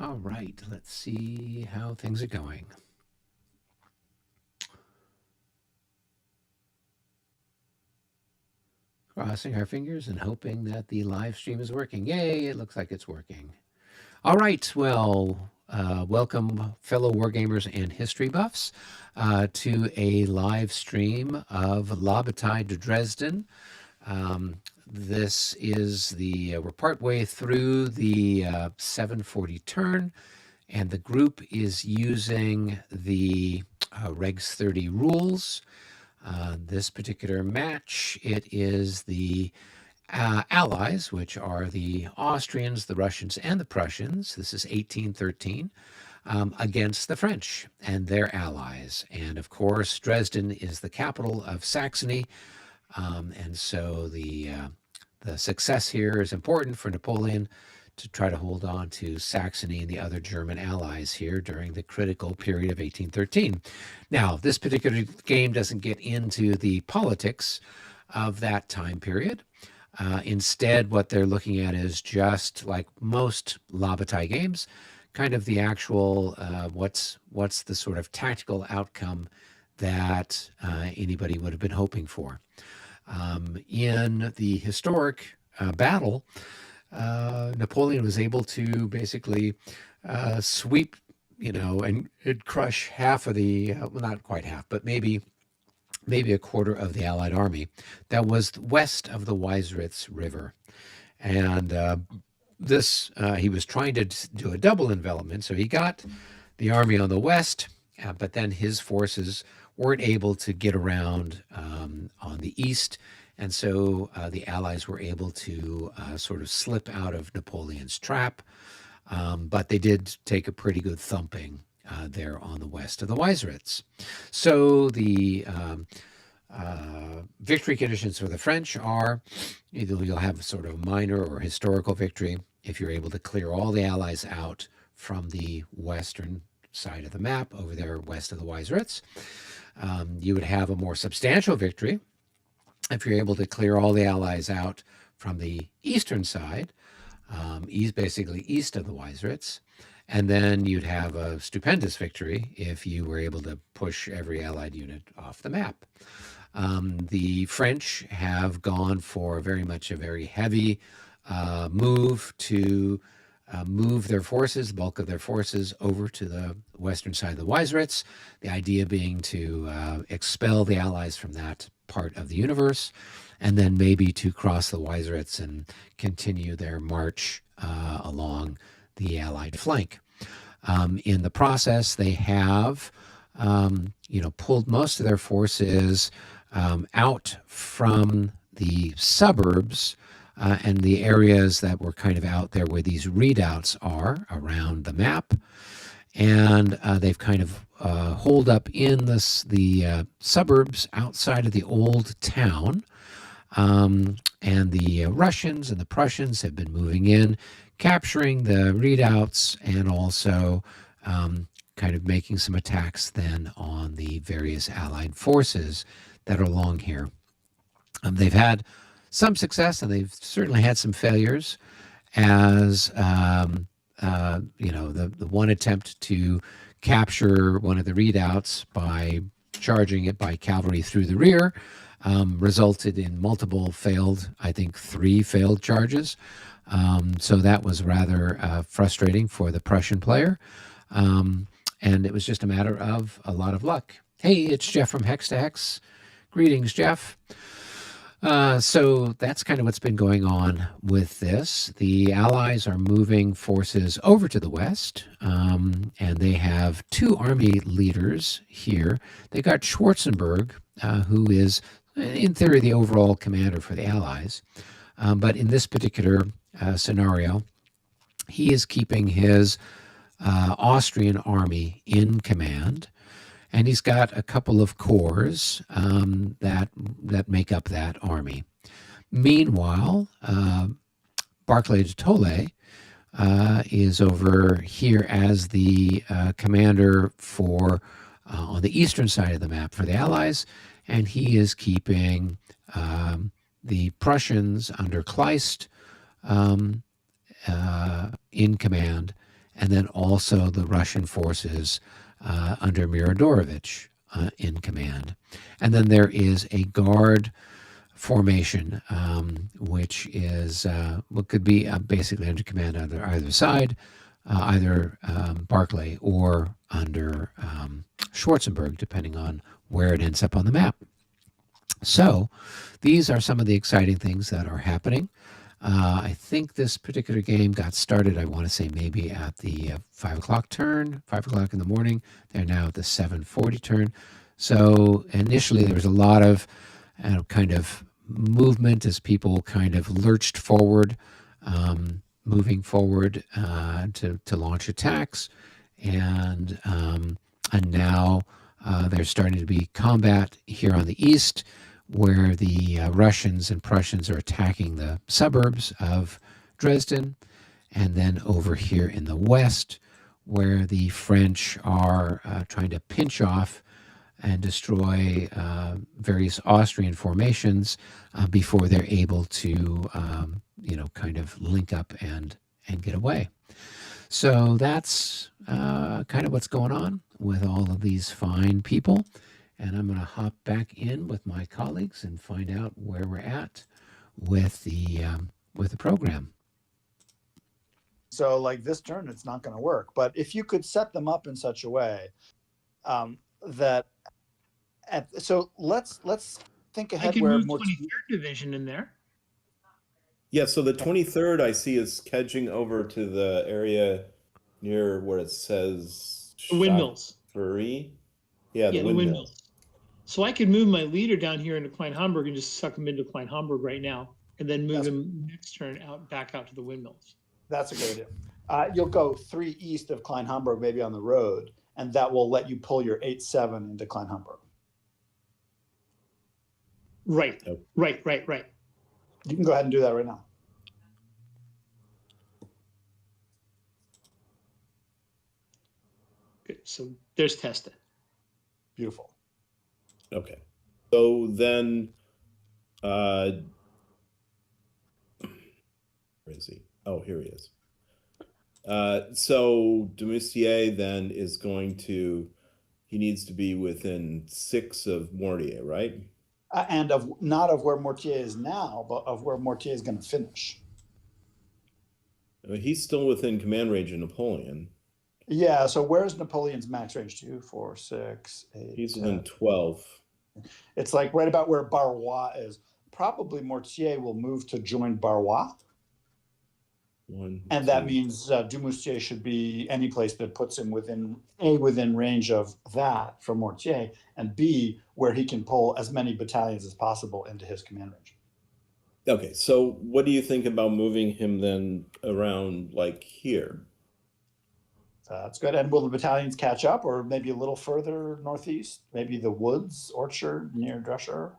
All right, let's see how things are going. Crossing our fingers and hoping that the live stream is working. Yay, it looks like it's working. All right, well, welcome fellow wargamers and history buffs to a live stream of La Bataille de Dresden. This is we're partway through the 740 turn, and the group is using the Regs 30 rules. This particular match, it is the Allies, which are the Austrians, the Russians, and the Prussians. This is 1813 against the French and their allies. And of course, Dresden is the capital of Saxony. And so the success here is important for Napoleon to try to hold on to Saxony and the other German allies here during the critical period of 1813. Now, this particular game doesn't get into the politics of that time period. Instead, what they're looking at is just like most La Bataille games, kind of the actual what's the sort of tactical outcome that anybody would have been hoping for. In the historic battle, Napoleon was able to basically sweep, and crush half of the, well, not quite half, but maybe a quarter of the Allied army that was west of the Weißritz River. And he was trying to do a double envelopment. So he got the army on the west, but then his forces weren't able to get around on the east. And so the Allies were able to sort of slip out of Napoleon's trap. But they did take a pretty good thumping there on the west of the Weißritz. So the victory conditions for the French are either you'll have sort of minor or historical victory if you're able to clear all the Allies out from the western side of the map over there west of the Weißritz. You would have a more substantial victory if you're able to clear all the Allies out from the eastern side, basically east of the Weißritz. And then you'd have a stupendous victory if you were able to push every Allied unit off the map. The French have gone for very much a very heavy move to move their forces, the bulk of their forces, over to the western side of the Weißritz, the idea being to expel the Allies from that part of the universe, and then maybe to cross the Weißritz and continue their march along the Allied flank. In the process, they have pulled most of their forces out from the suburbs and the areas that were kind of out there where these readouts are around the map. And they've kind of holed up in the suburbs outside of the old town. And the Russians and the Prussians have been moving in, capturing the readouts, and also kind of making some attacks then on the various Allied forces that are along here. They've had some success, and they've certainly had some failures, as the one attempt to capture one of the readouts by charging it by cavalry through the rear resulted in multiple failed, I think 3 failed charges. So that was rather frustrating for the Prussian player. And it was just a matter of a lot of luck. Hey, it's Jeff from Hex to Hex. Greetings, Jeff. So that's kind of what's been going on with this. The Allies are moving forces over to the west, and they have 2 army leaders here. They got Schwarzenberg, who is, in theory, the overall commander for the Allies. But in this particular scenario, he is keeping his Austrian army in command. And he's got a couple of corps that make up that army. Meanwhile, Barclay de Tolly is over here as the commander for on the eastern side of the map for the Allies, and he is keeping the Prussians under Kleist in command, and then also the Russian forces under Mirodorovich in command. And then there is a guard formation, which is what could be basically under command on either side, either Barclay or under Schwarzenberg, depending on where it ends up on the map. So these are some of the exciting things that are happening. I think this particular game got started, I want to say maybe at the 5 o'clock turn, 5 o'clock in the morning. They're now at the 7:40 turn. So initially there was a lot of kind of movement as people kind of lurched forward, moving forward to launch attacks. And now there's starting to be combat here on the east, where the Russians and Prussians are attacking the suburbs of Dresden, and then over here in the west, where the French are trying to pinch off and destroy various Austrian formations before they're able to, kind of link up and get away. So that's kind of what's going on with all of these fine people. And I'm going to hop back in with my colleagues and find out where we're at with the program. So like this turn, it's not going to work. But if you could set them up in such a way so let's think ahead. I can where move 23rd Division in there. Yeah, so the 23rd I see is kedging over to the area near where it says the windmills. Yeah, the windmills. So I could move my leader down here into Klein-Hamburg and just suck him into Klein-Hamburg right now, and then move him next turn back out to the windmills. That's a good idea. You'll go 3 east of Klein-Hamburg, maybe on the road, and that will let you pull your 8-7 into Klein-Hamburg. Right. Right. You can go ahead and do that right now. Good. So there's Testa. Beautiful. Okay. So then, where is he? Oh, here he is. So Demoustier then is going to, he needs to be within 6 of Mortier, right? And not of where Mortier is now, but of where Mortier is going to finish. I mean, he's still within command range of Napoleon. Yeah, so where's Napoleon's max range? 2, 4, 6, 8. He's within 12. It's like right about where Barrois is. Probably Mortier will move to join Barrois. And that means Dumoustier should be any place that puts him within range of that from Mortier, and B, where he can pull as many battalions as possible into his command range. Okay, so what do you think about moving him then around like here? That's good. And will the battalions catch up, or maybe a little further northeast? Maybe the woods, orchard near Drescher?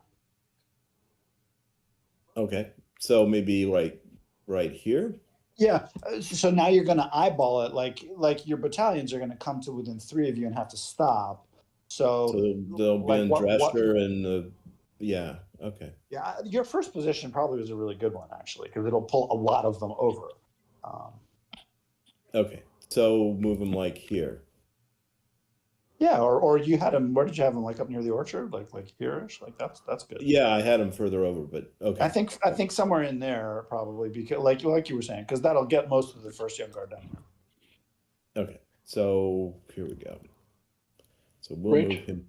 Okay, so maybe like right here? Yeah, so now you're going to eyeball it, like your battalions are going to come to within 3 of you and have to stop. So they'll be in Drescher and yeah, okay. Yeah, your first position probably was a really good one, actually, because it'll pull a lot of them over. Okay, so move them like here. Yeah, or you had him. Where did you have him? Like up near the orchard, like here-ish. Like that's good. Yeah, I had him further over, but okay. I think somewhere in there probably, because like you were saying, because that'll get most of the first young guard down there. Okay, so here we go. So we'll move him.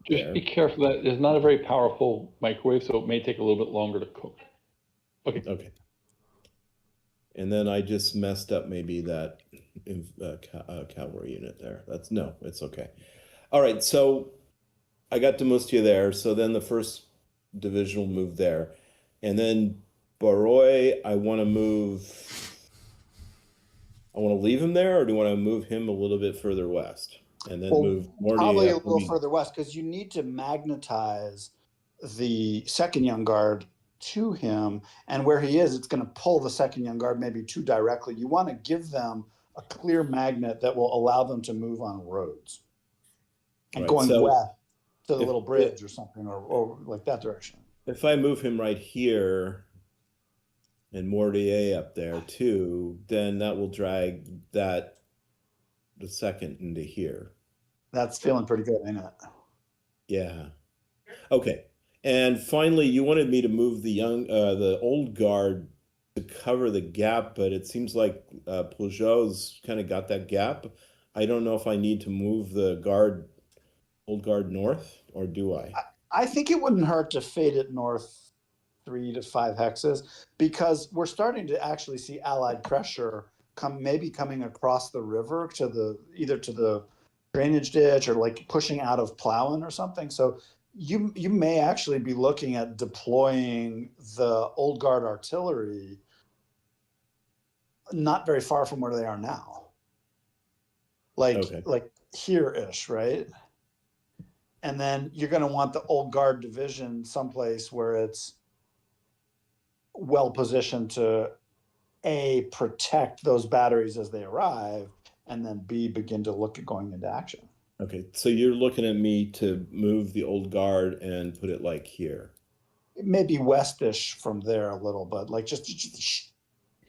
Just be careful that it's not a very powerful microwave, so it may take a little bit longer to cook. Okay. Okay. And then I just messed up maybe that cavalry unit there. It's okay. All right, so I got Demoustier there. So then the first division will move there. And then Barrois, I want to leave him there, or do you want to move him a little bit further west? And then move Mortier. Probably a little further west, because you need to magnetize the second young guard to him, and where he is, it's going to pull the second young guard maybe too directly. You want to give them a clear magnet that will allow them to move on roads and going west to the little bridge or something, or like that direction. If I move him right here and Mortier up there too, then that will drag that the second into here. That's feeling pretty good, ain't it? Yeah. Okay. And finally, you wanted me to move the old guard to cover the gap, but it seems like Peugeot's kind of got that gap. I don't know if I need to move the old guard north, or do I? I think it wouldn't hurt to fade it north 3 to 5 hexes, because we're starting to actually see Allied pressure maybe coming across the river to either to the drainage ditch or like pushing out of Plowin or something. So you may actually be looking at deploying the old guard artillery not very far from where they are now. Like here-ish, right? And then you're going to want the old guard division someplace where it's well positioned to A, protect those batteries as they arrive, and then B, begin to look at going into action. Okay, so you're looking at me to move the old guard and put it like here. It may be westish from there a little, but like just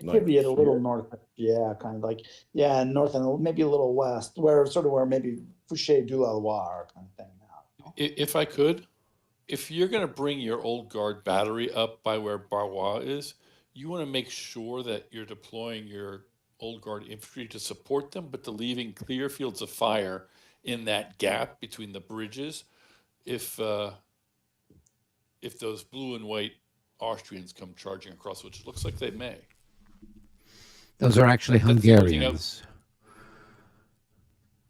Like maybe a little here? north. Yeah, kind of like, yeah, north and maybe a little west, where maybe Fouché du Loire kind of thing now. If I could, if you're going to bring your old guard battery up by where Barrois is, you want to make sure that you're deploying your old guard infantry to support them, but to leaving clear fields of fire in that gap between the bridges. If those blue and white Austrians come charging across, which it looks like they may. Those are actually That's the only thing Hungarians.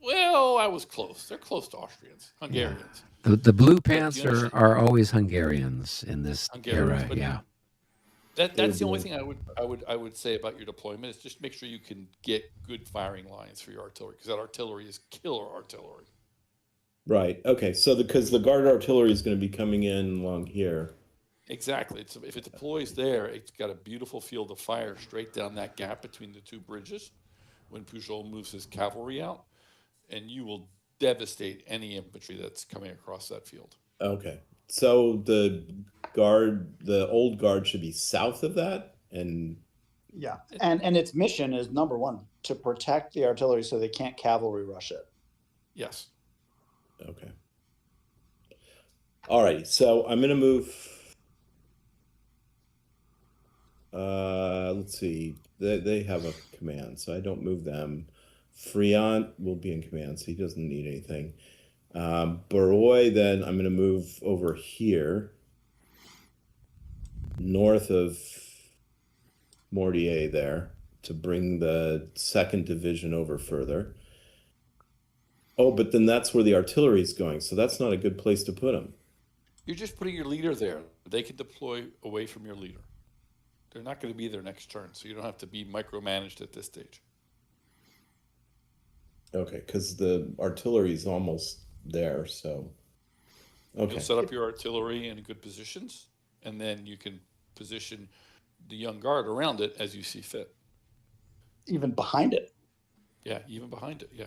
Well, I was close. They're close to Austrians, Hungarians. The blue pants you understand- are always Hungarians in this Hungarians, era. but Yeah. That's the only thing I would say about your deployment is just make sure you can get good firing lines for your artillery, because that artillery is killer artillery. Right. Okay. So because the guard artillery is going to be coming in along here. Exactly. If it deploys there, it's got a beautiful field of fire straight down that gap between the two bridges when Pujol moves his cavalry out, and you will devastate any infantry that's coming across that field. Okay. So the old guard should be south of that, and Yeah, and its mission is number one, to protect the artillery so they can't cavalry rush it. Yes. okay. All right. So I'm going to move. Let's see. They have a command, so I don't move them. Friant will be in command, so he doesn't need anything. Baroy, then I'm going to move over here, north of Mortier there, to bring the 2nd Division over further. Oh, but then that's where the artillery is going, so that's not a good place to put them. You're just putting your leader there. They can deploy away from your leader. They're not going to be there next turn, so you don't have to be micromanaged at this stage. Okay, because the artillery is almost there, so. Okay. You'll set up your artillery in good positions, and then you can position the young guard around it as you see fit. Even behind it. Yeah, even behind it, yeah.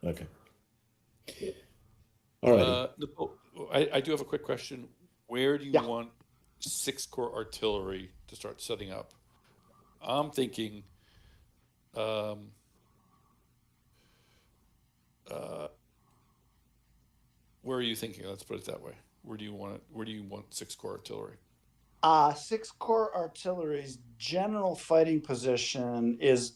Okay. All right. I do have a quick question. Where do you want 6th Corps artillery to start setting up? I'm thinking where are you thinking? Let's put it that way. Where do you want 6th Corps artillery? 6th Corps artillery's general fighting position is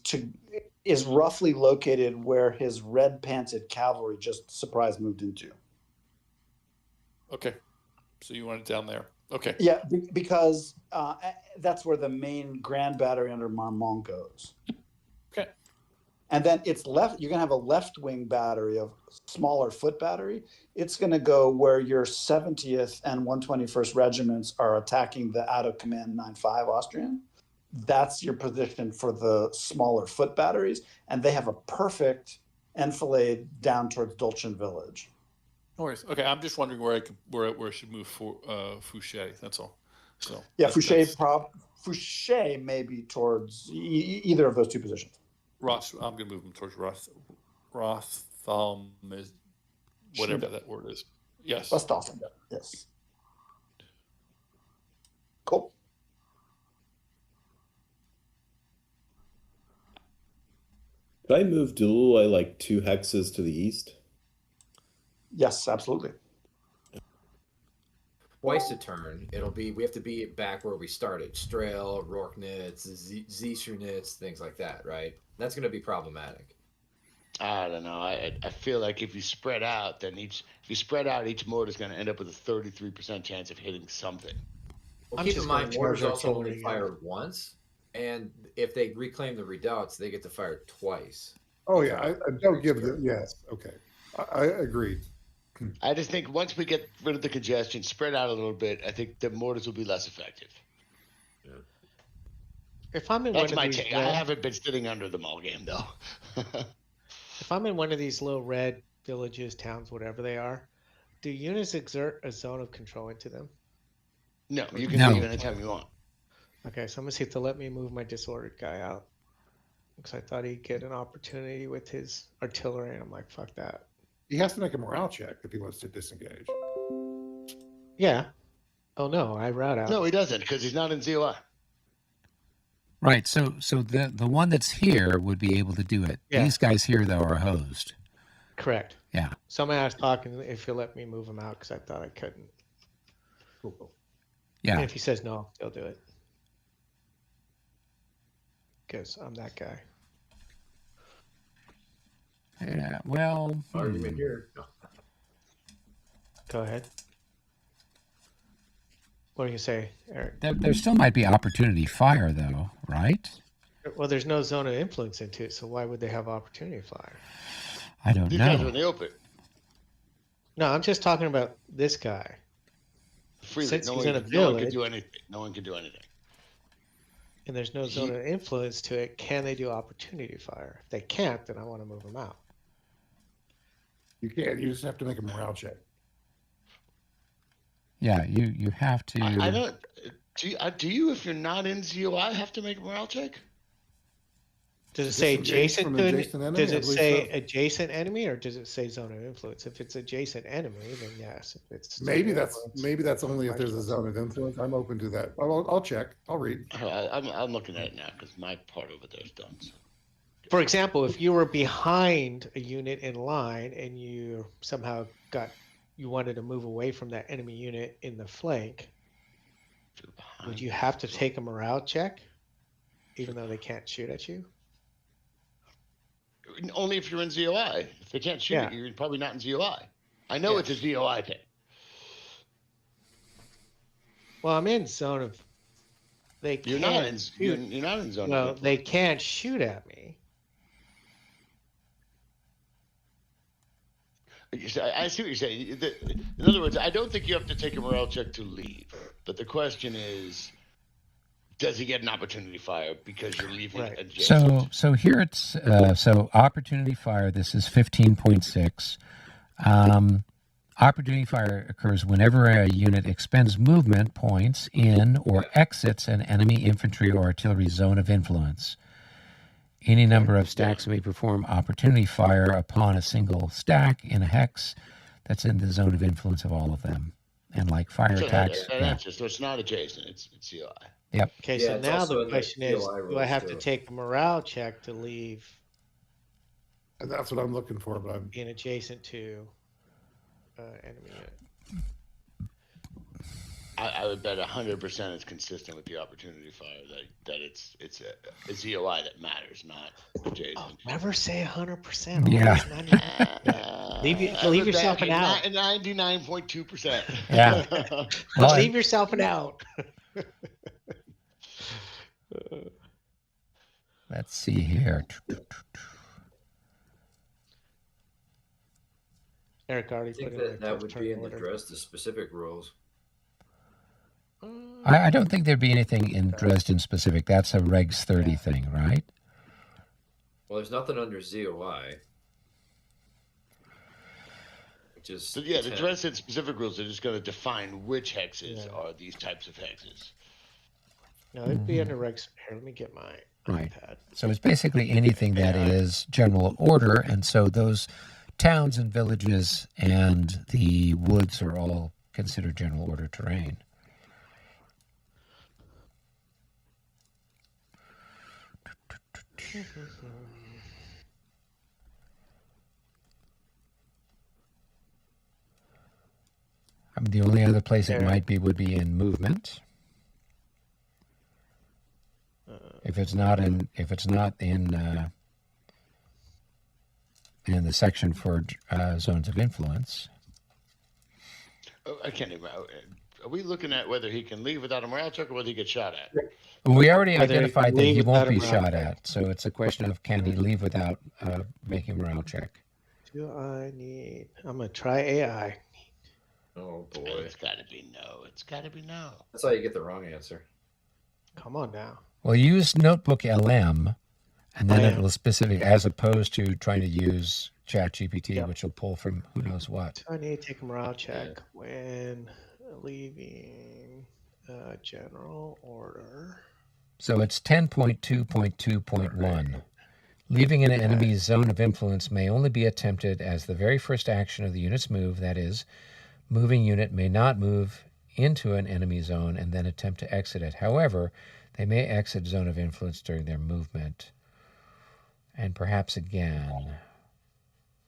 roughly located where his red pantsed cavalry just surprise moved into. Okay, so you want it down there. Okay. Yeah, because that's where the main Grand Battery under Marmont goes. Okay. And then it's left. You're gonna have a left wing battery of smaller foot battery. It's gonna go where your 70th and 121st regiments are attacking the out of command 9-5 Austrian. That's your position for the smaller foot batteries, and they have a perfect enfilade down towards Dulcin village. No worries. Okay, I'm just wondering where I should move for Fouché. That's all. So yeah, Fouché may be towards either of those two positions. I'm going to move him towards Rothalm, whatever that word is. Yes. Rothalm. Yes. Cool. Could I move Dului like 2 hexes to the east? Yes, absolutely. Twice a turn, we have to be back where we started. Strail, Rorknitz, Zishunitz, things like that, right? That's going to be problematic. I don't know. I feel like if you spread out, then each mortar is going to end up with a 33% chance of hitting something. Well, I'm keep just in mind, gonna mortars charge also only artillery, fire once, and if they reclaim the redoubts, they get to fire twice. Oh yeah, I don't give the yes. Okay, I agree. I just think once we get rid of the congestion, spread out a little bit, I think the mortars will be less effective. If I'm in That's one my of these, take. I haven't been sitting under them all game though. if I'm in one of these little red villages, towns, whatever they are, do units exert a zone of control into them? No, you can No. leave anytime you want. Okay, so I'm gonna see if they'll let me move my disordered guy out. Because I thought he'd get an opportunity with his artillery, and I'm like, fuck that. He has to make a morale check if he wants to disengage. Yeah. Oh no, I route out. No, he doesn't because he's not in ZOI. Right. So the one that's here would be able to do it. Yeah. These guys here though are hosed. Correct. Yeah. Somebody was talking if he'll let me move him out because I thought I couldn't. Cool. Yeah. And if he says no, they'll do it. Because I'm that guy. Yeah. Well. Argument here. No. Go ahead. What do you say, Eric? There still might be opportunity fire though, right? Well, there's no zone of influence into it, so why would they have opportunity fire? I don't These guys are know. in the open. No, I'm just talking about this guy. Freely. Since No he's one, in a no one can village- do anything. No one can do anything. And there's no zone of influence to it. Can they do opportunity fire? If they can't, then I want to move them out. You can't. You just have to make a morale check. Yeah. You have to. I don't. Do you, if you're not in ZOI, have to make a morale check? Does it Is say this adjacent from to an an, adjacent enemy? does I it believe say so. adjacent enemy or does it say zone of influence? If it's adjacent enemy, then yes. If it's zone Maybe of that's influence, only if there's a zone of influence. I'm open to that. I'll check. I'll read. I'm looking at it now because my part over there is done. So. For example, if you were behind a unit in line and you somehow you wanted to move away from that enemy unit in the flank, would you have to take a morale check, even though they can't shoot at you? Only if you're in ZOI. If they can't shoot Yeah. at you, you're probably not in ZOI. I know it's a ZOI thing. Well, I'm in zone of. They You're can't not in. shoot. You're not in zone. Well, of they influence. can't shoot at me. I see what you're saying. In other words, I don't think you have to take a morale check to leave. But the question is, does he get an opportunity fire because you're leaving Right. adjacent? So here it's so opportunity fire. This is 15.6. Opportunity fire occurs whenever a unit expends movement points in or exits an enemy infantry or artillery zone of influence. Any number of stacks may perform opportunity fire upon a single stack in a hex that's in the zone of influence of all of them. And like fire So attacks. that Yeah. answers. So it's not adjacent. It's ZOI. Yep. Okay, Yeah, so it's now also the in the question is, CLI do I rules, have to too. take a morale check to leave And that's what I'm looking for. But I'm being adjacent to enemy unit? I would bet 100% it's consistent with the opportunity fire that it's a ZOI that matters, not adjacent. Oh, never say 100%. Yeah. Leave yourself an out. 99.2%. Yeah. Well, Leave yourself an out. let's see here. Eric already I think put in the that would turn be in the order. Dresde specific rules. I don't think there'd be anything in Dresden specific. That's a Regs 30 thing, right? Well, there's nothing under ZOI. Which is So yeah, the 10. Dresden specific rules are just going to define which hexes Yeah. are these types of hexes. No, it'd be under Regs. Here, let me get my Right. iPad. So it's basically anything that is general order. And so those towns and villages and the woods are all considered general order terrain. The only other place it There. might be would be in movement. If it's not in the section for zones of influence. Oh, I can't even. Are we looking at whether he can leave without a morale check or whether he gets shot at? We already Whether he identified can that leave he won't without a be morale shot check. at, so it's a question of can he leave without making a morale check. Do I need? I'm gonna try AI. Oh boy. It's got to be no. It's got to be no. That's how you get the wrong answer. Come on now. Well, use Notebook LM, and then Oh, yeah. it will specific, as opposed to trying to use ChatGPT, Yep. which will pull from who knows what. Do I need to take a morale check when leaving general order? So it's 10.2.2.1. Leaving an enemy's zone of influence may only be attempted as the very first action of the unit's move. That is, moving unit may not move into an enemy zone and then attempt to exit it. However, they may exit zone of influence during their movement. And perhaps again.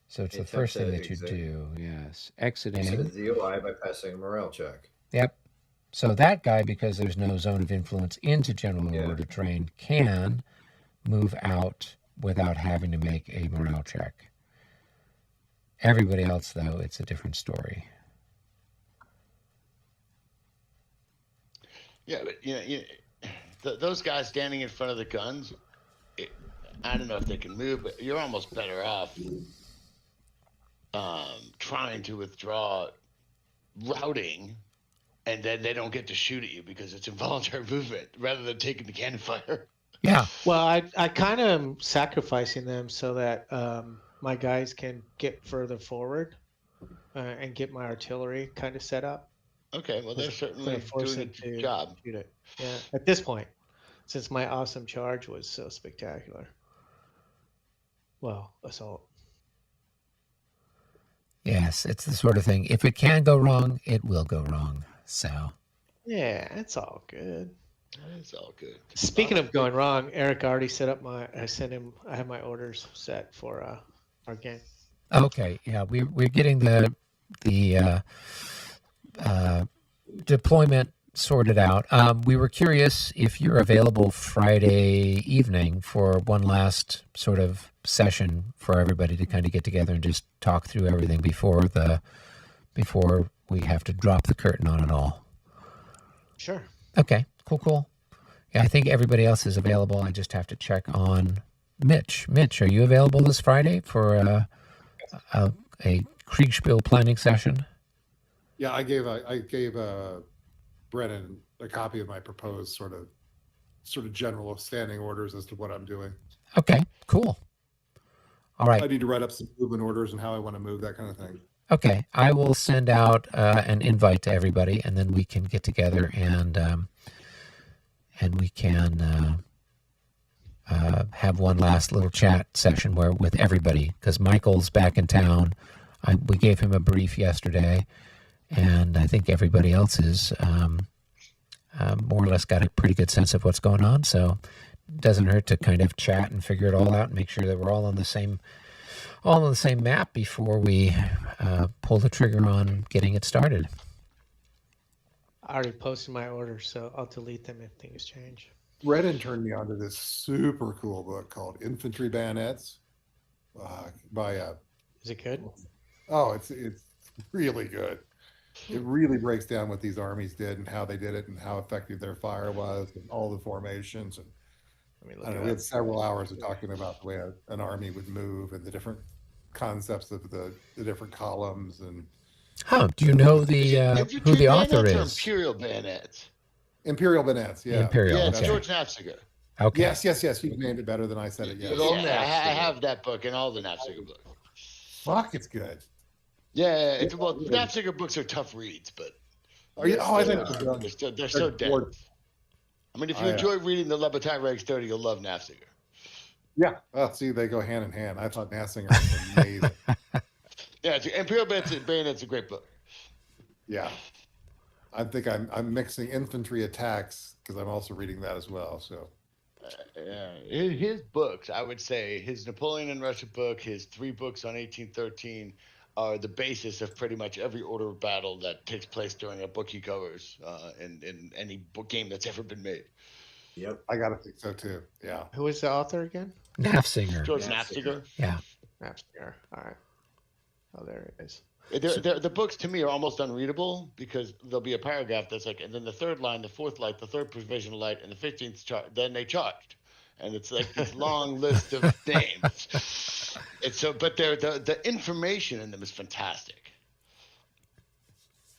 So it's the Attempt first thing to that you exit. do. Yes. Exit Exiting. the DOI by passing a morale check. Yep. So that guy, because there's no zone of influence into general Yeah. order terrain, can move out without having to make a morale check. Everybody else, though, it's a different story. Yeah, but those guys standing in front of the guns, I don't know if they can move, but you're almost better off trying to withdraw routing, and then they don't get to shoot at you because it's involuntary movement rather than taking the cannon fire. Yeah. Well, I kind of am sacrificing them so that my guys can get further forward and get my artillery kind of set up. Okay, well, they're certainly force doing a it to good job. shoot it. Yeah, at this point, since my awesome charge was so spectacular. Well, assault. Yes, it's the sort of thing. If it can go wrong, it will go wrong. So. Yeah, it's all good. It's all good. Speaking of going wrong, Eric already set up I have my orders set for our game. Okay. Yeah, we're getting the deployment sorted out. We were curious if you're available Friday evening for one last sort of session for everybody to kind of get together and just talk through everything before we have to drop the curtain on it all. Sure. Okay. Cool. Yeah, I think everybody else is available. I just have to check on Mitch. Mitch, are you available this Friday for a Kriegspiel planning session? Yeah, I gave Brennan a copy of my proposed sort of general standing orders as to what I'm doing. Okay, cool. All right. I need to write up some movement orders and how I want to move, that kind of thing. Okay, I will send out an invite to everybody, and then we can get together and we can have one last little chat session with everybody, because Michael's back in town. We gave him a brief yesterday, and I think everybody else is more or less got a pretty good sense of what's going on. So it doesn't hurt to kind of chat and figure it all out and make sure that we're all on the same map before we pull the trigger on getting it started. I already posted my orders, so I'll delete them if things change. Brennan turned me on to this super cool book called Infantry Bayonets by Is it good? Oh, it's really good. It really breaks down what these armies did and how they did it and how effective their fire was and all the formations. And Let me I look don't know, it we up. had several hours of talking about the way an army would move and the different concepts of the different columns. And Do you know who the author Bayonets or is? Imperial Bayonets? Imperial Bayonets, yeah. Imperial. Yeah, Okay. it's George Knapsager. Okay. Yes. You named it better than I said it. Yes. Good old Yeah, I Knapsager. have that book and all the Knapsager books. Fuck, it's good. Yeah, Knapsager books are tough reads, but Are you? Oh, I think they're so dense. I mean, if you enjoy reading the Bataille Regs XXX, you'll love Knapsager. Yeah. Oh, see, they go hand in hand. I thought Nassinger was amazing. Yeah, Imperial Bayonet's a great book. Yeah. I think I'm mixing infantry attacks because I'm also reading that as well. So Yeah, his books, I would say, his Napoleon in Russia book, his 3 books on 1813, are the basis of pretty much every order of battle that takes place during a book he covers in any book game that's ever been made. Yep. I gotta think so too. Yeah. Who is the author again? Nafsinger. George Nafsinger. Nafsinger. Yeah. Napster. All right. Oh, there it is. The books to me are almost unreadable because there'll be a paragraph that's like, and then the third line, the fourth light, the third provisional light, and the 15th charge. Then they charged, and it's like this long list of names. It's so, but the information in them is fantastic.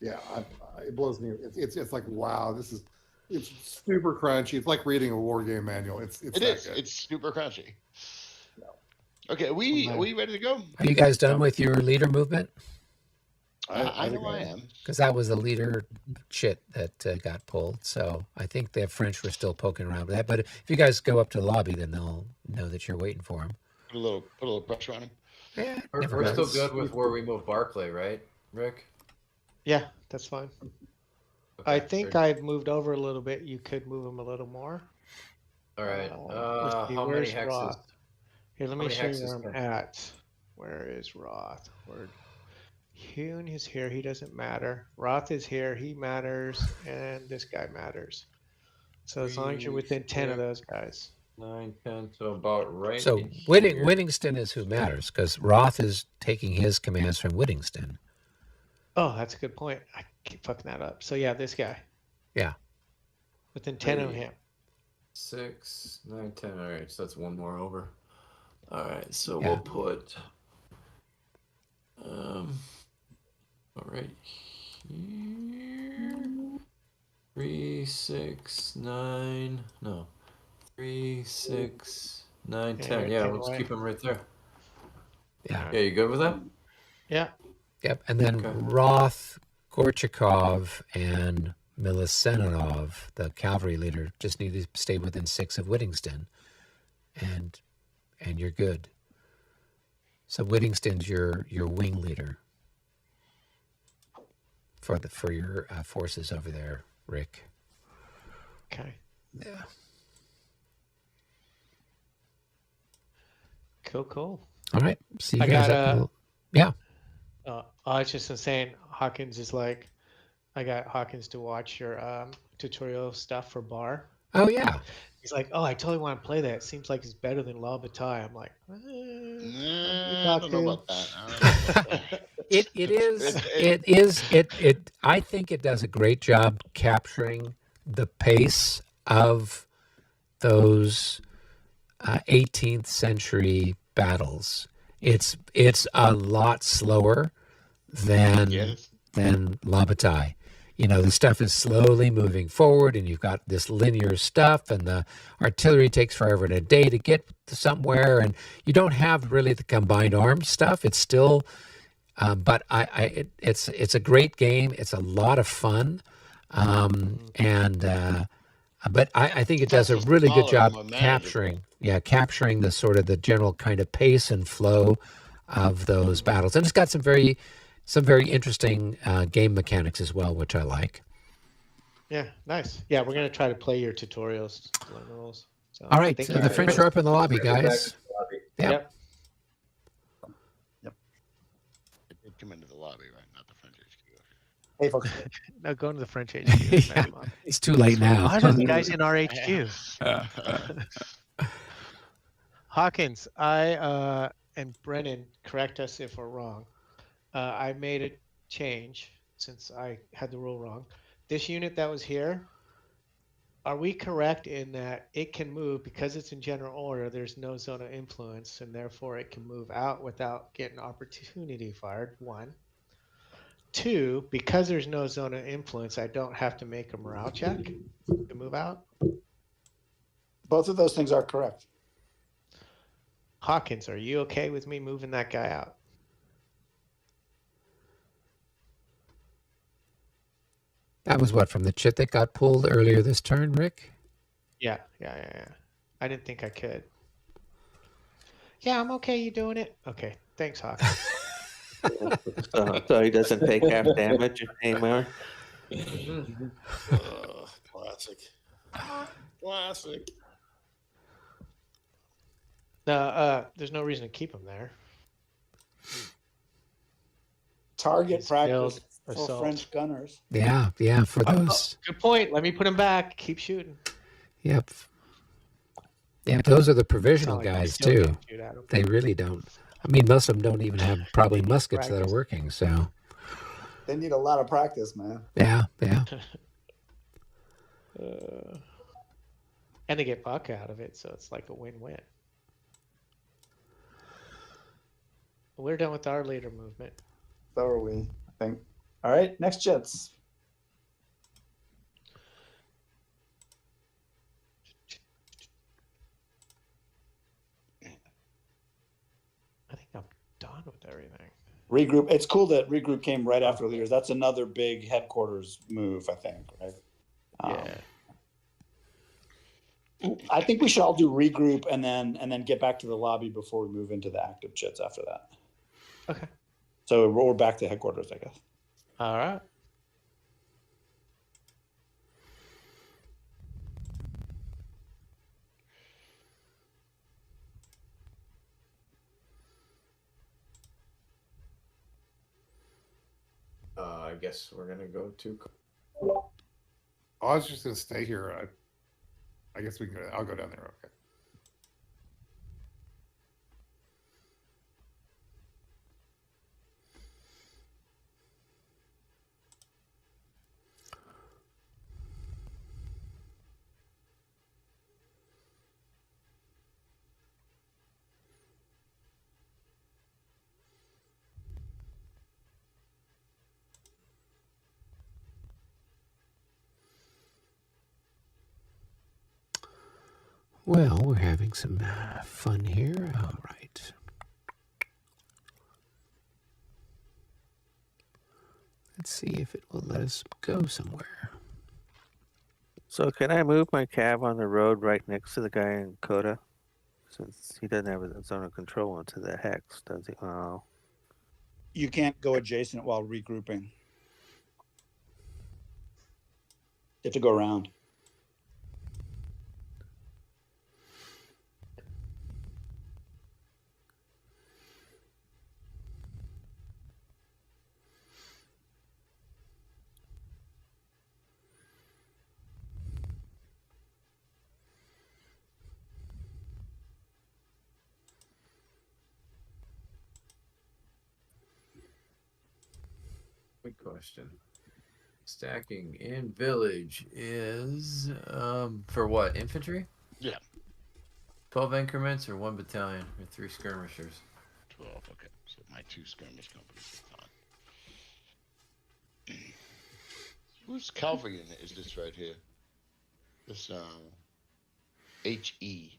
Yeah, it blows me. It's like, wow, it's super crunchy. It's like reading a war game manual. It is. Good. It's super crunchy. Okay, are we ready to go? Are you guys done with your leader movement? I know I am. Because that was the leader shit that got pulled. So I think the French were still poking around with that. But if you guys go up to the lobby, then they'll know that you're waiting for them. Put a little pressure on him. Yeah, We're still good with where we move Barclay, right, Rick? Yeah, that's fine. Okay, I think I've moved over a little bit. You could move him a little more. All right. Let's see, How many where's hexes? Roth? Here, let me many show you hexes where I'm at. Where is Roth? Hune is here. He doesn't matter. Roth is here. He matters. And this guy matters. So as long as you're within 10 of those guys. 9, 10, so about right. So in here. Whittingston is who matters because Roth is taking his commands from Whittingston. Oh, that's a good point. I keep fucking that up. So yeah, this guy. Yeah. Within 10 of him. 6, 9, 10. All right, so that's one more over. All right, so Yeah. we'll put all right here. 3, 6, 9. No. 3, 6, 9, 10. Yeah, let's keep them right there. Yeah. Yeah, you good with that? Yeah. Yep. And then Okay. Roth, Gorchakov, and Milisenov, the cavalry leader, just need to stay within 6 of Whittingston, and you're good. So Whittingston's your wing leader for your forces over there, Rick. Okay. Yeah. Cool. All right. See you I guys. got Yeah. I was just saying, Hawkins is like, I got Hawkins to watch your tutorial stuff for bar. Oh yeah. He's like, oh, I totally want to play that. It seems like it's better than La Bataille. I'm like, I don't know about that. It I think it does a great job capturing the pace of those 18th century battles. It's a lot slower than La Bataille. You know, the stuff is slowly moving forward, and you've got this linear stuff, and the artillery takes forever and a day to get to somewhere, and you don't have really the combined arms stuff. It's still, but it's a great game. It's a lot of fun, but I think it does a really good job capturing the sort of the general kind of pace and flow of those battles, and it's got some very interesting game mechanics as well, which I like. yeah, nice. Yeah, we're gonna try to play your tutorials, learn the rules. So, All right, thank so you. the French are up in the lobby, guys. Yep. Come into the lobby, right? Not the French HQ. Hey, folks. No, going to the French HQ. Yeah, it's too late now. Why are the guys in our HQ? Hawkins, I and Brennan, correct us if we're wrong. I made a change since I had the rule wrong. This unit that was here, are we correct in that it can move because it's in general order? There's no zone of influence, and therefore it can move out without getting opportunity fired. 1. 2, because there's no zone of influence, I don't have to make a morale check to move out. Both of those things are correct. Hawkins, are you okay with me moving that guy out? That was what, from the chit that got pulled earlier this turn, Rick? Yeah. I didn't think I could. Yeah, I'm okay. You doing it? Okay. Thanks, Hawkins. So he doesn't take half damage anymore. Classic. No, there's no reason to keep him there. Target practice Field for assault. French gunners. Yeah, for those. Good point. Let me put him back. Keep shooting. Yep. Yeah, those are the It's provisional not like we guys still too. can't shoot at 'em. They really don't. I mean, most of them don't even have probably muskets that are Practice. working. So They need a lot of practice, man. yeah. And they get buck out of it, so it's like a win-win. We're done with our leader movement. So are we, I think. All right, next jets. I think I'm done with everything. Regroup. It's cool that regroup came right after leaders. That's another big headquarters move, I think, right? Yeah. I think we should all do regroup and then get back to the lobby before we move into the active jets after that. Okay. So we're back to headquarters, I guess. All right. I guess we're gonna go to. I was just gonna stay here. I guess we can. I'll go down there. Okay. Well, we're having some fun here. All right. Let's see if it will let us go somewhere. So can I move my cab on the road right next to the guy in Coda? Since he doesn't have his zone of control into the hex, does he? Oh. You can't go adjacent while regrouping. You have to go around. Quick question. Stacking in village is for what? Infantry? Yeah. 12 increments or 1 battalion or 3 skirmishers? 12. Okay. So my 2 skirmish companies are gone. Whose cavalry unit is this right here? This HE.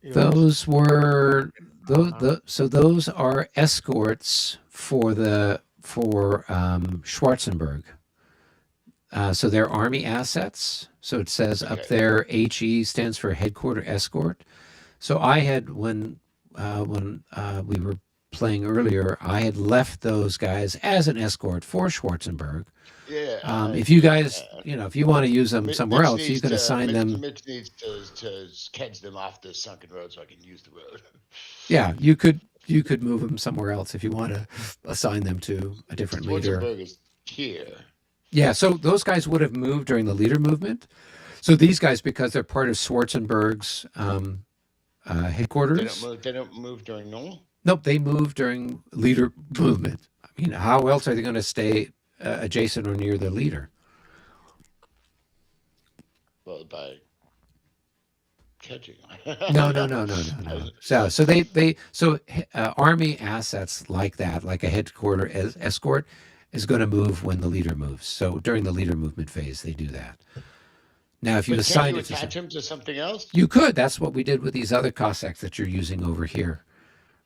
Those were so those are escorts for Schwarzenberg. So they're army assets. So it says up Okay. there, HE stands for headquarter escort. So I had when we were playing earlier, I had left those guys as an escort for Schwarzenberg. Yeah. If you guys, if you want to use them somewhere else, you can assign them. Mitch needs to catch them off the sunken road so I can use the road. Yeah, you could move them somewhere else if you want to assign them to a different leader. Schwarzenberg is here. Yeah, so those guys would have moved during the leader movement. So these guys, because they're part of Schwarzenberg's headquarters. They don't move during normal? Nope, they move during leader movement. I mean, how else are they going to stay adjacent or near the leader? Well, by catching. No. So army assets like that, like a headquarter escort, is going to move when the leader moves. So during the leader movement phase, they do that. Now, if you assign it to attach him to something else, you could. That's what we did with these other Cossacks that you're using over here,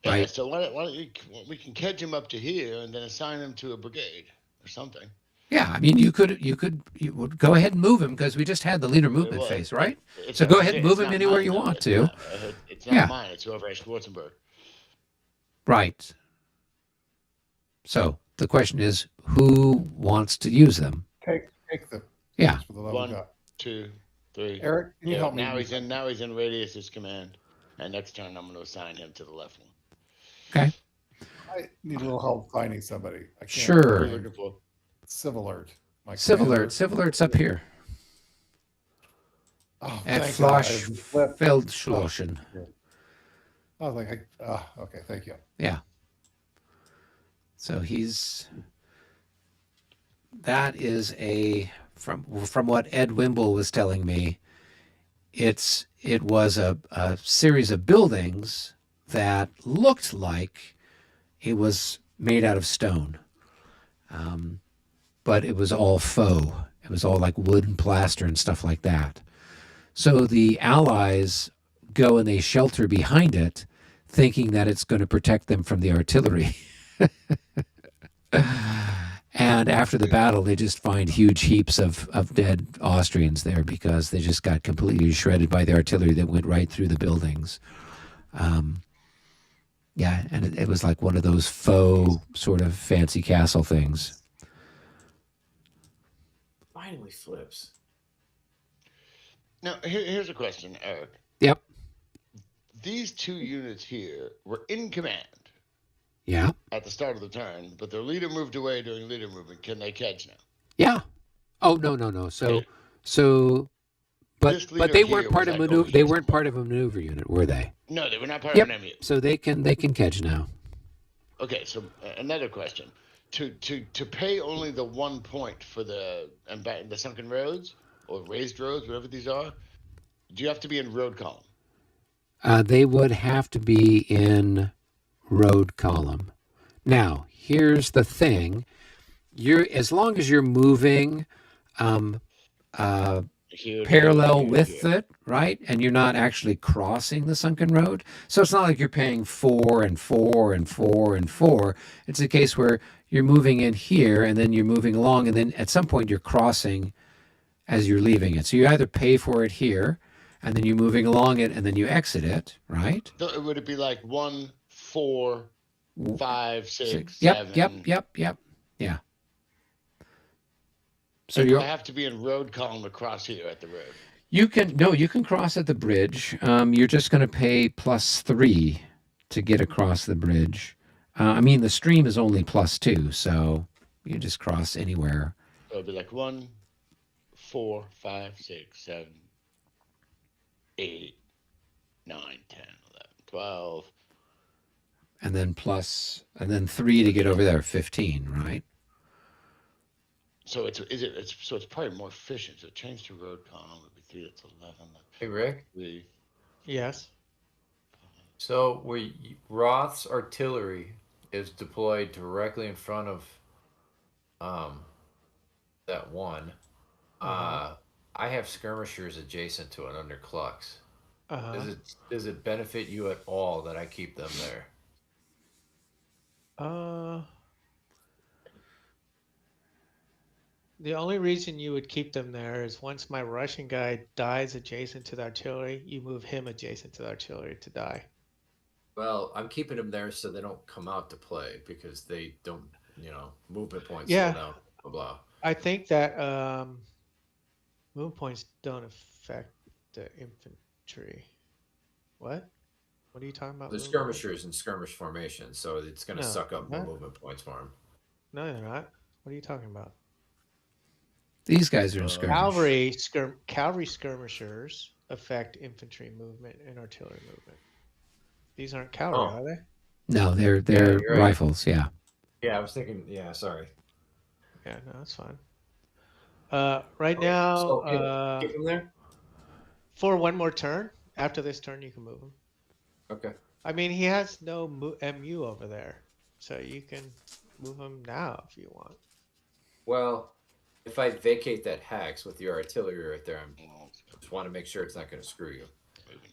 right? Yeah, so why don't we can catch him up to here and then assign him to a brigade or something. Yeah, I mean, you would go ahead and move him because we just had the leader movement phase, right? So go ahead and move him anywhere you want to. It's not mine. It's over at Schwarzenberg. Right. So the question is, who wants to use them? Take them. Yeah. That's what the level 1, got. 2, 3. Eric, can you help me? Now he's in Radius's command, and next turn I'm going to assign him to the left one. Okay. I need a little help finding somebody. I can't. Sure. What are you looking for? Civ Alert. My Civ commander- Alert. Civ Alert's up here Oh, at thank God. I Flosch flipped. Feldschlossen. I was like, okay, thank you. Yeah. So that is from what Ed Wimble was telling me, it was a series of buildings that looked like it was made out of stone. But it was all faux. It was all like wood and plaster and stuff like that. So the Allies go and they shelter behind it, thinking that it's going to protect them from the artillery. And after the battle, they just find huge heaps of dead Austrians there because they just got completely shredded by the artillery that went right through the buildings. Yeah, and it was like one of those faux sort of fancy castle things. Finally flips. Now, here's a question, Eric. Yep. These two units here were in command Yeah. at the start of the turn, but their leader moved away during leader movement. Can they catch now? Yeah. Oh no. But This but leader they here weren't part was of like maneuver. over They here weren't somewhere. part of a maneuver unit, were they? No, they were not part Yep. of an MU. So they can catch now. Okay, so another question: to pay only the 1 point for the sunken roads or raised roads, whatever these are, do you have to be in road column? They would have to be in road column. Now, here's the thing: as long as you're moving Here, parallel here, with here. it, right? And you're not actually crossing the sunken road. So it's not like you're paying 4 and 4 and 4 and 4. It's a case where you're moving in here and then you're moving along, and then at some point you're crossing as you're leaving it. So you either pay for it here and then you're moving along it and then you exit it, right? So would it be like 1, 4, 5, 6, Yep, 7? yep. Yeah. So So you I have to be in road column across here at the road. you can cross at the bridge. You're just going to pay +3 to get across the bridge. I mean, the stream is only +2, so you just cross anywhere. So it'd be like 1, 4, 5, 6, 7, 8, 9, 10, 11, 12. And then 3 to get over there, 15, right? So it's probably more efficient. So change to road column would be 3. That's 11. Hey, Rick. 3. Yes. So Roth's artillery is deployed directly in front of that one. I have skirmishers adjacent to it under Clux. Does it benefit you at all that I keep them there? The only reason you would keep them there is once my Russian guy dies adjacent to the artillery, you move him adjacent to the artillery to die. Well, I'm keeping them there so they don't come out to play because they don't, movement points Yeah. slow down, blah, blah. I think that move points don't affect the infantry. What? What are you talking about? The movement? skirmishers in skirmish formation, so it's going to No, suck up more what? movement points for them. No, they're not. What are you talking about? These guys are in skirmish. Cavalry skirmishers affect infantry movement and artillery movement. These aren't cavalry, are they? No, they're you're right. rifles, yeah. Yeah, I was thinking, sorry. Yeah, no, that's fine. Right now, So keep them there? for one more turn. After this turn, you can move him. Okay. I mean, he has no MU over there, so you can move him now if you want. Well, if I vacate that hex with your artillery right there, I just want to make sure it's not going to screw you.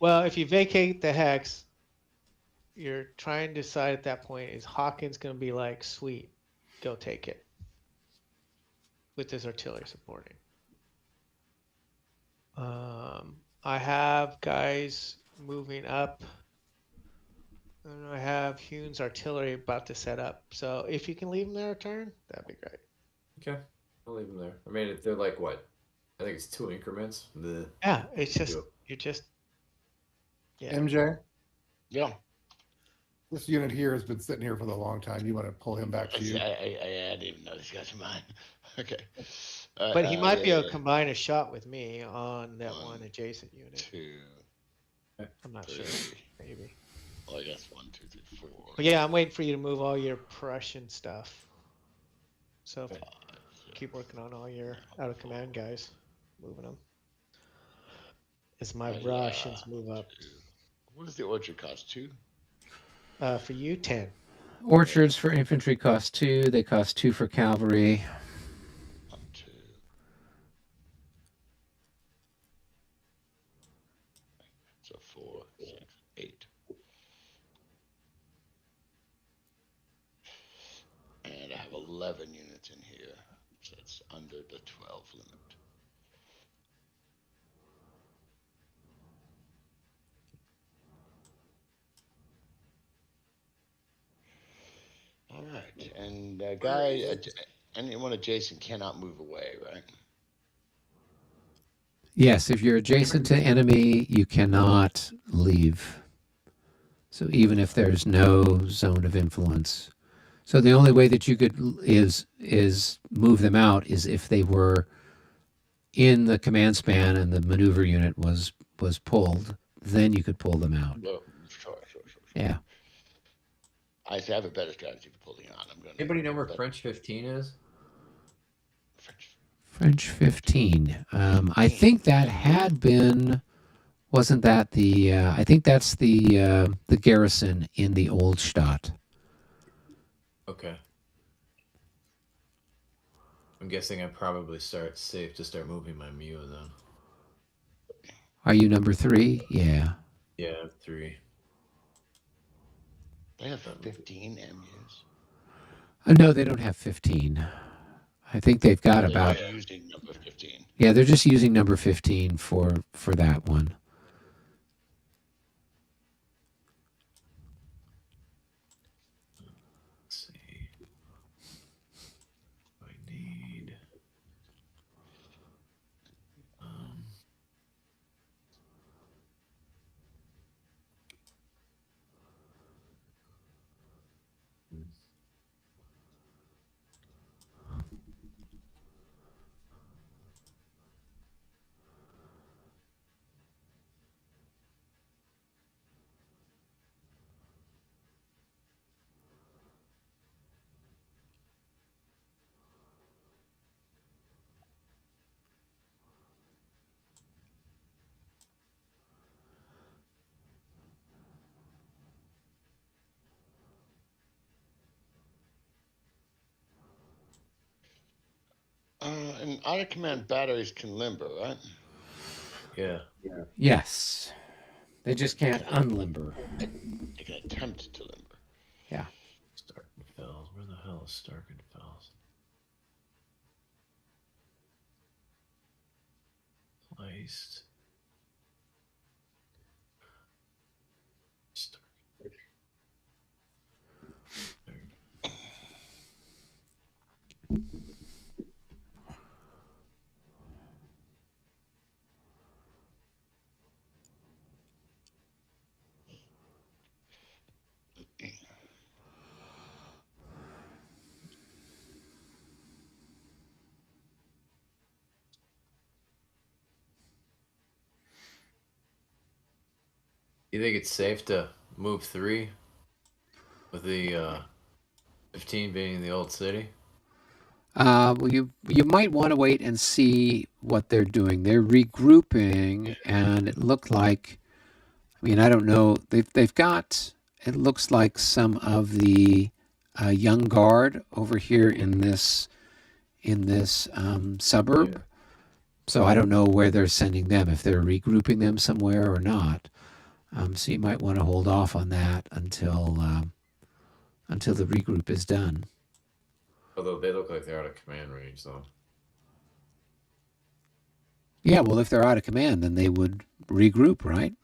Well, if you vacate the hex, you're trying to decide at that point, is Hawkins going to be like, sweet, go take it, with his artillery supporting. I have guys moving up, and I have Hune's artillery about to set up. So if you can leave them there a turn, that'd be great. Okay, I'll leave them there. I mean, they're like what? I think it's 2 increments. Bleh. Yeah, it's just, you're just, yeah. MJ, Yeah. This unit here has been sitting here for a long time. You want to pull him back to you. I didn't even know these guys are mine. Okay. But he might be able to combine a shot with me on that one adjacent unit. 2, I'm not sure. 3. Maybe. Well, I guess 1, 2, 3, 4. But yeah, I'm waiting for you to move all your Prussian stuff. So keep working on all your out of command guys, moving them. As my Russians move up. What does the orchard cost? 2? For you, 10. Orchards for infantry cost 2. They cost 2 for cavalry. 1, 2. So 4, 6, 8. And I have 11 units in here, so it's under the 12 limit. All right, and anyone adjacent cannot move away, right? Yes, if you're adjacent to enemy, you cannot leave. So even if there's no zone of influence. So the only way that you could is move them out is if they were in the command span and the maneuver unit was pulled, then you could pull them out. Well, sure. Yeah. I have a better strategy for pulling out. Anybody know where French 15 is? French 15. I think that had been, wasn't that the? I think that's the garrison in the old Stadt. Okay. I'm guessing I probably safe to start moving my Mew then. Are you number 3? Yeah. Yeah, 3. They have 15 MUs. No, they don't have 15. I think they've got about. They're using number 15. Yeah, they're just using number 15 for that one. Let's see. I need. And out of command batteries can limber, right? Yeah. Yes. They just can't unlimber. They can attempt to limber. Yeah. Starkenfels. Where the hell is Starkenfels? Placed. You think it's safe to move 3 with the 15 being in the old city? Well, you might want to wait and see what they're doing. They're regrouping, and it looked like, I mean, I don't know. They've got. It looks like some of the young guard over here in this suburb. Yeah. So I don't know where they're sending them, if they're regrouping them somewhere or not. So you might want to hold off on that until the regroup is done. Although they look like they're out of command range, though. Yeah, well, if they're out of command, then they would regroup, right?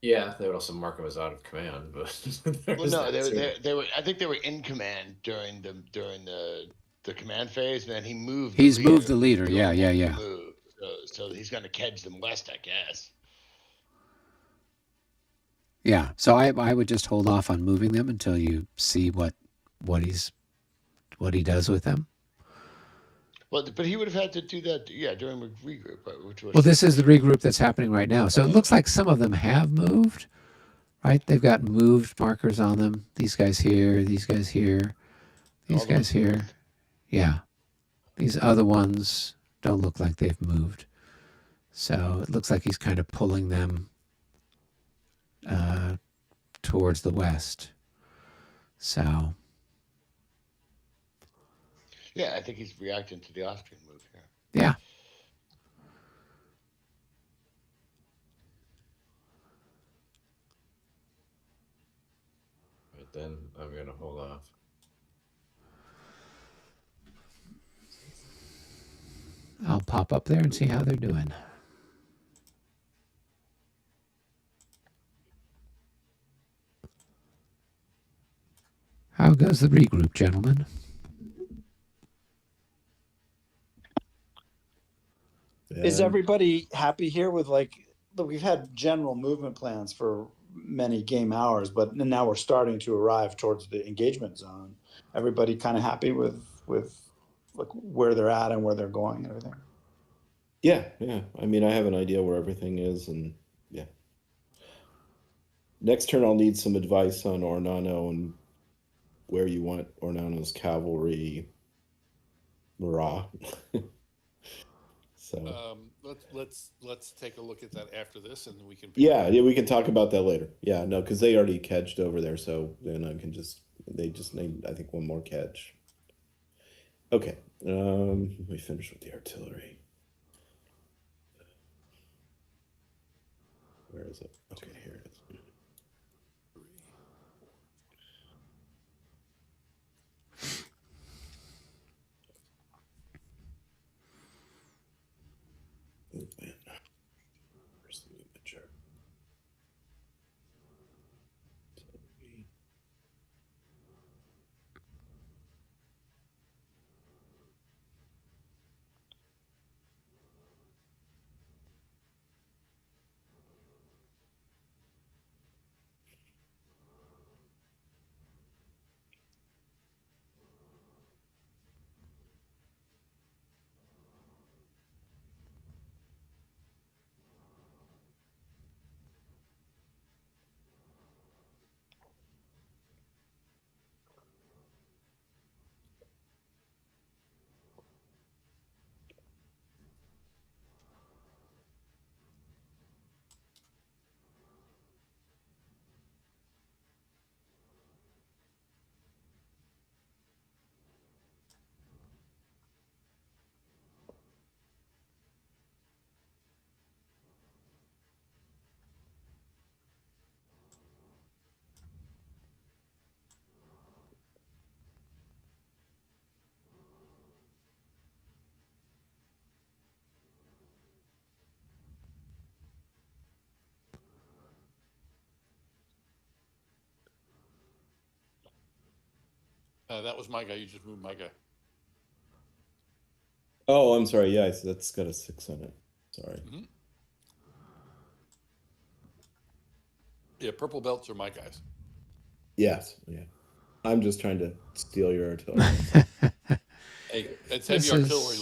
Yeah, they would also mark them as out of command, but Well, no, they were. I think they were in command during the command phase, and then he moved. He's moved the leader. Yeah. So he's going to catch them west, I guess. Yeah. So I would just hold off on moving them until you see what he does with them. Well, but he would have had to do that, yeah, during the regroup, right, which was. Well, this is the regroup that's happening right now. So it looks like some of them have moved, right? They've got moved markers on them. These guys here, these guys here, these guys here. Yeah. These other ones don't look like they've moved. So it looks like he's kind of pulling them towards the west. So. Yeah, I think he's reacting to the Austrian move here. Yeah. Right, then I'm going to hold off. I'll pop up there and see how they're doing. How goes the regroup, gentlemen? Is everybody happy here with, like, we've had general movement plans for many game hours, but now we're starting to arrive towards the engagement zone. Everybody kind of happy with like where they're at and where they're going and everything? Yeah. I mean, I have an idea where everything is, and yeah. Next turn, I'll need some advice on Ornano and where you want Ornano's cavalry Marat. So let's take a look at that after this, and we can. Yeah, we can talk about that later. Yeah, no, because they already catched over there, so then they just need, I think, one more catch. Okay, we finish with the artillery. Where is it? Okay, here it is. Movement. Where's the movement chart? That was my guy. You just moved my guy. Oh, I'm sorry. Yeah, that's got a 6 on it. Sorry. Mm-hmm. Yeah, purple belts are my guys. Yes. Yeah. I'm just trying to steal your artillery. Hey, it's heavy artillery.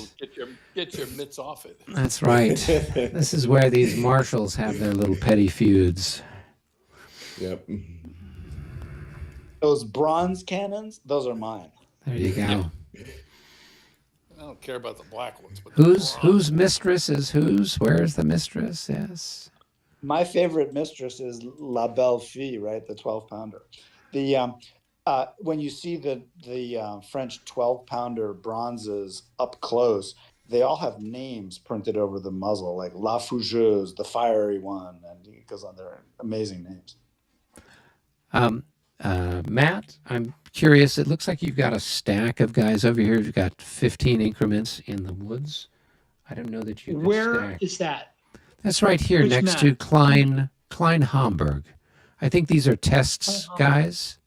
Get your mitts off it. That's right. This is where these marshals have their little petty feuds. Yep. Those bronze cannons, those are mine. There you go. I don't care about the black ones. But Whose mistress is whose? Where's the mistress? Yes. My favorite mistress is La Belle Fille, right? The 12-pounder. The when you see the French 12-pounder bronzes up close, they all have names printed over the muzzle, like La Fougeuse, the fiery one, and it goes on. They're amazing names. Matt, I'm curious. It looks like you've got a stack of guys over here. You've got 15 increments in the woods. I don't know that you could Where stack. is that? That's right here Which next map? to Klein Homburg. I think these are tests, guys.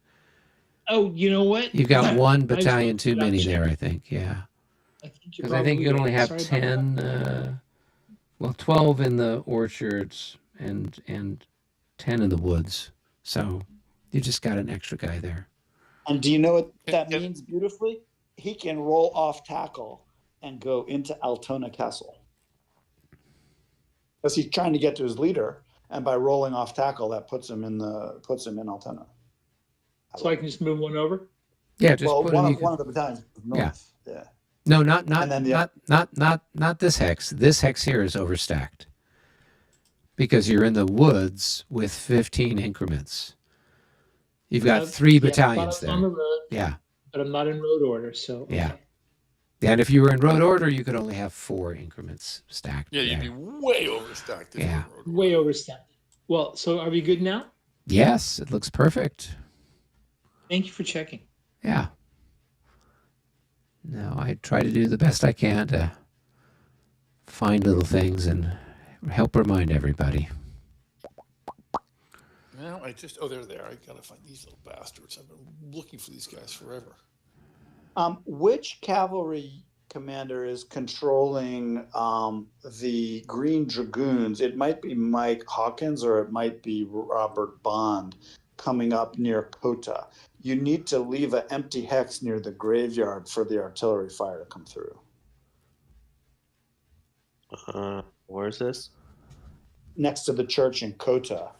Oh, you know what? You've got one I just battalion looked too it up, many Jim. there, I think. Yeah. Because I think you you're can only probably have right. Sorry about 10, 12 in the orchards and 10 in the woods. So you just got an extra guy there. And do you know what Can- that can- means beautifully? He can roll off tackle and go into Altona Castle. Because he's trying to get to his leader, and by rolling off tackle, that puts him in Altona. So I can just move one over? Yeah, just Well, put one him. of the battalions north. Yeah. No, not And then the- not this hex. This hex here is overstacked because you're in the woods with 15 increments. You've got 3 Yeah, battalions I thought I was on there. the road, Yeah, but I'm not in road order, so. yeah. okay. And if you were in road order, you could only have 4 increments stacked. Yeah, you'd there. be way overstacked. If Yeah. you were road Way overstacked. Well, so are we good now? Yes, it looks perfect. Thank you for checking. Yeah. No, I try to do the best I can to find little things and help remind everybody. Now they're there. I gotta find these little bastards. I've been looking for these guys forever. Which cavalry commander is controlling the Green Dragoons? It might be Mike Hawkins or it might be Robert Bond coming up near Kota. You need to leave an empty hex near the graveyard for the artillery fire to come through. Where's this? Next to the church in Kota,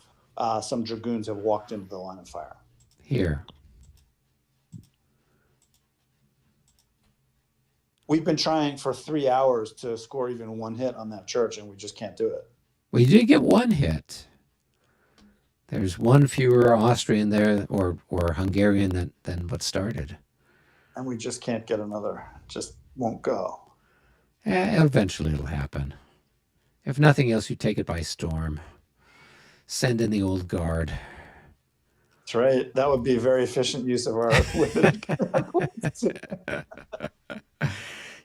some dragoons have walked into the line of fire. Here. We've been trying for 3 hours to score even one hit on that church, and we just can't do it. We did get 1 hit. There's 1 fewer Austrian there or Hungarian than what started. And we just can't get another. Just won't go. Eventually it'll happen. If nothing else, you take it by storm. Send in the old guard. That's right. That would be a very efficient use of our limited.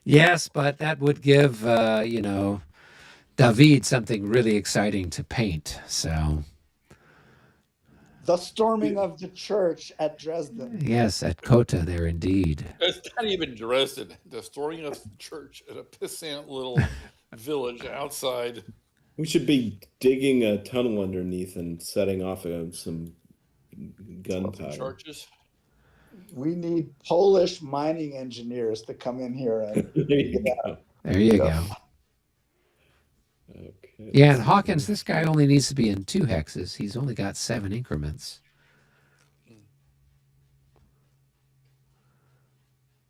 Yes, but that would give, David something really exciting to paint. So, The storming of the church at Dresden. yes, at Kota there indeed. It's not even Dresden. The storming of the church at a pissant little village outside. We should be digging a tunnel underneath and setting off some gunpowder. Charges. We need Polish mining engineers to come in here and There you go. There you go. Okay. Yeah, and Hawkins, this guy only needs to be in 2 hexes. He's only got 7 increments. I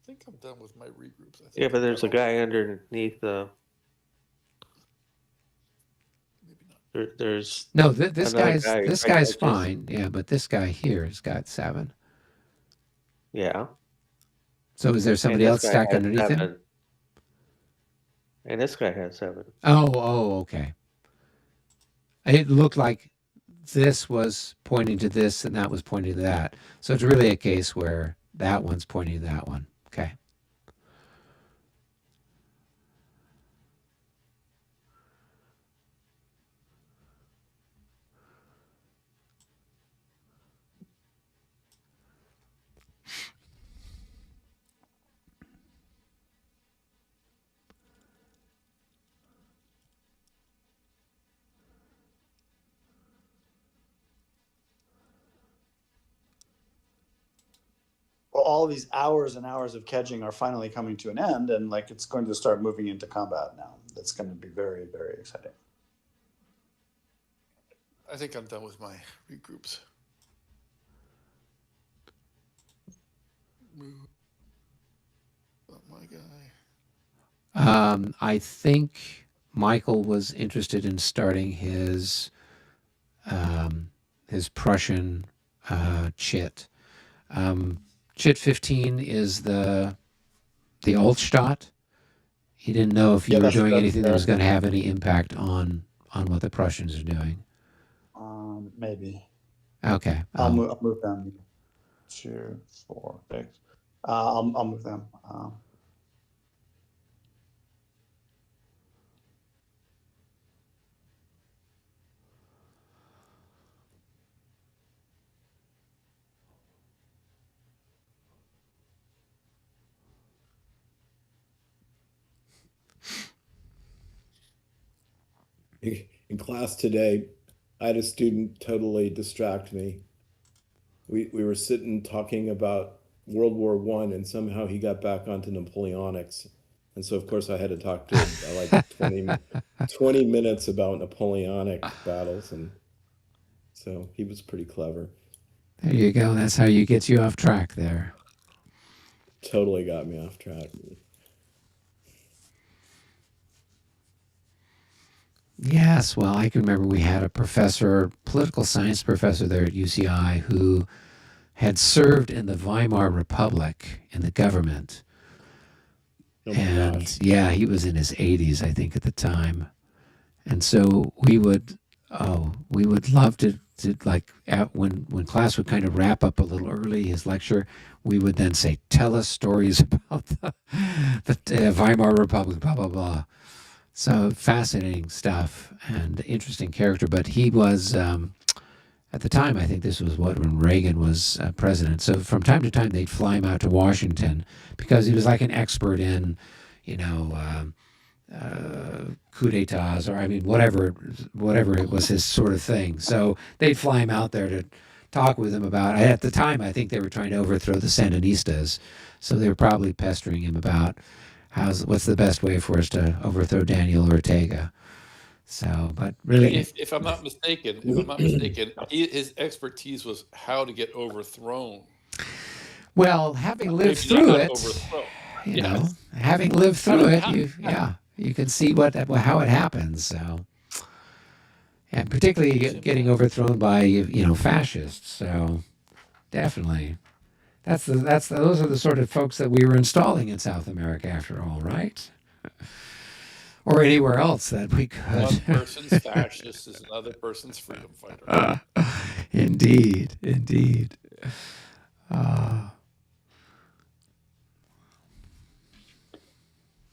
think I'm done with my regroups. I think Yeah, but there's a I'll- guy underneath the. Maybe not. There's No, this Another guy's guy this right guy's there, fine. Yeah, but this guy here has got 7. yeah. So is there somebody And else this guy stacked has underneath him? 7. And this guy has 7. Oh, okay. It looked like this was pointing to this and that was pointing to that. So it's really a case where that one's pointing to that one. Okay. well, all these hours and hours of kedging are finally coming to an end, and like it's going to start moving into combat now. That's going to be very, very exciting. I think I'm done with my regroups. Not my guy. I think Michael was interested in starting his Prussian chit. Chit 15 is the Altstadt. He didn't know if you Yeah, were that's- doing that's anything that the- was going to have any impact on what the Prussians are doing. Maybe Okay. I'll move them 2, 4, 6. I'll move them. In class today, I had a student totally distract me. we were sitting talking about World War One, and somehow he got back onto Napoleonics. And so, of course, I had to talk to him like 20 minutes about Napoleonic battles. And so he was pretty clever. There you go. That's how you get you off track there. Totally got me off track. Yes, well, I can remember we had a professor, political science professor there at UCI who had served in the Weimar Republic in the government. Oh my And gosh. yeah, he was in his 80s, I think, at the time. And so we would love to like when class would kind of wrap up a little early his lecture, we would then say, tell us stories about the Weimar Republic, blah, blah, blah. So fascinating stuff and interesting character. But he was, at the time, I think this was when Reagan was president. So from time to time, they'd fly him out to Washington because he was like an expert in, coup d'etats, or I mean, whatever it was his sort of thing. So they'd fly him out there to talk with him about. At the time, I think they were trying to overthrow the Sandinistas, so they were probably pestering him about what's the best way for us to overthrow Daniel Ortega. So, but really, if I'm not mistaken, his expertise was how to get overthrown. Well, having lived through it, having lived through it, you can see how it happens. So, and particularly getting overthrown by fascists. So, definitely, those are the sort of folks that we were installing in South America, after all, right? Or anywhere else that we could. One person's fascist is another person's freedom fighter. Indeed.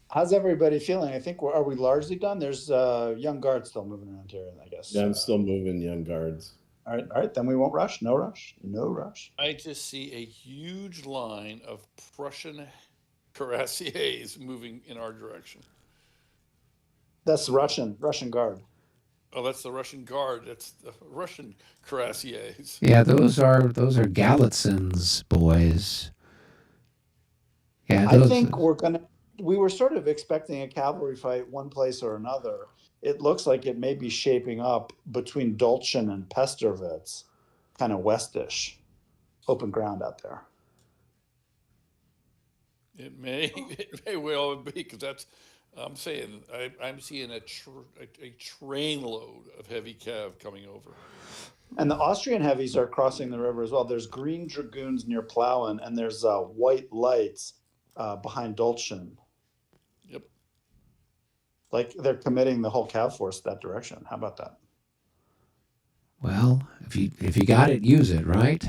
How's everybody feeling? I think are we largely done? There's young guards still moving around here, I guess. Yeah, I'm still moving young guards. All right. Then we won't rush. No rush. I just see a huge line of Prussian cuirassiers moving in our direction. That's the Russian guard. Oh, that's the Russian guard. That's the Russian cuirassiers. Yeah, those are Galitsins, boys. Yeah, I think we were sort of expecting a cavalry fight one place or another. It looks like it may be shaping up between Dolchin and Pesterwitz, kind of westish, open ground out there. It may well be, because I'm saying I'm seeing a train load of heavy cav coming over. And the Austrian heavies are crossing the river as well. There's green dragoons near Plauen, and there's white lights behind Dolchin. Yep. Like they're committing the whole cav force that direction. How about that? Well, if you got it, use it, right?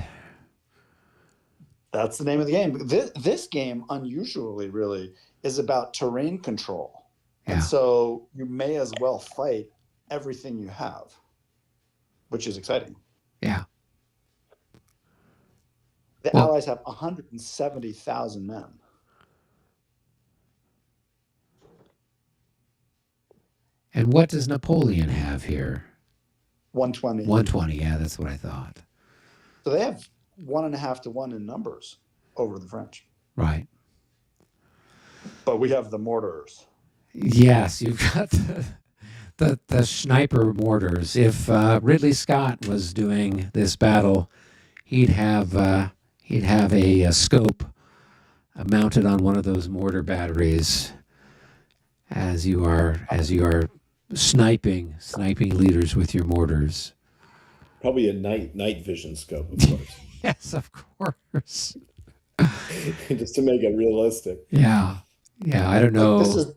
That's the name of the game. This game, unusually, really, is about terrain control. Yeah. And so you may as well fight everything you have, which is exciting. Yeah. The Allies have 170,000 men. And what does Napoleon have here? 120. 120, yeah, that's what I thought. So they have 1.5 to 1 in numbers over the French. Right. But we have the mortars. Yes, you've got the sniper mortars. If Ridley Scott was doing this battle, he'd have a scope mounted on one of those mortar batteries as you are sniping leaders with your mortars. Probably a night vision scope, of course. Yes, of course. Just to make it realistic. Yeah, I don't know. This is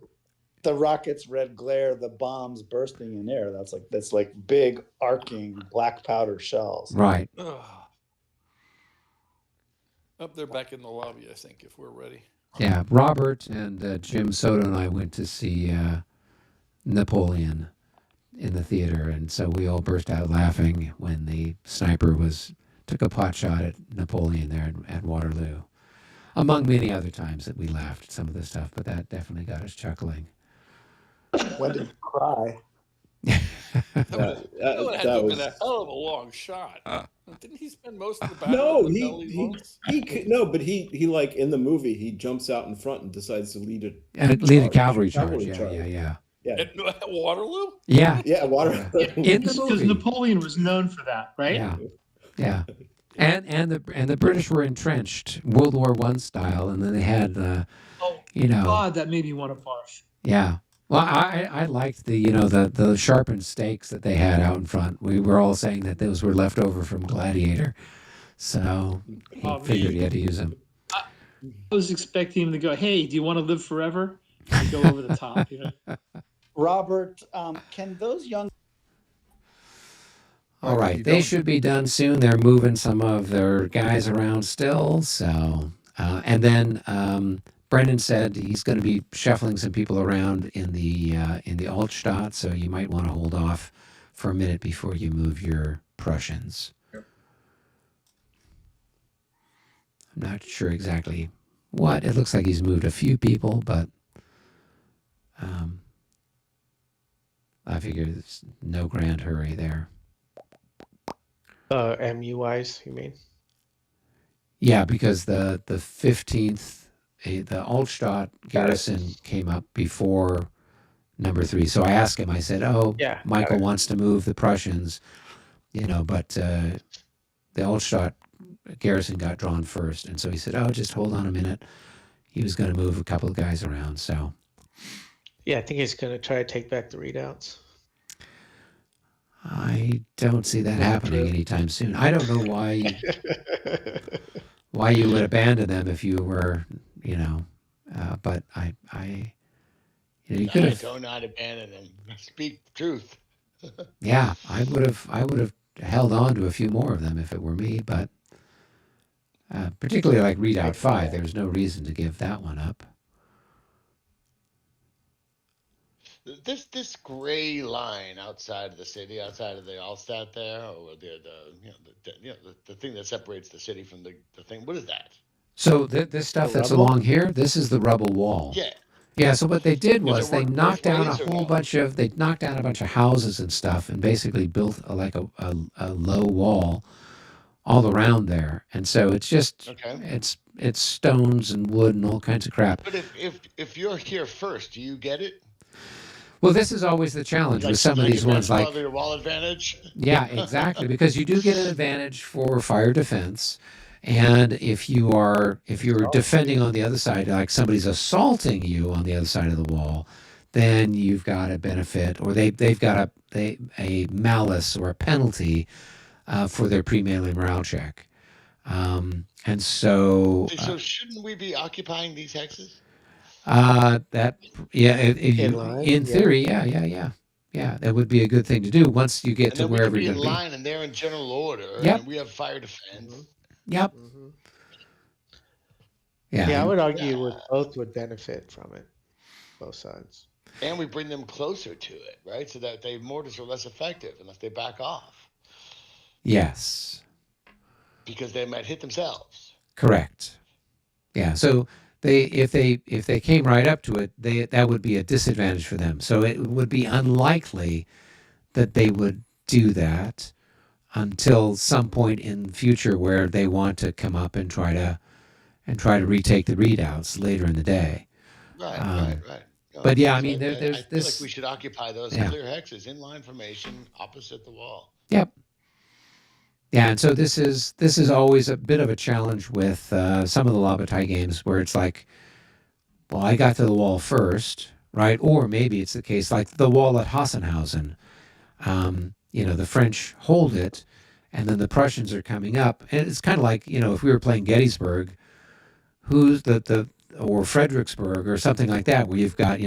the rocket's red glare, the bombs bursting in air. That's like big arcing black powder shells. Right. Up there back in the lobby, I think, if we're ready. Yeah, Robert and Jim Soto and I went to see Napoleon in the theater, and so we all burst out laughing when the sniper took a pot shot at Napoleon there at Waterloo. Among many other times that we laughed at some of the stuff, but that definitely got us chuckling. When did you cry? That that would have to have been a was hell of a long shot. Didn't he spend most of the battle no, in the belly once? but he like in the movie he jumps out in front and decides to lead And lead a cavalry charge. Yeah. At Waterloo? Yeah, water. In the Because movie. Napoleon was known for that, right? Yeah. And the British were entrenched World War I style, and then they had God, that made me want to barf. Yeah. Well, I liked the sharpened stakes that they had out in front. We were all saying that those were left over from Gladiator, so he figured he had to use them. I was expecting him to go, "Hey, do you want to live forever?" And go over the top. Robert, can those young? All right, they should be done soon. They're moving some of their guys around still, so and then. Brendan said he's going to be shuffling some people around in the Altstadt, so you might want to hold off for a minute before you move your Prussians. I'm not sure exactly what. It looks like he's moved a few people, but I figure there's no grand hurry there. MU-wise, you mean? Yeah, because the 15th... the Altstadt garrison came up before number 3. So I asked him, I said, Michael wants to move the Prussians, but the Altstadt garrison got drawn first. And so he said, just hold on a minute. He was going to move a couple of guys around. So, yeah, I think he's going to try to take back the readouts. I don't see that happening anytime soon. I don't know why you would abandon them if you were, but you could have. I do not abandon them. Speak the truth. Yeah, I would have held on to a few more of them if it were me, but particularly like Redoubt 5, there's no reason to give that one up. This gray line outside of the city, outside of the Altstadt there, or the thing that separates the city from the thing. What is that? So this stuff that's along here, this is the rubble wall. Yeah. Yeah. So what they did was they knocked down a bunch of houses and stuff, and basically built a low wall all around there. And so it's just it's stones and wood and all kinds of crap. But if you're here first, do you get it? Well, this is always the challenge with some of these ones, like your wall advantage. Yeah, exactly, because you do get an advantage for fire defense, and if you're defending on the other side, like somebody's assaulting you on the other side of the wall, then you've got a benefit, or they've got a malice or a penalty for their pre-melee morale check, and so. So shouldn't we be occupying these hexes? In theory, yeah, that would be a good thing to do once you get to wherever you're going to be. In line, and they're in general order. Yep. And we have fire defense. Yep. Mm-hmm. Yeah. I would argue both would benefit from it, both sides. And we bring them closer to it, right? So that their mortars are less effective unless they back off. Yes. Because they might hit themselves. Correct. Yeah. So. If they came right up to it, that would be a disadvantage for them. So it would be unlikely that they would do that until some point in the future where they want to come up and try to retake the readouts later in the day. Right. No, but yeah, I mean, I there's feel like we should occupy those clear hexes in line formation opposite the wall. Yep. Yeah, and so this is always a bit of a challenge with some of the La Bataille games where it's like, well, I got to the wall first, right? Or maybe it's the case like the wall at Hassenhausen. The French hold it, and then the Prussians are coming up, and it's kind of like if we were playing Gettysburg, who's or Fredericksburg or something like that, where you've got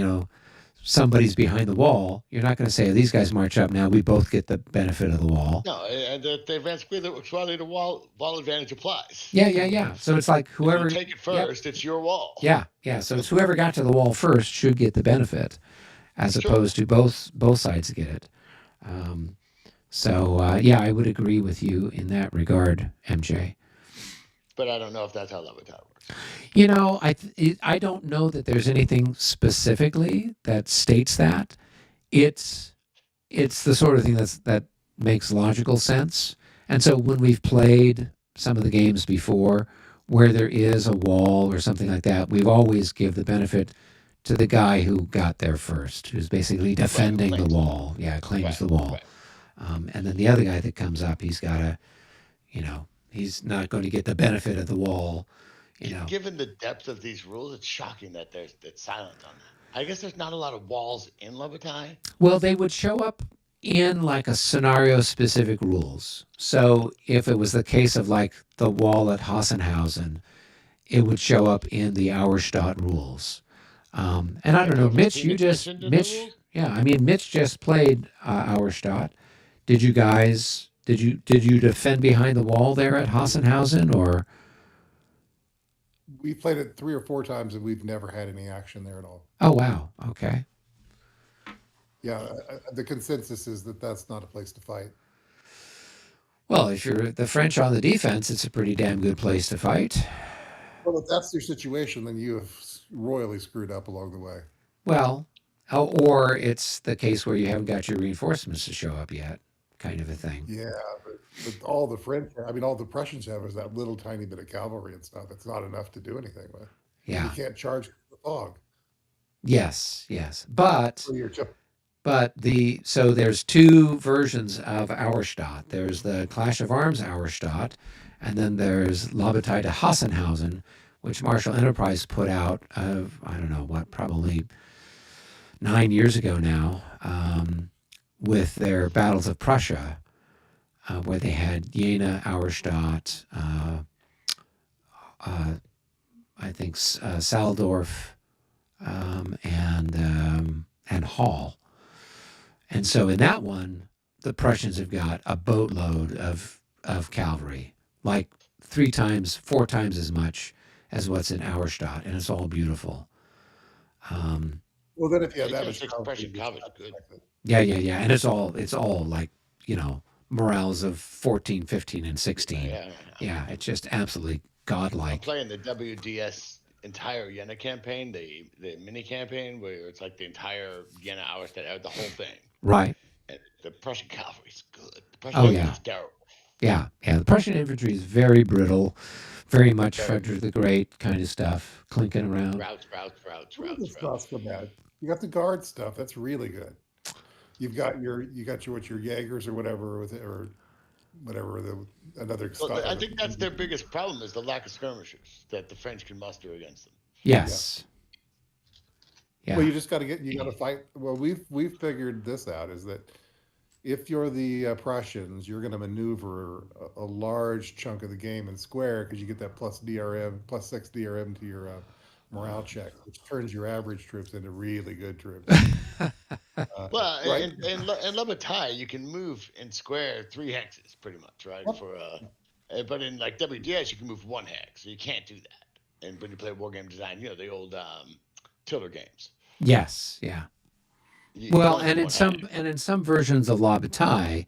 somebody's behind the wall. You're not going to say these guys march up now. We both get the benefit of the wall. No, and the advance squarely the wall advantage applies. Yeah. So it's like whoever if you take it first, it's your wall. Yeah. So it's whoever got to the wall first should get the benefit, as opposed to both sides get it. I would agree with you in that regard, MJ. But I don't know if that's how La Bataille works. I don't know that there's anything specifically that states that. It's it's the sort of thing that makes logical sense. And so when we've played some of the games before where there is a wall or something like that, we've always give the benefit to the guy who got there first, who's basically defending the wall. Yeah, claims the wall. And then the other guy that comes up, he's got to, he's not going to get the benefit of the wall. Given the depth of these rules, it's shocking that there's silence on that. I guess there's not a lot of walls in La Bataille. Well, they would show up in like a scenario specific rules. So if it was the case of like the wall at Hassenhausen, it would show up in the Auerstadt rules. And I don't know, Mitch, Mitch just played Auerstadt. Did you guys, did you defend behind the wall there at Hassenhausen, or? We played it 3 or 4 times and we've never had any action there at all. Oh, wow. Okay. Yeah, the consensus is that that's not a place to fight. Well, if you're the French on the defense, it's a pretty damn good place to fight. Well, if that's your situation, then you have royally screwed up along the way. Well, or it's the case where you haven't got your reinforcements to show up yet, kind of a thing. Yeah, but all the French, all the Prussians have is that little tiny bit of cavalry and stuff. It's not enough to do anything with. Yeah. You can't charge the fog. Yes. But so there's 2 versions of Auerstadt. There's the Clash of Arms Auerstadt, and then there's La Bataille de Hassenhausen, which Marshall Enterprise put out of, I don't know what, probably 9 years ago now, with their battles of Prussia, where they had Jena, Auerstadt, I think Saldorf, and Hall. And so in that one, the Prussians have got a boatload of cavalry, like 3 times, 4 times as much as what's in Auerstadt, and it's all beautiful. Well, then if you have that much Prussian cavalry, good. Yeah, and it's all like, morales of 14, 15, and 16. Yeah, it's just absolutely godlike. I'm playing the WDS entire Jena campaign, the mini campaign where it's like the entire Jena Auerstadt, the whole thing. Right. And the Prussian cavalry's good. The Prussian infantry's terrible. Yeah. The Prussian infantry is very brittle, very much Frederick the Great kind of stuff, clinking around. Routes. It's not so bad. You got the guard stuff. That's really good. You got your Jaegers or whatever with it, or whatever another stuff. I think that's their biggest problem is the lack of skirmishers that the French can muster against them. Yes. Yeah. Well, you just got to fight. Well, we've figured this out, is that if you're the Prussians, you're going to maneuver a large chunk of the game in square because you get that plus 6 DRM to your morale check, which turns your average troops into really good troops. Well, right? in La Bataille, you can move in square 3 hexes pretty much, right? Yep. But in like WDS, you can move 1 hex, so you can't do that. And when you play War Game Design, the old Tiller games. Yes, yeah. And in some versions of La Bataille,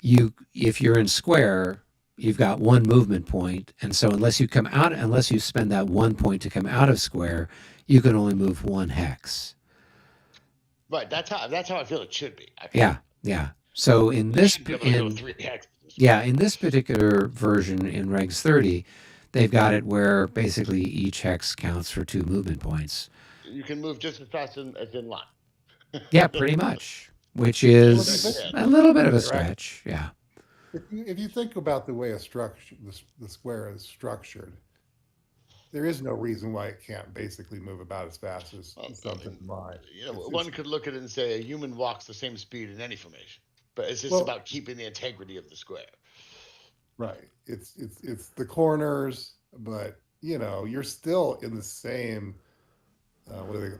if you're in square, you've got 1 movement point, and so unless you spend that 1 point to come out of square, you can only move 1 hex. Right, that's how I feel it should be. Yeah. So in this in this particular version in Regs 30, they've got it where basically each hex counts for 2 movement points. You can move just as fast as in line. Yeah, pretty much, which is a little bit of a stretch. Yeah. If you think about the way the square is structured, there is no reason why it can't basically move about as fast as something in line. One could look at it and say a human walks the same speed in any formation, but it's just about keeping the integrity of the square. Right. It's the corners, but you're still in the same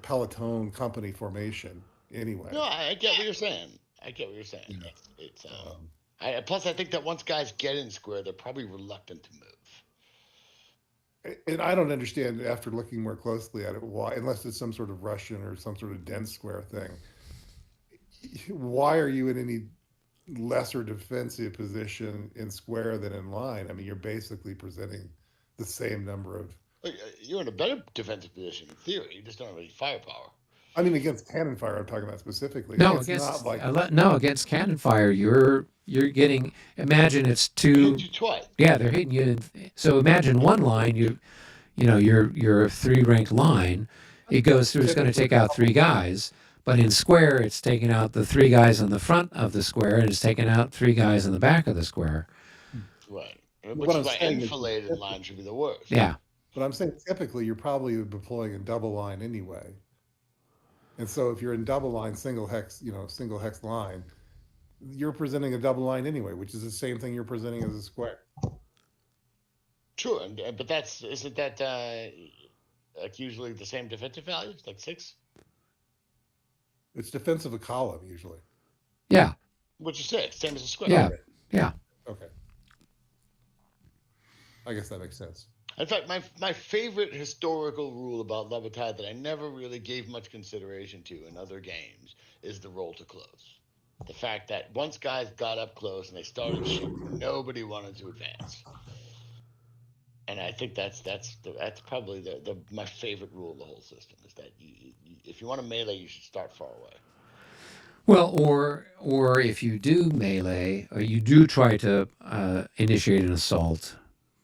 peloton company formation anyway. No, I get what you're saying. It's plus I think that once guys get in square, they're probably reluctant to move. And I don't understand, after looking more closely at it, why, unless it's some sort of Russian or some sort of dense square thing, why are you in any lesser defensive position in square than in line? I mean, you're basically presenting the same number of... You're in a better defensive position in theory. You just don't have any firepower. I mean, against cannon fire, I'm talking about specifically. No, It's not like against cannon fire, you're getting. Imagine it's It hit two. you twice. Yeah, they're hitting you. So imagine one line. You know, your 3 rank line. It goes through. It's going to take out 3 guys. But in square, it's taking out the 3 guys in the front of the square, and it's taking out 3 guys in the back of the square. Right. What Which I'm is why saying is- enfiladed line should be the worst. Yeah. But I'm saying typically you're probably deploying in double line anyway. And so if you're in double line, single hex line, you're presenting a double line anyway, which is the same thing you're presenting as a square. True, but isn't that like usually the same defensive values, like 6? It's defensive a column usually. Yeah. Which is 6, same as a square. Yeah. Yeah. Okay. I guess that makes sense. In fact, my favorite historical rule about La Bataille that I never really gave much consideration to in other games is the roll to close. The fact that once guys got up close and they started shooting, nobody wanted to advance. And I think that's probably my favorite rule of the whole system is that if you want to melee, you should start far away. Well, or if you do melee, or you do try to initiate an assault,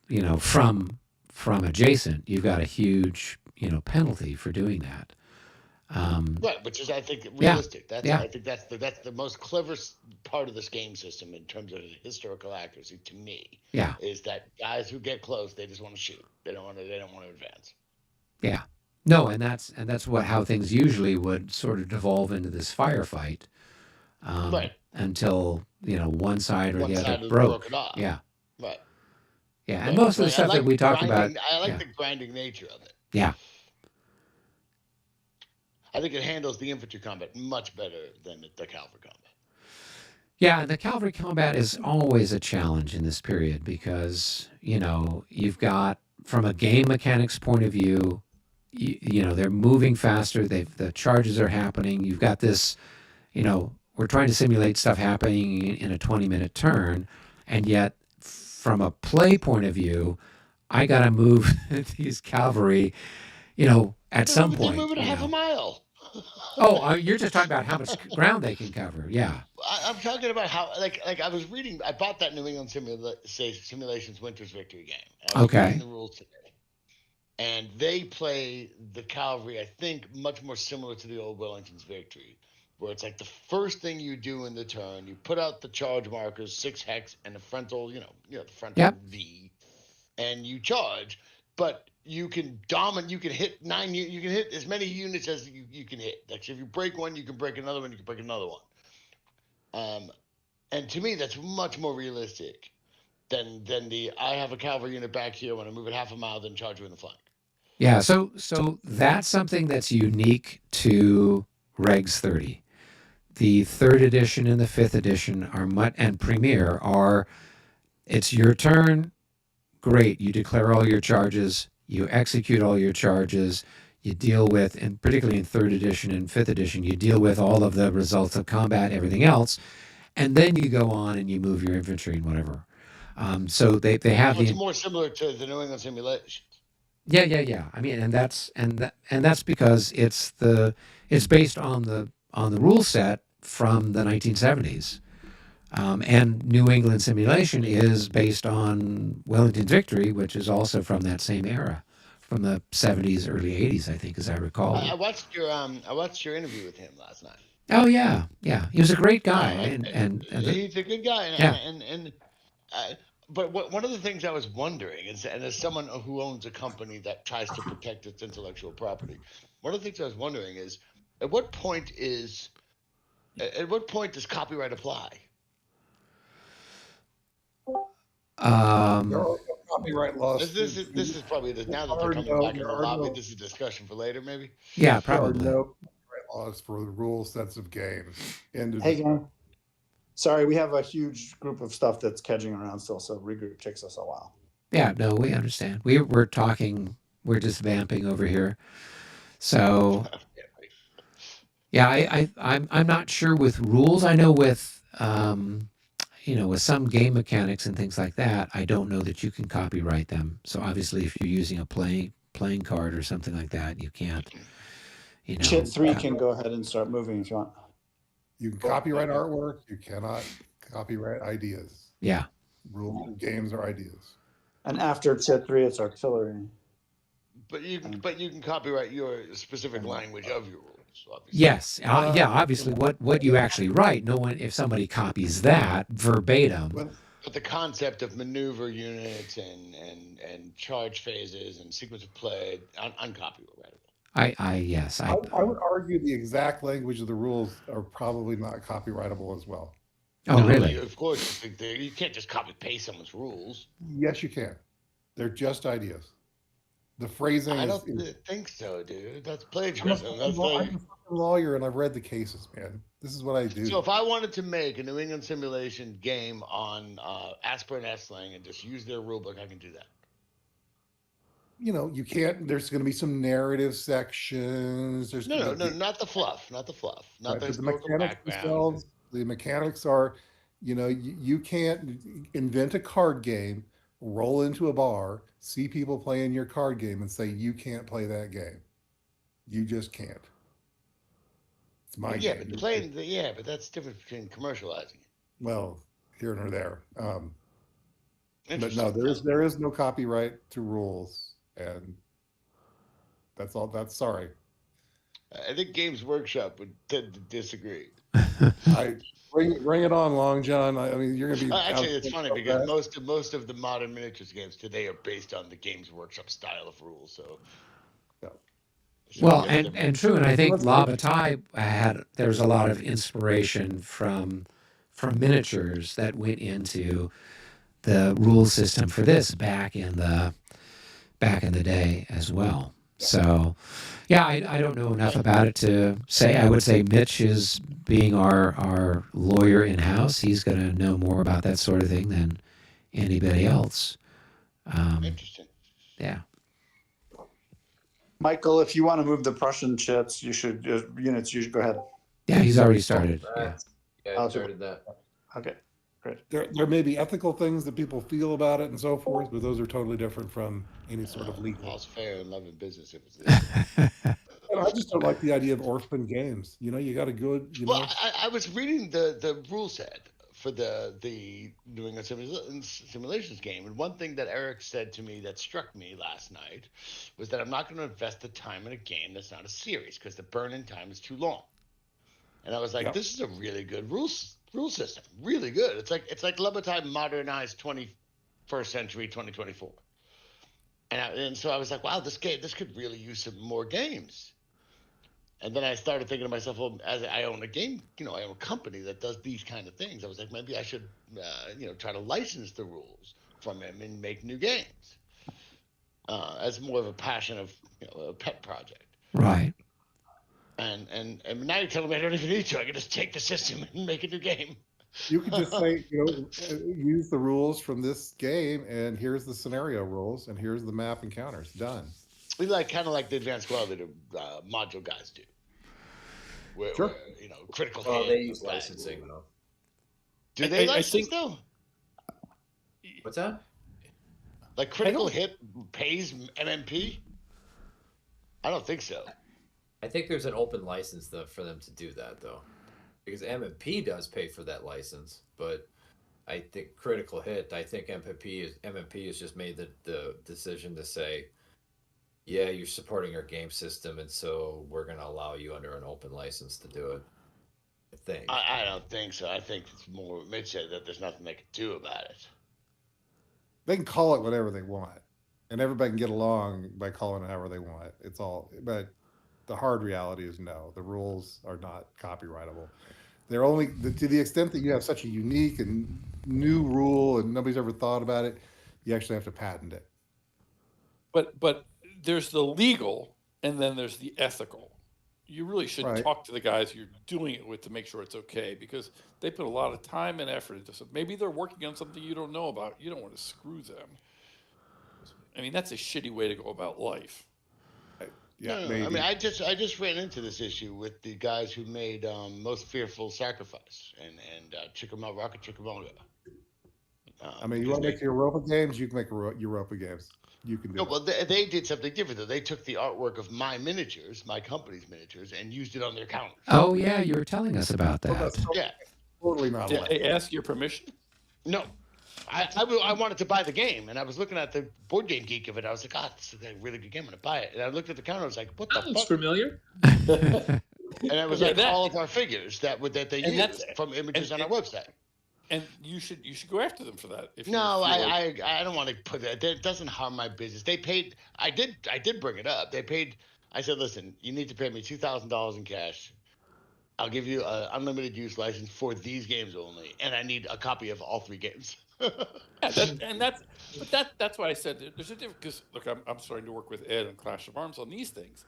you know, from adjacent, you've got a huge, you know, penalty for doing that. Right, which is I think realistic. Yeah. I think that's the most clever part of this game system in terms of historical accuracy to me. Yeah. Is that guys who get close, they just want to shoot. They don't want to advance. Yeah. No, and that's how things usually would sort of devolve into this firefight. Right. Until, you know, one side or One the side other is broke. broken off. Yeah. Right. Yeah. Right. And most of the Right. stuff that we talked about. I like yeah. the grinding nature of it. Yeah. I think it handles the infantry combat much better than the cavalry combat. Yeah, and the cavalry combat is always a challenge in this period because, you know, you've got, from a game mechanics point of view, you know, they're moving faster, the charges are happening, you've got this, you know, we're trying to simulate stuff happening in a 20-minute turn, and yet, from a play point of view, I got to move these cavalry, you know, at some point. They're moving half a mile. Oh, you're just talking about how much ground they can cover. Yeah. I'm talking about how, like I was reading. I bought that New England Simulations Winter's Victory game. I was reading the rules today, and they play the cavalry. I think much more similar to the old Wellington's Victory, where it's like the first thing you do in the turn, you put out the charge markers, 6 hex, and the frontal, the frontal V, and you charge, but. You can hit 9. You can hit as many units as you can hit. Like if you break one, you can break another one. You can break another one. And to me, that's much more realistic than the I have a cavalry unit back here when I move it half a mile, then charge you in the flank. Yeah. So that's something that's unique to Regs 30. The 3rd edition and the 5th edition and Premier are. It's your turn. Great. You declare all your charges. You execute all your charges, you deal with, and particularly in 3rd edition and 5th edition, you deal with all of the results of combat, everything else, and then you go on and you move your infantry and whatever. So they have it's more similar to the New England Simulations. Yeah. I mean, and that's because it's based on the rule set from the 1970s. And New England Simulation is based on Wellington's Victory, which is also from that same era, from the 70s, early 80s, I think, as I recall. I watched your interview with him last night. Oh yeah, he was a great guy, and he's a good guy. But one of the things I was wondering is, and as someone who owns a company that tries to protect its intellectual property, one of the things I was wondering is, at what point does copyright apply? There are no copyright laws. This is probably now that they're coming back in the lobby. This is a discussion for later, maybe. Yeah, probably. There are no copyright laws for the rule sets of games. Hey, gang. Sorry, we have a huge group of stuff that's kedging around still, so regroup takes us a while. Yeah, no, we understand. We're talking. We're just vamping over here. So, yeah, I'm not sure with rules. I know with with some game mechanics and things like that, I don't know that you can copyright them. So obviously, if you're using a playing card or something like that, you can't you know, Chit 3 can go ahead and start moving if you want. You can copyright artwork. You cannot copyright ideas. yeah. Rules of games are ideas. And after Chit 3, it's artillery. But you can copyright your specific language of your rules, obviously. Yes. Yeah. Obviously, what you actually write, no one, if somebody copies that verbatim. But the concept of maneuver units and charge phases and sequence of play, uncopyrightable. Yes. I would argue the exact language of the rules are probably not copyrightable as well. Oh, really? Of course, you can't just copy paste someone's rules. Yes, you can. They're just ideas. The phrasing I don't think so, dude. That's I'm plagiarism. a fucking lawyer, and I've read the cases, man. This is what I do. So if I wanted to make a New England simulation game on Aspirin S-Slang and just use their rulebook, I can do that. You know, you can't. There's going to be some narrative sections. There's No, not the fluff, not right, the but the mechanics themselves. The mechanics are, you know, you can't invent a card game, roll into a bar, see people playing your card game, and say you can't play that game. You just can't. It's my game. But that's different between commercializing it. Well, here and there. But no, there is no copyright to rules, and that's all. That's sorry. I think Games Workshop would tend to disagree. I bring it on, Long John. I mean, you're gonna be actually. It's funny because most of the modern miniatures games today are based on the Games Workshop style of rules. So, yeah. Well, and true, and I think La Bataille there's a lot of inspiration from miniatures that went into the rule system for this back in the day as well. So, yeah, I don't know enough about it to say. I would say Mitch is being our lawyer in house. He's going to know more about that sort of thing than anybody else. Interesting. Yeah. Michael, if you want to move the Prussian chits, you should go ahead. Yeah, he's already started. Yeah, I started that. Okay, great. There may be ethical things that people feel about it and so forth, but those are totally different from any sort of legal. All's fair in love and business if it's And I just don't like the idea of orphan games. You know, you got a good. Well, I was reading the rule set for the New England Simulations game, and one thing that Eric said to me that struck me last night was that I'm not going to invest the time in a game that's not a series because the burn-in time is too long. And I was like, This is a really good rule system, really good. It's like La Bataille modernized 21st century 2024. And so I was like, wow, this could really use some more games. And then I started thinking to myself, well, as I own a game, I own a company that does these kind of things. I was like, maybe I should, try to license the rules from him and make new games as more of a passion of, a pet project. Right. And now you're telling me I don't even need to. I can just take the system and make a new game. You could just say, use the rules from this game, and here's the scenario rules, and here's the map encounters. Done. We kind of like the advanced quality that module guys do. Where, critical hit. They use licensing though. Do they license though? What's that? Like critical hit pays MMP? I don't think so. I think there's an open license for them to do that though, because MMP does pay for that license, but I think critical hit. I think MMP has just made the decision to say, yeah, you're supporting our game system, and so we're going to allow you under an open license to do it. I think. I don't think so. I think it's more Mitch said that there's nothing they can do about it. They can call it whatever they want, and everybody can get along by calling it however they want. It's all, but the hard reality is no. The rules are not copyrightable. They're only to the extent that you have such a unique and new rule, and nobody's ever thought about it. You actually have to patent it. But there's the legal, and then there's the ethical. You really should talk to the guys you're doing it with to make sure it's okay, because they put a lot of time and effort into something. Maybe they're working on something you don't know about. You don't want to screw them. I mean, that's a shitty way to go about life. Yeah, no, I mean, I just ran into this issue with the guys who made Most Fearful Sacrifice and Chickamauga, Rocket Chickamauga. I mean, you want to make Europa games? You can make Europa games. You can do No, it. well, they did something different though. They took the artwork of my miniatures, my company's miniatures, and used it on their counters. Oh yeah, you were telling us about Well, that. that's Yeah. totally not Did allowed. they ask your permission? No, I wanted to buy the game, and I was looking at the Board Game Geek of it. I was like, "God, this is a really good game. I'm gonna buy it." And I looked at the counter. I was like, "What the That looks fuck?" familiar. And it was Yeah, like that- all of our figures that they and used that's- from images on our website. And you should go after them for that. If you No, feel like- I don't want to put that. It doesn't harm my business. They paid. I did bring it up. They paid. I said, listen, you need to pay me $2,000 in cash. I'll give you an unlimited use license for these games only, and I need a copy of all 3 games. Yeah, that's why I said there's a difference. Because look, I'm starting to work with Ed and Clash of Arms on these things.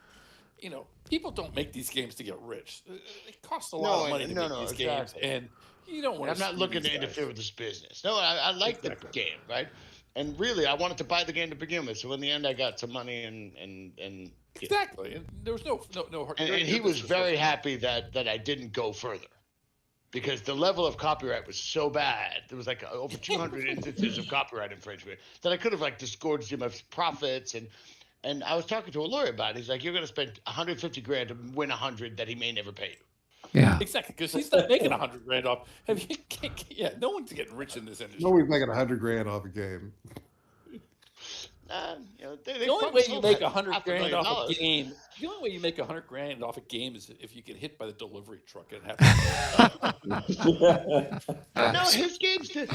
You know, people don't make these games to get rich. It costs a lot of money to make these games, and you don't want. I'm not looking to interfere with this business. No, I like the game, right? And really, I wanted to buy the game to begin with. So in the end, I got some money and Exactly, and there was no. And he was very happy that I didn't go further, because the level of copyright was so bad. There was like over 200 instances of copyright infringement that I could have like disgorged him of profits. And I was talking to a lawyer about it. He's like, you're going to spend $150,000 to win 100 that he may never pay you. Yeah. Exactly, because he's not making $100,000 off. Yeah, no one's getting rich in this industry. Nobody's making $100,000 off a game. You know, The only way you make $100,000 off $500,000. a game, the only way you make $100,000 off a game is if you get hit by the delivery truck and have. No, his games did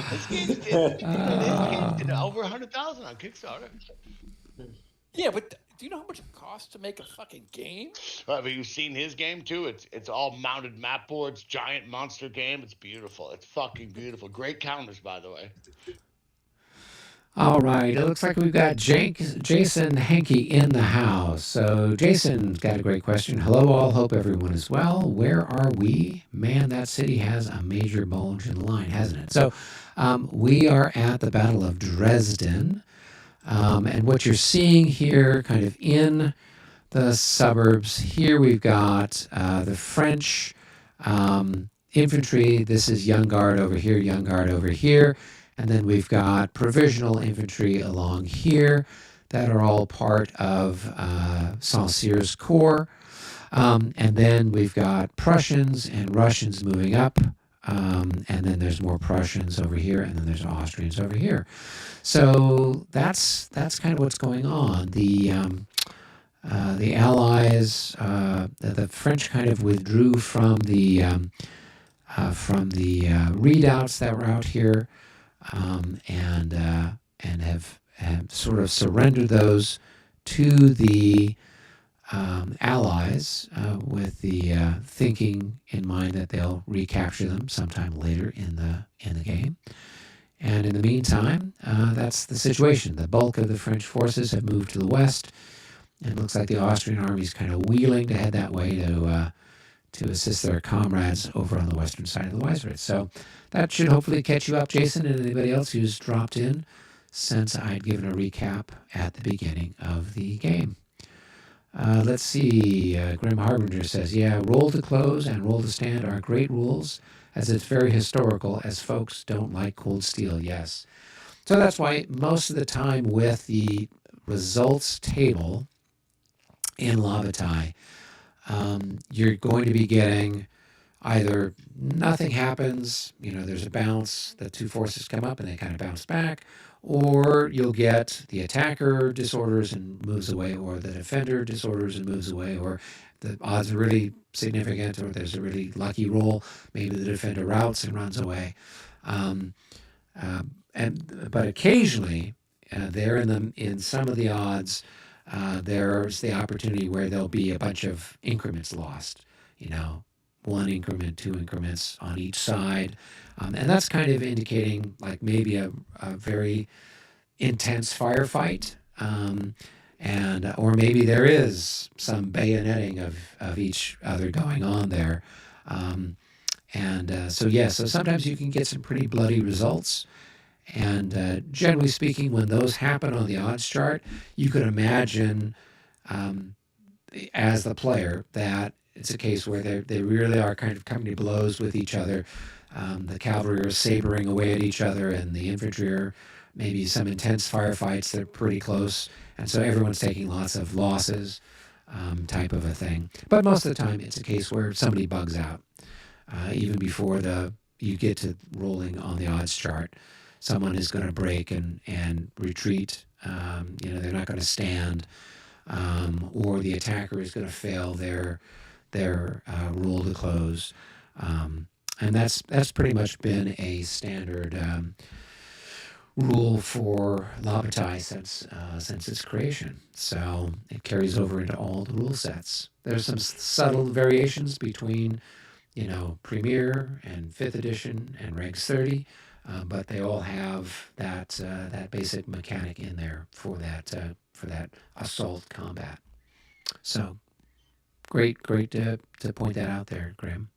over 100,000 on Kickstarter. Yeah, but do you know how much it costs to make a fucking game? Have you seen his game too? It's all mounted map boards, giant monster game. It's beautiful. It's fucking beautiful. Great counters, by the way. All right, it looks like we've got Jason Henke in the house. So Jason's got a great question. Hello all, hope everyone is well. Where are we? Man, that city has a major bulge in the line, hasn't it? So we are at the Battle of Dresden. And what you're seeing here kind of in the suburbs, here we've got the French infantry. This is Young Guard over here, Young Guard over here. And then we've got provisional infantry along here that are all part of Saint-Cyr's Corps. And then we've got Prussians and Russians moving up. And then there's more Prussians over here, and then there's Austrians over here. So that's kind of what's going on. The Allies, the French kind of withdrew from the redoubts that were out here. And have sort of surrendered those to the Allies with the thinking in mind that they'll recapture them sometime later in the game. And in the meantime, that's the situation. The bulk of the French forces have moved to the west, and it looks like the Austrian army is kind of wheeling to head that way to assist their comrades over on the western side of the Weißritz. So that should hopefully catch you up, Jason, and anybody else who's dropped in since I'd given a recap at the beginning of the game. Let's see. Grim Harbinger says, yeah, roll to close and roll to stand are great rules, as it's very historical, as folks don't like cold steel. Yes. So that's why most of the time with the results table in La Bataille, you're going to be getting either nothing happens, there's a bounce, the two forces come up and they kind of bounce back, or you'll get the attacker disorders and moves away, or the defender disorders and moves away, or the odds are really significant, or there's a really lucky roll, maybe the defender routs and runs away. But occasionally, there in some of the odds, there's the opportunity where there'll be a bunch of increments lost, 1 increment, 2 increments on each side. And that's kind of indicating like maybe a very intense firefight. Or maybe there is some bayoneting of each other going on there. So sometimes you can get some pretty bloody results. And generally speaking, when those happen on the odds chart, you could imagine as the player that it's a case where they really are kind of coming to blows with each other. The cavalry are sabering away at each other, and the infantry are maybe some intense firefights that are pretty close, and so everyone's taking lots of losses, type of a thing. But most of the time, it's a case where somebody bugs out, even before you get to rolling on the odds chart. Someone is going to break and retreat. They're not going to stand, or the attacker is going to fail their roll to close. And that's pretty much been a standard rule for La Bataille since its creation. So it carries over into all the rule sets. There's some subtle variations between, Premier and 5th edition and Regs 30, but they all have that basic mechanic in there for that assault combat. So great to point that out there, Graham.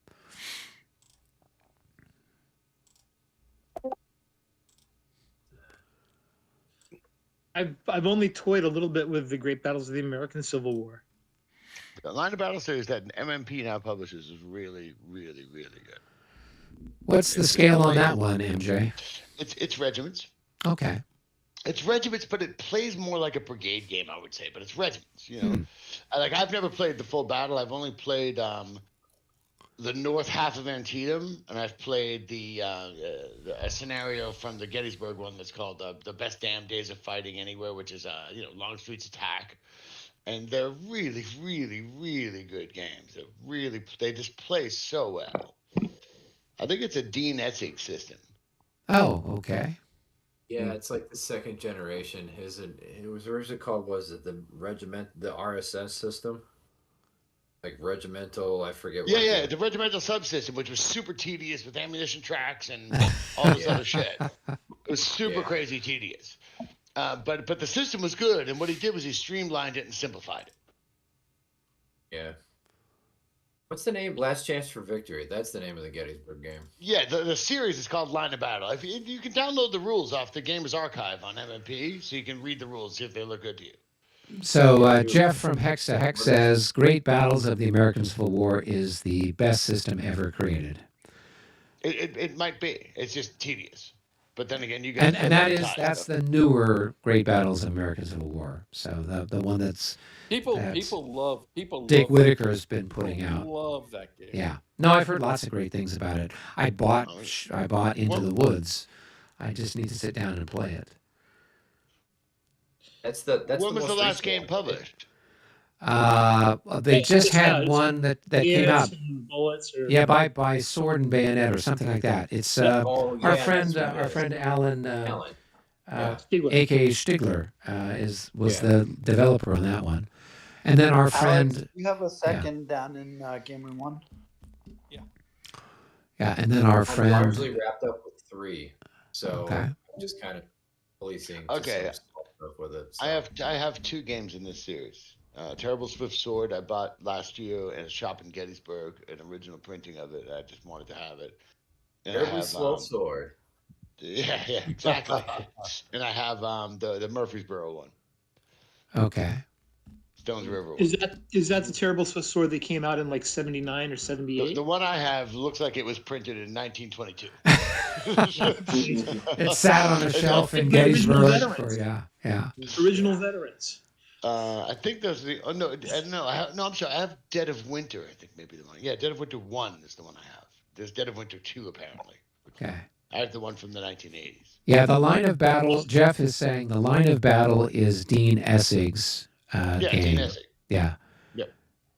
I've only toyed a little bit with the Great Battles of the American Civil War. The line of battle series that MMP now publishes is really, really, really good. What's the scale on that one, MJ? It's regiments. Okay. It's regiments, but it plays more like a brigade game, I would say. But it's regiments, Like I've never played the full battle. I've only played the north half of Antietam, and I've played a scenario from the Gettysburg one that's called the Best Damn Days of Fighting Anywhere, which is Longstreet's attack. And they're really, really, really good games. They just play so well. I think it's a Dean Essig system. Oh, okay. Yeah, it's like the second generation. It was originally called, the RSS system? Like regimental, I forget what. Yeah, the regimental subsystem, which was super tedious with ammunition tracks and all this other shit. It was super crazy tedious. But the system was good, and what he did was he streamlined it and simplified it. Yeah. What's the name? Last Chance for Victory. That's the name of the Gettysburg game. Yeah, the series is called Line of Battle. If you can download the rules off the Gamers Archive on MMP, so you can read the rules, see if they look good to you. So Jeff from Hex to Hex says, Great Battles of the American Civil War is the best system ever created. It might be. It's just tedious. But then again, you guys and that's the newer Great Battles of American Civil War. So the one that's people love Dick Whitaker has been putting out. Love that game. Yeah. No, I've heard lots of great things about it. I bought Into the Woods. I just need to sit down and play it. When was the last game published? They just had one that came out. Bullets by Sword and Bayonet or something like that. It's our friend Alan, aka Stigler, was the developer on that one. And then our friend, Alex, you have a second down in Game Room 1. Yeah, and then our friend. I'm largely wrapped up with 3, so Okay. I'm just kind of policing. Okay. With it, so. I have 2 games in this series. Terrible Swift Sword I bought last year in a shop in Gettysburg, an original printing of it. I just wanted to have it. And Terrible Slow Sword. Yeah, exactly. And I have the Murfreesboro one. Okay. Stones River one. Is that the Terrible Swift Sword that came out in like 79 or 78? The one I have looks like it was printed in 1922. It sat on a shelf in Gettysburg. Original veterans. I think there's I'm sorry. I have Dead of Winter. I think maybe the one. Yeah, Dead of Winter 1 is the one I have. There's Dead of Winter 2 apparently. Okay. I have the one from the 1980s. Yeah, the Line of Battle. Jeff is saying the Line of Battle is Dean Essig's game. Dean Essig. Yeah. Yep.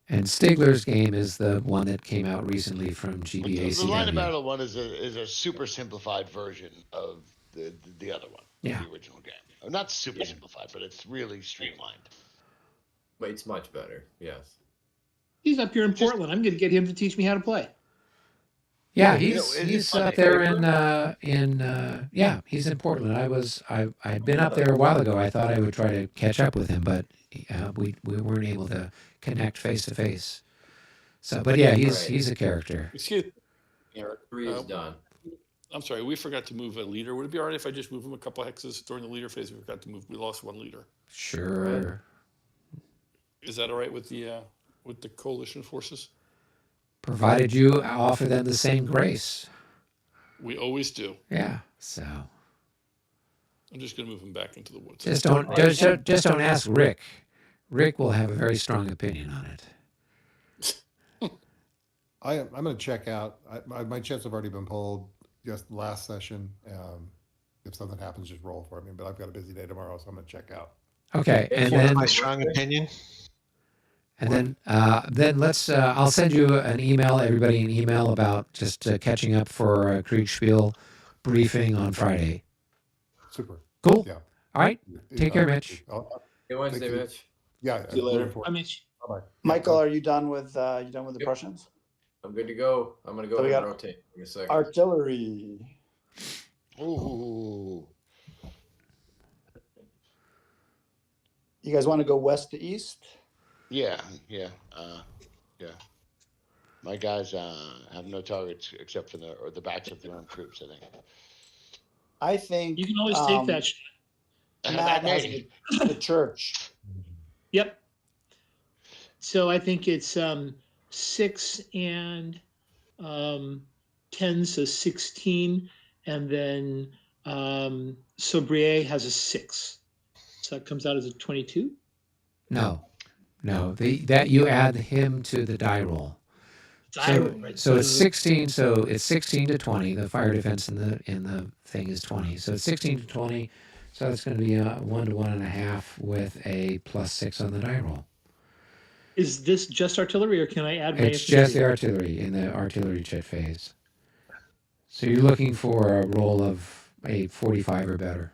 And Stigler's game is the one that came out recently from GBACW. The Line of Battle one is a super simplified version of the other one. Yeah. The original game. Not super simplified, but it's really streamlined. But it's much better. Yes. He's up here in Portland. I'm going to get him to teach me how to play. Yeah, he's up there he's in Portland. I'd been up there a while ago. I thought I would try to catch up with him, but we weren't able to connect face to face. So, but yeah, he's a character. Excuse me. 3 is done. I'm sorry, we forgot to move a leader. Would it be all right if I just move him a couple hexes during the leader phase? We lost 1 leader. Sure. Is that all right with the coalition forces? Provided you offer them the same grace. We always do. Yeah. So I'm just going to move him back into the woods. just don't ask Rick. Rick will have a very strong opinion on it. I'm going to check out. My chips have already been pulled just last session. If something happens, just roll for me. But I've got a busy day tomorrow, so I'm going to check out. Okay, and What's then my strong opinion? and then let's. I'll send you everybody an email about just catching up for a Kriegspiel briefing on Friday. Super. Cool. Yeah. All right. Take care, Mitch. Good Wednesday, Thank you. Mitch. Yeah. See you later. I mean, Bye-bye. Michael, are you done with the Yep. Prussians? I'm good to go. I'm going to go So we ahead and got rotate in a second. Artillery. Ooh. You guys want to go west to east? Yeah. Yeah. My guys have no targets except for the backs of their own troops, I think. I think you can always take that shot. Matt has the church. Yep. So I think it's 6 and 10, so 16, and then Sobrier has a 6. So that comes out as a 22. No. That you add him to the die roll. So it's 16. So it's 16 to 20. The fire defense in the thing is 20. So it's 16 to 20. So it's going to be a 1 to 1.5 with a +6 on the die roll. Is this just artillery, or can I add my It's just the artillery in the artillery chit phase. So you're looking for a roll of a 45 or better.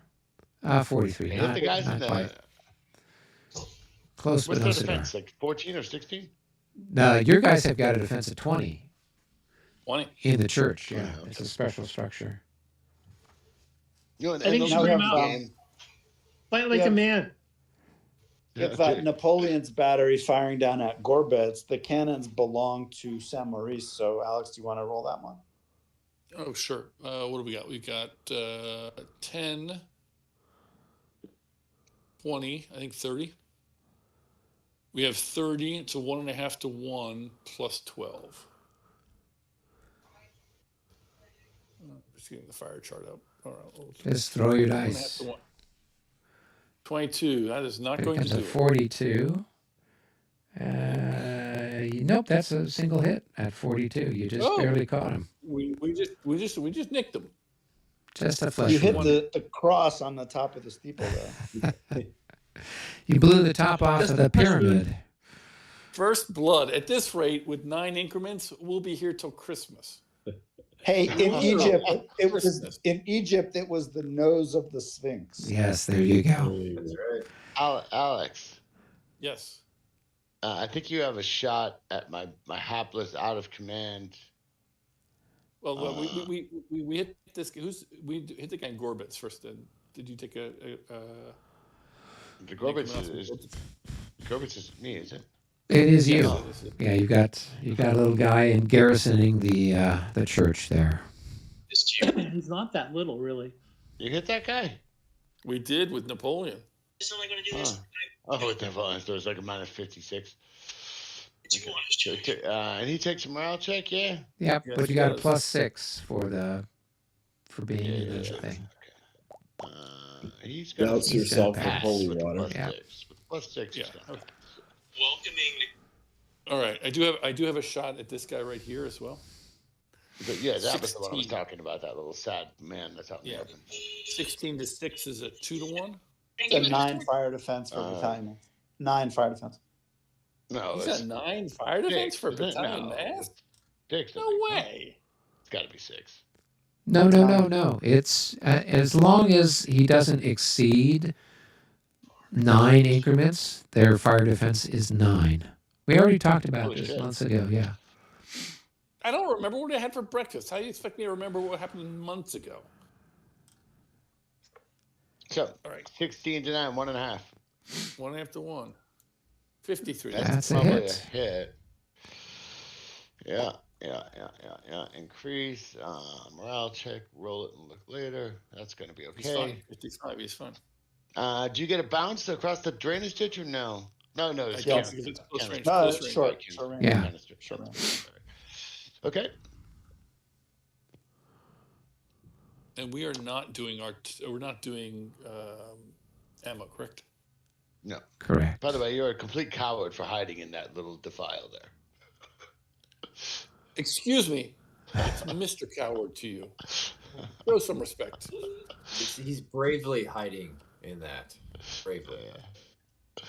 43. Hit the guys in not quite. Close, what's but no their cigar. defense? Like 14 or 16? No, your guys have got a defense of 20 20. in the church. Yeah, Okay. it's a special structure. You know, I think those you games- bring out- Fight like Yeah. a man. If Napoleon's battery firing down at Gorbets, the cannons belong to Saint Maurice. So, Alex, do you want to roll that one? Oh, sure. What do we got? We got 10, 20, I think 30. We have 30 to 1.5 to 1 plus 12. Just getting the fire chart up. All right, Just throw your 1.5 dice. to 1. 22. That is not Here going comes to a do it. 42. Nope, that's a single hit at 42. You just Oh. barely caught him. We just nicked them. Just a flesh You hit wound. the cross on the top of the steeple there. You blew the top off of the pyramid. First blood. At this rate, with 9 increments, we'll be here till Christmas. Hey, in Oh, Egypt, it Christmas. was the nose of the Sphinx. Yes, there you go. That's right. Alex, Yes. I think you have a shot at my hapless out of command. Well, we hit this. We hit the guy in Gorbets first. Then did you take The Gorbets is me, is it? It is you. Yeah. Yeah, you got a little guy in garrisoning the church there. He's not that little, really. You hit that guy? We did with Napoleon. Oh, with Napoleon, so it's like a minus 56. Okay. And he takes a morale check, yeah? Yep, Yes, but you got a yes. +6 for being in the thing. He's gonna Douse he's yourself gonna with pass holy with the water. Yeah. +6. With +6, Yeah. he's gonna pass. All right. I do have a shot at this guy right here as well. But yeah, that was the one I was 16. talking about. That little sad man that's out in the Yeah. open. 16 to 6 is a 2 to 1. It's a 9 fire defense for battalion. 9 fire defense. No, He's it's got 9 fire defense for isn't it? battalion No, mass. it's 6. I No think. way. It's got to be 6. No. It's as long as he doesn't exceed 9 increments, their fire defense is 9. We already talked about Holy this shit. months ago. Yeah. I don't remember what I had for breakfast. How do you expect me to remember what happened months ago? So, All right. 16 to 9, 1.5. 1.5 to 1. 53. That's a probably hit. a hit. Yeah. Increase morale check. Roll it and look later. That's going to be He's fine. okay. 55. He's fine. Do you get a bounce across the drainage ditch or no? No, I it's don't canister. because it's close range. No, Close it's range. short. Canister. Short range. Yeah. Canister. Okay. And we are not doing ammo, correct? No. Correct. By the way, you're a complete coward for hiding in that little defile there. Excuse me. It's Mr. Coward to you. Show some respect. He's bravely hiding in that. Bravely.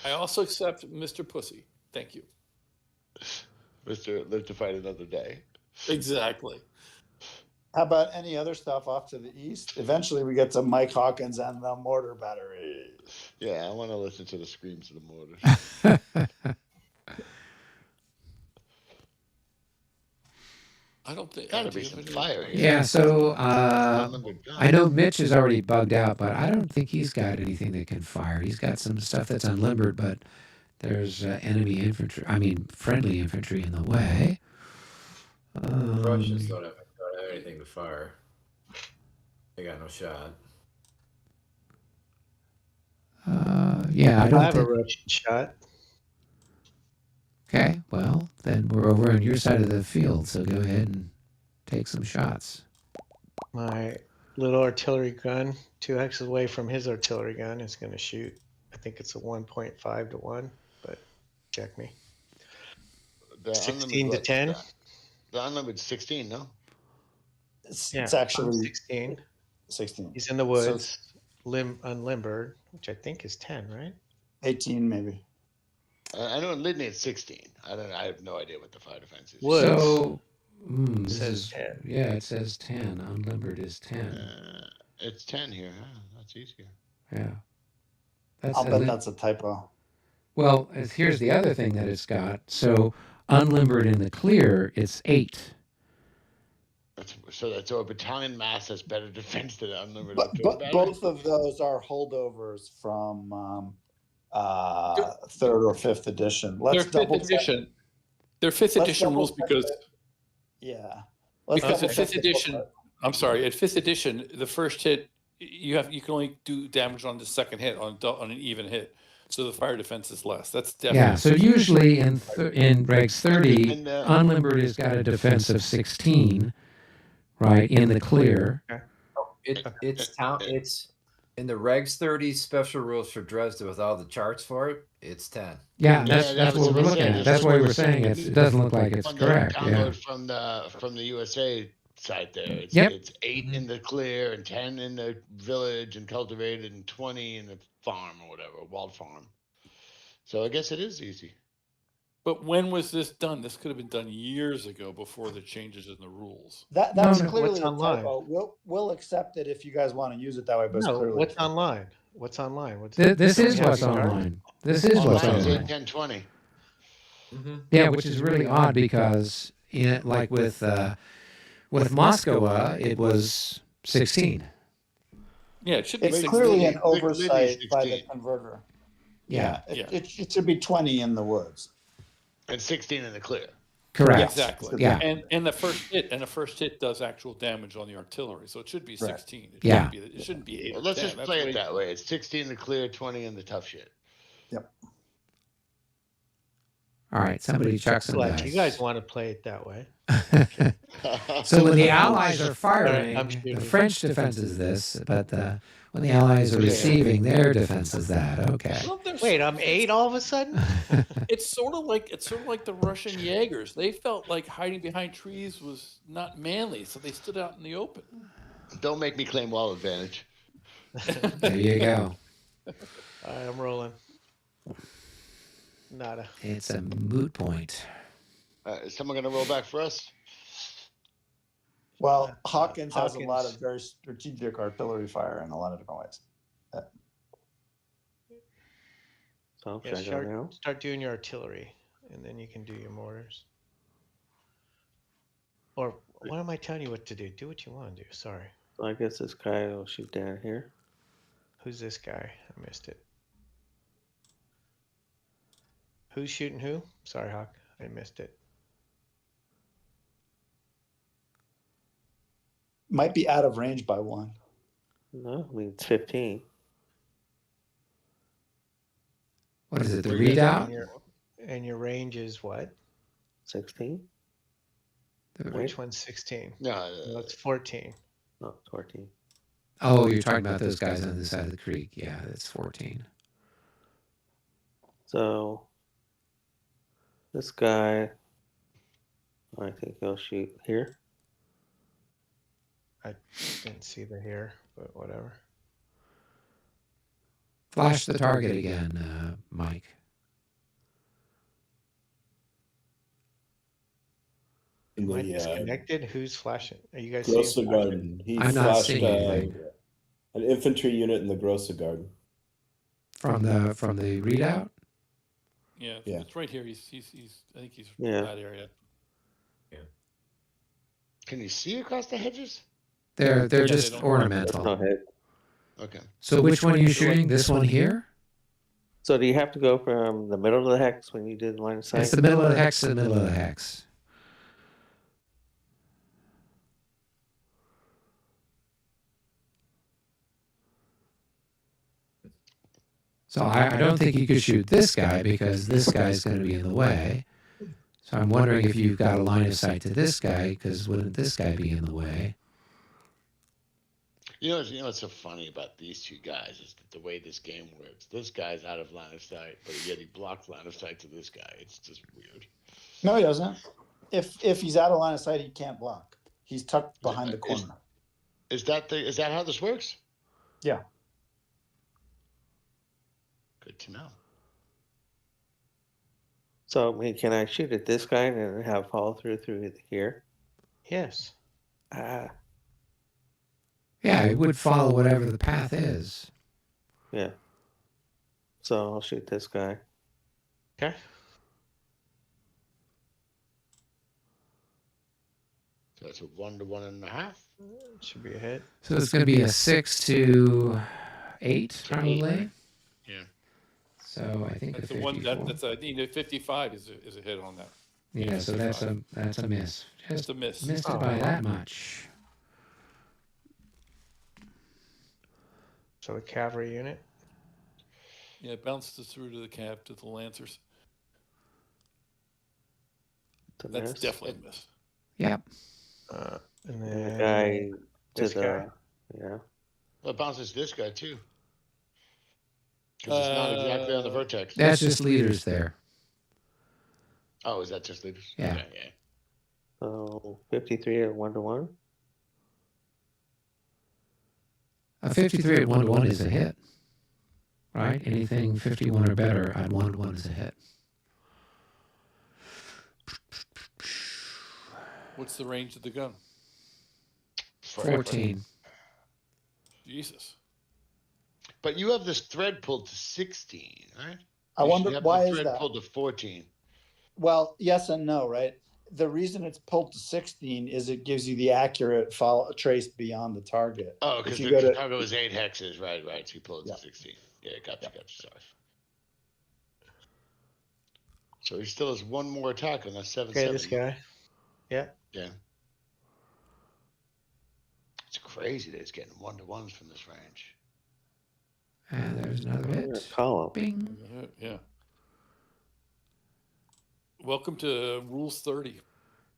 I also accept Mr. Pussy. Thank you. Mr. Live to Fight Another Day. Exactly. How about any other stuff off to the east? Eventually, we get to Mike Hawkins and the mortar battery. Yeah, I want to listen to the screams of the mortars. I don't think. Gotta be some fire here. Yeah, so Unlimited gun. I know Mitch is already bugged out, but I don't think he's got anything that can fire. He's got some stuff that's unlimbered, but there's friendly infantry in the way. The Russians don't have anything to fire. They got no shot. Yeah, I I don't have a think. Russian shot. Okay, well, then we're over on your side of the field, so go ahead and take some shots. My little artillery gun, 2x away from his artillery gun, is going to shoot. I think it's a 1.5 to 1, but check me. The 16 to 10. The unlimited 16, no? It's Yeah, actually 16. 16. He's in the woods, unlimbered, which I think is 10, right? 18 maybe. I know in Lydney it's 16. I have no idea what the fire defense is. Woods. So, It says 10. Yeah, it says 10. Unlimbered is 10. It's 10 here. Huh? That's easier. Yeah. I'll bet that's a typo. Well, here's the other thing that it's got. So, unlimbered in the clear, it's 8. So a battalion mass has better defense than unlimited. But both of those are holdovers from third or fifth edition. They're fifth edition. They're fifth edition rules because yeah. Because at fifth edition, I'm sorry, at fifth edition, the first hit you can only do damage on the second hit on an even hit. So the fire defense is less. That's definitely. Yeah, so usually in Regs 30, unlimbered has got a defense of 16, right, in the clear. It's in the Regs 30 special rules for Dresde with all the charts for it. It's 10. Yeah, that's what we're looking at. That's why we're saying it doesn't look like it's correct. Yeah. From the USA site there. It's, Yep. It's 8 in the clear and 10 in the village and cultivated and 20 in the farm or whatever, walled farm. So I guess it is easy. But when was this done? This could have been done years ago before the changes in the rules. That's clearly what's a online? typo. We'll accept it if you guys want to use it that way. But it's No, clearly what's a typo. online? What's online? This is what's Have you started? online. This is what's Online is 8, online. 10, 20. Yeah, which is really odd because like with Moscow, it was 16. Yeah, it should be It's 16. clearly an Liddy oversight by the 16. converter. Yeah. It should be 20 in the woods. And 16 in the clear. Correct. Exactly. Yeah. And the first hit does actual damage on the artillery, so it should be 16. It Yeah. It shouldn't be 8. Well, or let's 10. just That's play way- it that way. It's 16 in the clear, 20 in the tough shit. Yep. All right, somebody chuck some Like, dice. you guys want to play it that way. So when the Allies are firing, I'm shooting. the French defense is this, but when the Allies are receiving, their defense is that. Okay. Well, there's- Wait, I'm 8 all of a sudden? It's sort of like the Russian Jaegers. They felt like hiding behind trees was not manly, so they stood out in the open. Don't make me claim wall advantage. There you go. I'm rolling. Nada. It's a moot point. Is someone going to roll back for us? Well, Hawkins has a lot Hawkins. of very strategic artillery fire in a lot of different ways. So Yeah, should I go now? start doing your artillery, and then you can do your mortars. Or what am I telling you what to do? Do what you want to do. Sorry. So I guess this guy will shoot down here. Who's this guy? I missed it. Who's shooting who? Sorry, Hawk. I missed it. Might be out of range by 1. No, I mean it's 15. What is it? The Where you readout? And your range is what? 16? The- Which one's 16? No, No, it's 14. No, 14. Oh, you're talking about those guys on the side of the creek. Yeah, that's 14. So this guy, I think he'll shoot here. I didn't see the hair, but whatever. Flash the target again, Mike. In Am I the disconnected? Who's flashing? Are you guys Grosse seeing? Garden. He I'm not flashed seeing anything. an infantry unit in the Grosse Garden. From the readout? Yeah, Yeah. it's right here. He's I think he's Yeah. in that area. Can you see across the hedges? They're they just don't- No ornamental. head. Okay. So which one are you shooting? This one here? So do you have to go from the middle of the hex when you did line of sight? It's the middle of the hex to the middle of the hex. So I don't think you could shoot this guy because this guy's going to be in the way. So I'm wondering if you've got a line of sight to this guy, because wouldn't this guy be in the way? You know what's so funny about these two guys is that the way this game works. This guy's out of line of sight, but yet he blocks line of sight to this guy. It's just weird. No, he doesn't. If he's out of line of sight, he can't block. He's tucked behind the corner. Is that how this works? Yeah. Good to know. So I mean, can I shoot at this guy and then have follow through here? Yes. Ah, Yeah, it would follow whatever the path is. yeah. So I'll shoot this guy. Okay. So it's a 1 to 1.5. Should be a hit. So it's going to be a 6 to 8, probably. Yeah. So I think That's a the one 54. that's a 55 is a hit on that. Yeah, so that's a miss. It's Just a miss. missed it by that much. So the cavalry unit. Yeah, it bounces through to the cav to the lancers. It's a That's miss. definitely a miss. Yep. And And then the guy to this the guy. yeah. Well, it bounces this guy too. Because it's not exactly on the vertex. That's just leaders there. Oh, is that just leaders? Yeah. Okay, yeah. So 53 at 1 to 1. A 53 at 1 to 1 is a hit. Right? Anything 51 or better at 1 to 1 is a hit. What's the range of the gun? 14. Jesus. But you have this thread pulled to 16, right? I You should wonder have why the is thread that? pulled to 14. Well, yes and no, right? The reason it's pulled to 16 is it gives you the accurate trace beyond the target. Oh, If because you the go to- target was 8 hexes, right? So you pulled it Yeah. to 16. Yeah, gotcha. Sorry. So he still has one more attack on that 7-7. Okay, this guy. Yeah. Yeah. It's crazy that he's getting 1-to-1s from this range. And there's another hit. Column. Bing. Yeah. Welcome to Rules 30.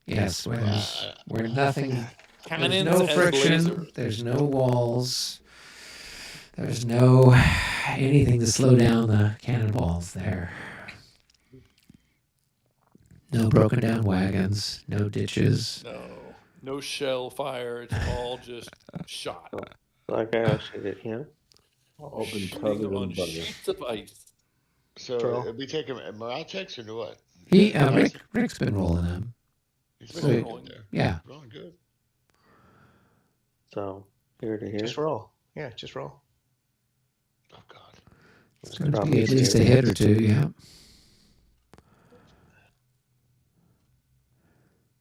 Yes, where nothing, there's Cannons no and friction, lasers. there's no walls, there's no anything to slow down the cannonballs there. No broken down wagons, no ditches. No shell fire. It's all just shot. So I gotta shoot at him. Open Shooting covered on in butter. sheets of ice. So Troll. are we taking morale checks or what? Rick's been rolling them. He's So- been rolling there. Yeah. Rolling good. So here to here. Just roll. Yeah, just roll. Oh, God. It's going to be at least a hit or two, yeah.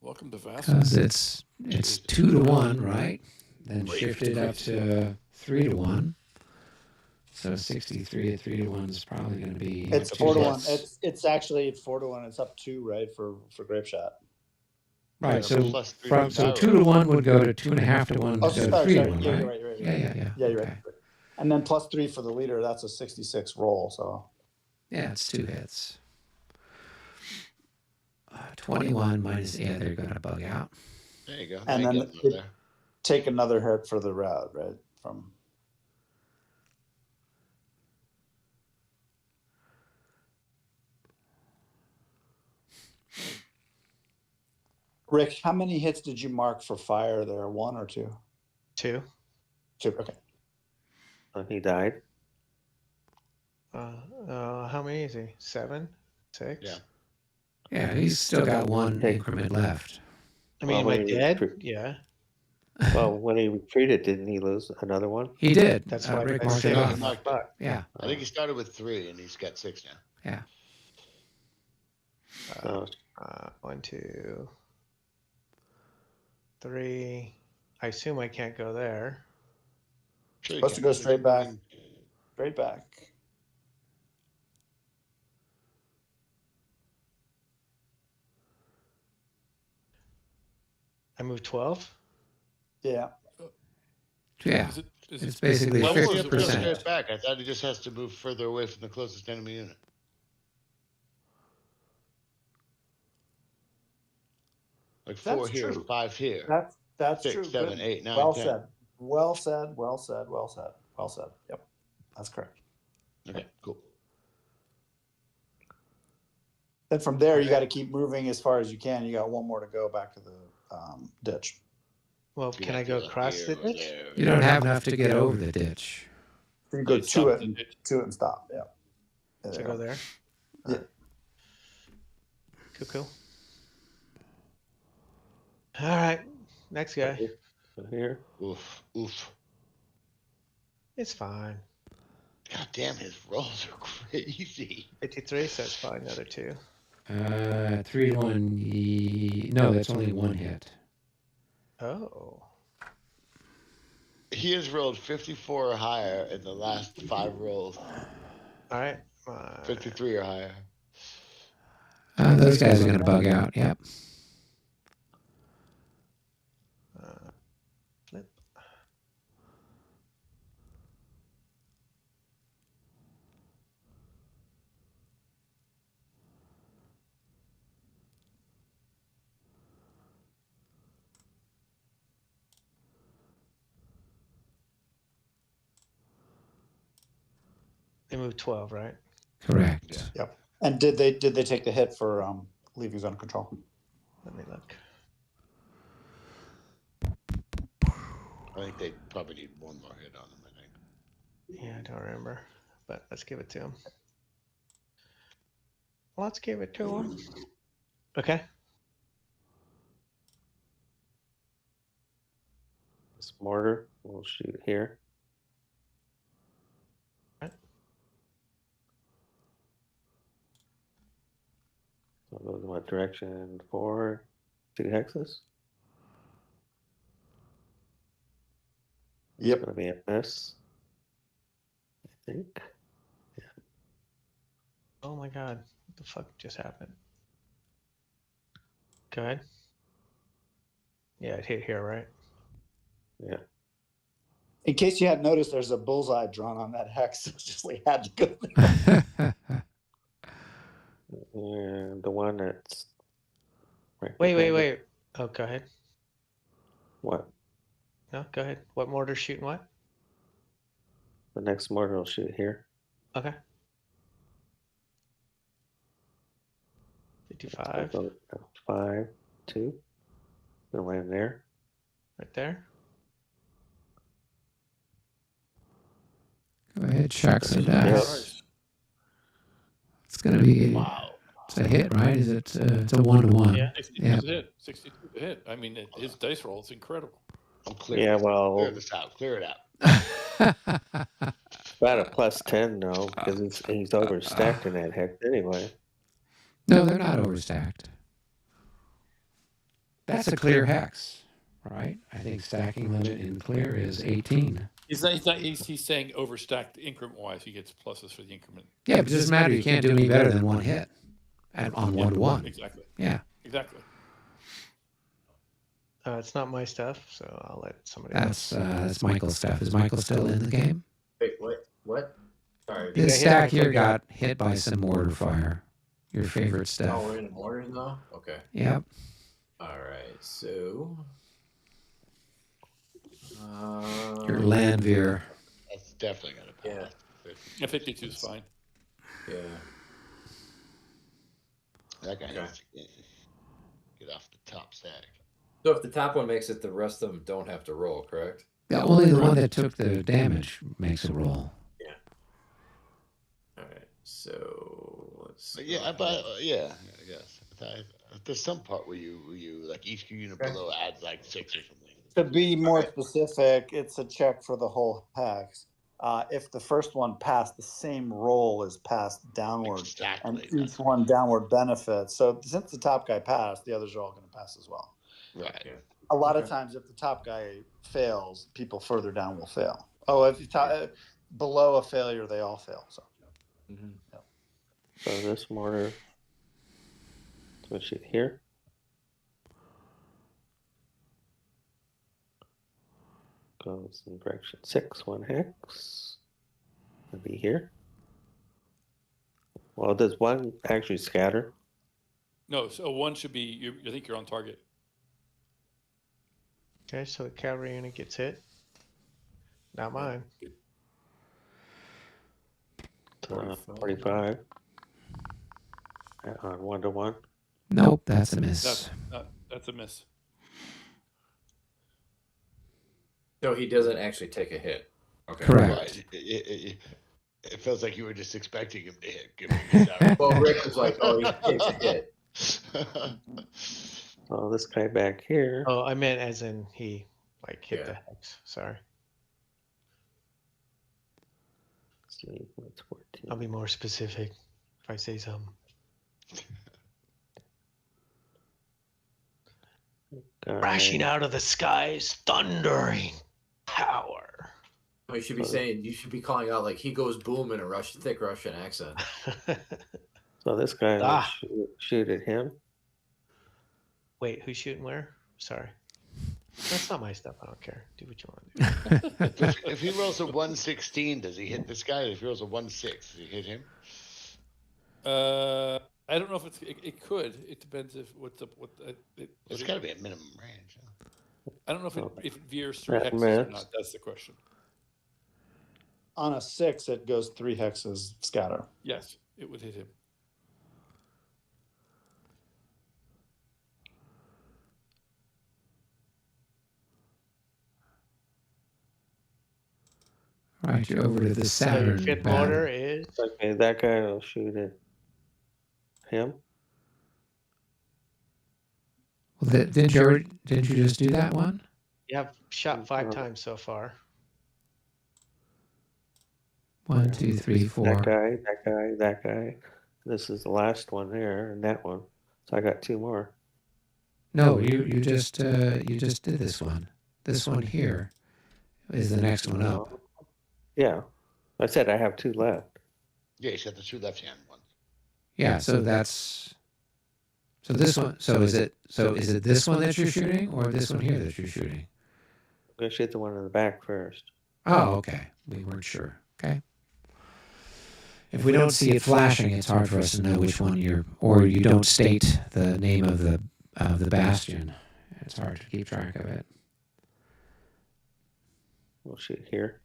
Welcome to Because Vassal. it's 2 to 1, right? Then shifted up to 3 to 1. So 63 at 3 to 1 is probably going to be. It's 2 4 to 1. hits. It's actually 4 to 1. It's up 2, right, for grape shot. Right. Yeah, So plus 3 from to 2 to 1 would go to 2.5 to 1 Oh, to go to sorry, 3 to sorry. 1, Yeah, right? you're right. You're right. Yeah. Yeah, you're Okay. right. And then plus 3 for the leader. That's a 66 roll. So Yeah, it's 2 hits. 21 minus, yeah, they're going to bug out. There you go. And Now then you get him over there. take another hit for the route, right? from. Rick, how many hits did you mark for fire there? 1 or 2? 2. 2. Okay. He died. How many is he? 7? 6? Yeah. Yeah, he's still got one Okay. increment left. I mean, Well, am I when he dead? retreat- Yeah. Well, when he retreated, didn't he lose another one? He did. That's why Rick I marked saved it him off. a buck. Yeah, I think he started with 3 and he's got 6 now. yeah. So 1, 2, 3. I assume I can't go there. Sure you Supposed to can. go straight back. Straight back. I move 12. Yeah. Yeah, Is it it's basically Why won't it go 50%. straight back? I thought he just has to move further away from the closest enemy unit. Like 4 That's here, true. 5 here. That's 6, true. 7, Good. 8, 9, Well 10. said. Well said. Well said. Well said. Well said. Yep. That's correct. Okay, cool. Then from there, you got to keep moving as far as you can. You got 1 more to go back to the ditch. Well, You can got I to go like across here the or ditch? there. You don't have enough to get over the ditch. So you go You stop to it the and ditch. stop. Yeah. There So you go there. Yeah. Cool. All right. Next guy. here. Oof, oof. It's fine. God damn, his rolls are crazy. 53, so it's fine. Another 2. 3 to 1. No, that's only 1 hit. Oh. He has rolled 54 or higher in the last 5 rolls. All right. 53 or higher. Those guys are going to bug out. Yep. Flip. They moved 12, right? Correct. Yep. And did they take the hit for leaving zone of control? Let me look. I think they probably need 1 more hit on him, I think. Yeah, I don't remember, but let's give it to him. Let's give it to him. Okay. This mortar will shoot here. Right. So it goes in what direction? 4, 2 hexes. Yep. It's gonna be a miss. I think. Oh my God. What the fuck just happened? Go ahead. Yeah, it hit here, right? Yeah. In case you hadn't noticed, there's a bullseye drawn on that hex. It's just like had to go there. And the one that's right Wait. behind it- Oh, go ahead. What? No, go ahead. What mortar's shooting what? The next mortar will shoot here. Okay. 55, 5, 2. Gonna land there. right there. Go ahead, chuck some dice. Nice. It's going to be Wow. it's a hit, right? Is it? It's a 1-to-1. Yeah. 62 Yeah. to hit. 62 to hit. I mean, his dice roll is incredible. I'm clear. Yeah, well, Clear this out. Clear it out. about a +10 though, because he's overstacked in that hex anyway. No, they're not overstacked. That's a clear hex, right? I think stacking limit in clear is 18. He's saying overstacked increment wise. He gets pluses for the increment. Yeah, but it doesn't matter. You can't do any better than 1 hit on 1-to-1. Exactly. Yeah, Exactly. It's not my stuff, so I'll let somebody that's Michael's stuff. Is Michael still in the game? Wait, what? Sorry. This hit stack on here the- got hit by some mortar fire. Your favorite Oh, stuff. we're in the mortars now? Okay. Yep. All right. So. Your land veer. That's definitely gonna pass. Yeah. 52 is fine. Yeah. That guy Okay. needs to get off the top stack. So if the top one makes it, the rest of them don't have to roll, correct? Yeah, only the one that took the damage makes a roll. Yeah. All right. So let's. But yeah, yeah, I guess. There's some part where you like each unit below adds like 6 or something. To be more specific, it's a check for the whole hex. If the first one passed, the same roll is passed downward, Exactly. and each one downward benefits. So since the top guy passed, the others are all going to pass as well. Right. Yeah. A lot of times, if the top guy fails, people further down will fail. Oh, if you below a failure, they all fail. So. Mm-hmm. Yep. So this mortar, let's shoot here. Goes in direction 6, 1 hex. It'll be here. Well, does one actually scatter? No, so one should be, I think you're on target. Okay, so the cavalry unit gets hit. Not mine. 45. On 1-to-1. Nope, that's a miss. That's a miss. So he doesn't actually take a hit. Okay. Correct. Right. It feels like you were just expecting him to hit. Given his Well, Rick was like, "Oh, he takes a hit." Oh, this guy back here. Oh, I meant as in he like hit Yeah. the hex. Sorry. Let's see, what's 14? I'll be more specific if I say something. Crashing out of the skies, thundering power. Oh, you should be saying, you should be calling out like he goes boom in a thick Russian accent. So this guy will shoot at him. Wait, who's shooting where? Sorry. That's not my stuff. I don't care. Do what you want to do. If he rolls a 116, does he hit this guy? If he rolls a 1-6, does he hit him? I don't know if it could. It depends if It's got to be a minimum range. Huh? I don't know if it veers 3 That hexes or missed. not. That's the question. On a 6, it goes 3 hexes scatter. Yes, it would hit him. All right, you're over to the So your Saturn. fifth battle. mortar is Okay, that guy will shoot at him. Well, didn't you just do that one? you have shot 5 times so far. 1, 2, 3, 4. That guy, that guy, that guy. This is the last one there, and that one. So I got 2 more. No, you just did this one. This one here is the next one up. Yeah, I said I have 2 left. Yeah, he's got the 2 left-hand ones. Yeah, so that's this one. So is it this one that you're shooting, or this one here that you're shooting? I'm gonna shoot the one in the back first. Oh, okay. We weren't sure. Okay. If we don't see it flashing, it's hard for us to know which one or you don't state the name of the bastion. It's hard to keep track of it. We'll shoot here.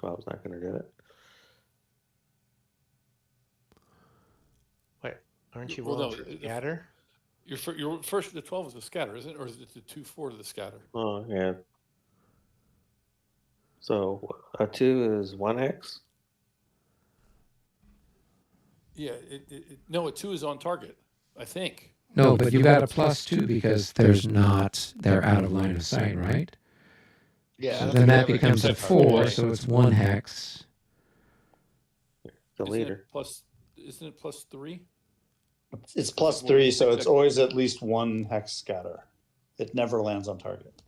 12's not gonna do it. Wait, aren't you Well, rolling no, for scatter? Your first, the 12 is the scatter, isn't it? Or is it the 2-4 to the scatter? Oh yeah. So a 2 is 1 hex. Yeah, no, a 2 is on target, I think. No, but you got a +2 because they're out of line of sight, right? Yeah. So then that becomes a 4, so it's 1 hex. The Isn't leader. Isn't it +3? It's +3, so it's always at least 1 hex scatter. It never lands on target.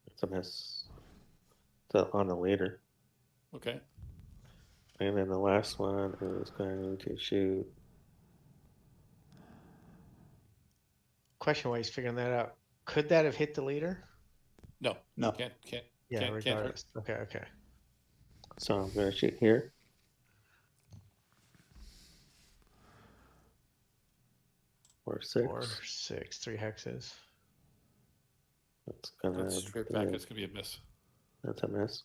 It's a miss. So on the leader. Okay. And then the last one is going to shoot. Question while he's figuring that out. Could that have hit the leader? No. No. Can't. Yeah, Can't hurt. regardless. Okay. So I'm going to shoot here. Or 6. Or 6, 3 hexes. That's gonna. That's straight back. It's gonna be a miss. That's a miss.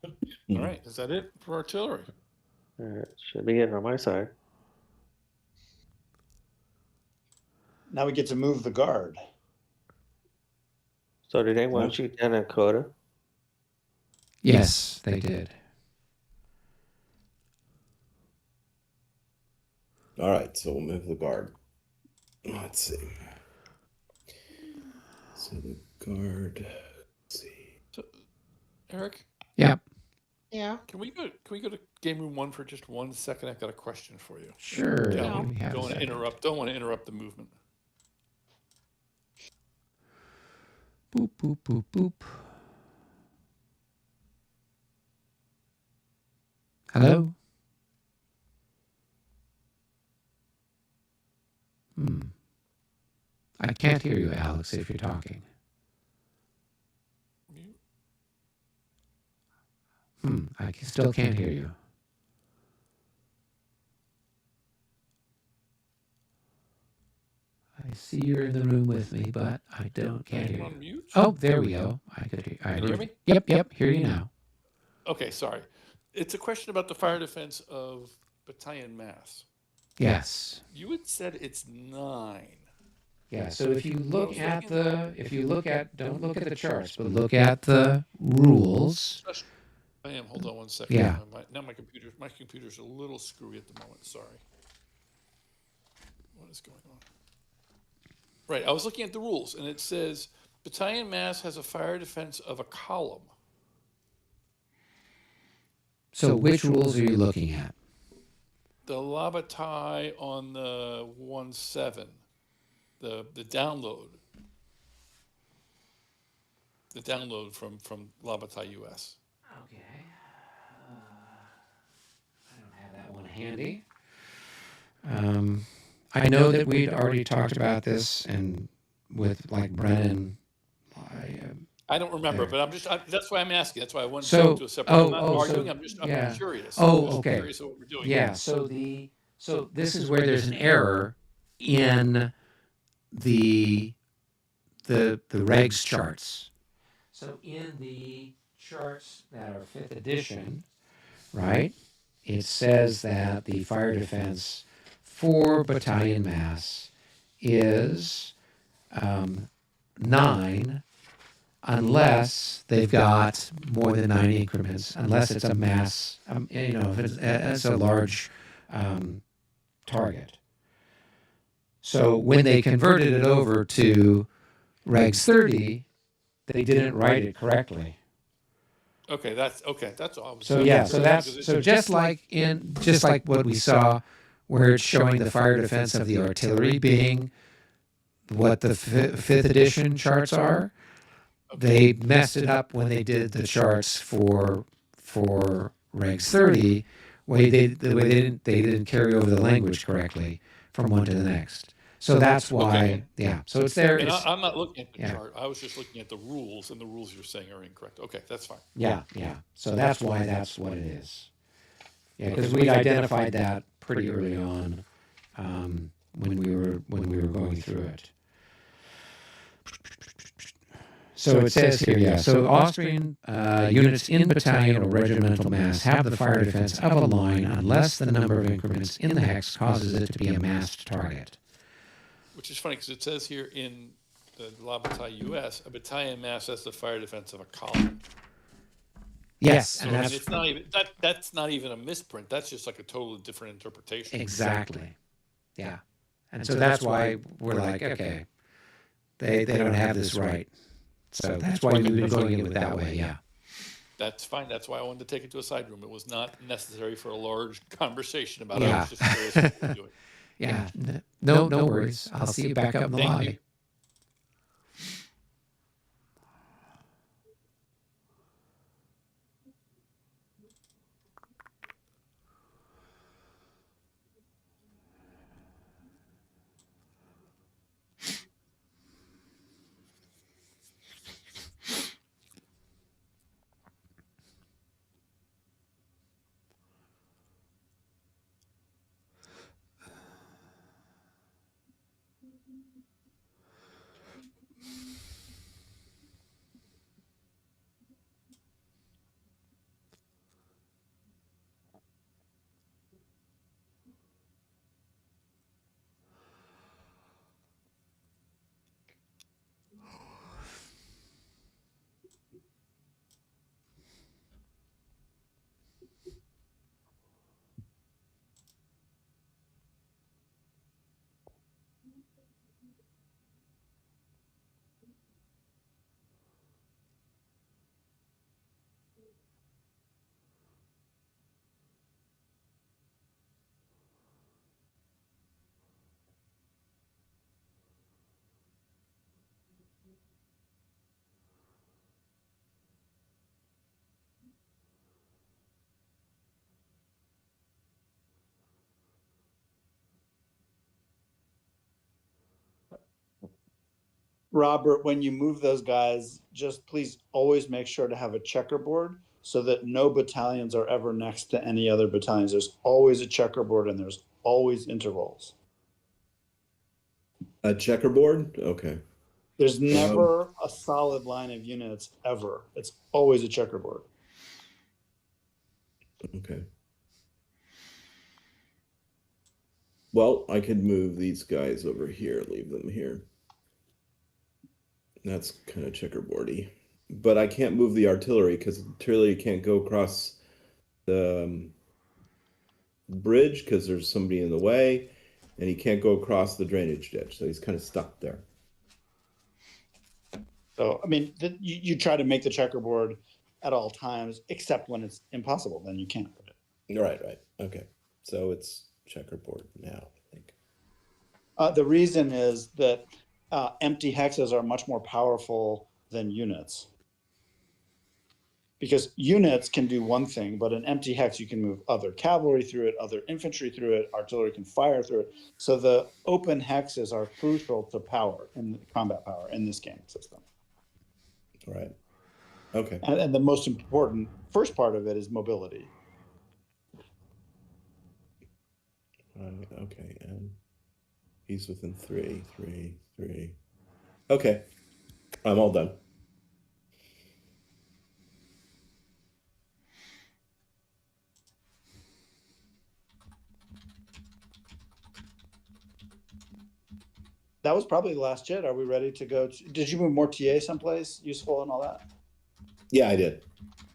All right, is that it for artillery? Should be it on my side. Now we get to move the guard. So did anyone shoot down a Coda? Yes, they did. All right, so we'll move the guard. Let's see. So the guard. Let's see. So, Eric, Yeah, Yeah. can we go to game room 1 for just 1 second? I've got a question for you. sure. Don't We have a want to second. interrupt. Don't want to interrupt the movement. Boop, boop, boop, boop. Hello? I can't hear you, Alex, if you're talking. I still can't hear you. I see you're in the room with me, but I can't hear on you. mute? Oh, there we go. I could hear. Can you hear me? Yep. Hear you now. Okay, sorry. It's a question about the fire defense of Battalion Mass. Yes. You had said it's 9. Yeah. So if you look at don't look at the charts, but look at the rules. I am. Hold on 1 second. Yeah. Now my computer's a little screwy at the moment. Sorry. What is going on? Right. I was looking at the rules, and it says Battalion Mass has a fire defense of a column. So which rules are you looking at? The La Bataille on the 1.7, the download. The download from La Bataille US. Okay. I don't have that one handy. I know that we'd already talked about this, and with like Brennan. I don't remember, but that's why I'm asking. That's why I wanted to So- go to a separate. I'm not arguing. I'm yeah. curious. Oh, I'm just okay. curious what we're doing. Yeah. So this is where there's an error in the regs charts. So in the charts that are 5th edition, right, it says that the fire defense for Battalion Mass is 9, unless they've got more than 9 increments, unless it's a mass, if it's a large target. So when they converted it over to Regs 30, they didn't write it correctly. Okay, that's okay. That's all. So just like what we saw, where it's showing the fire defense of the artillery being what the 5th edition charts are, they messed it up when they did the charts for Regs 30, they didn't carry over the language correctly from one to the next. So that's why, So it's there. And I'm not looking at the chart. I was just looking at the rules, and the rules you're saying are incorrect. Okay, that's fine. Yeah. So that's why that's what it is. Yeah, because we identified that pretty early on when we were going through it. So it says here, so Austrian units in battalion or regimental mass have the fire defense of a line unless the number of increments in the hex causes it to be a massed target. Which is funny because it says here in the La Bataille US, a battalion mass has the fire defense of a column. Yes, So and it's not even that's not even a misprint. That's just like a totally different interpretation. Exactly. Yeah. And so that's why we're like, okay, they don't have this right. So that's why we've been going in with that way, yeah. That's fine. That's why I wanted to take it to a side room. It was not necessary for a large conversation about it. Yeah. I was just curious what we're doing. Yeah. No worries. I'll see you back up in the Thank lobby. you. Robert, when you move those guys, just please always make sure to have a checkerboard so that no battalions are ever next to any other battalions. There's always a checkerboard and there's always intervals. A checkerboard? Okay. There's never a solid line of units ever. It's always a checkerboard. Okay. Well, I could move these guys over here, leave them here. That's kind of checkerboardy. But I can't move the artillery because artillery can't go across the bridge because there's somebody in the way, and he can't go across the drainage ditch, so he's kind of stuck there. So, I mean, you try to make the checkerboard at all times, except when it's impossible, then you can't. Right. Okay. So it's checkerboard now, I think. The reason is that empty hexes are much more powerful than units. Because units can do one thing, but an empty hex, you can move other cavalry through it, other infantry through it, artillery can fire through it. So the open hexes are crucial to power, in combat power in this game system. Right. Okay. And the most important first part of it is mobility. Okay, and he's within 3. Okay, I'm all done. That was probably the last jet. Are we ready to go? Did you move more TA someplace useful and all that? Yeah, I did.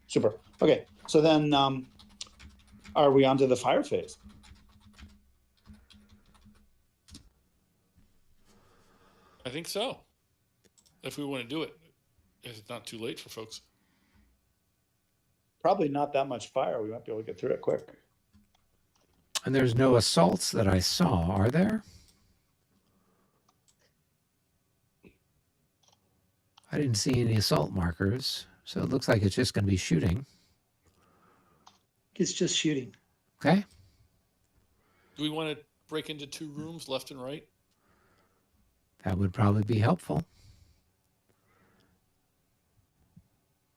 Super. Okay, so then are we on to the fire phase? I think so. If we want to do it, if it's not too late for folks. Probably not that much fire. We might be able to get through it quick. And there's no assaults that I saw, are there? I didn't see any assault markers, so it looks like it's just going to be shooting. It's just shooting. Okay. Do we want to break into 2 rooms, left and right? That would probably be helpful.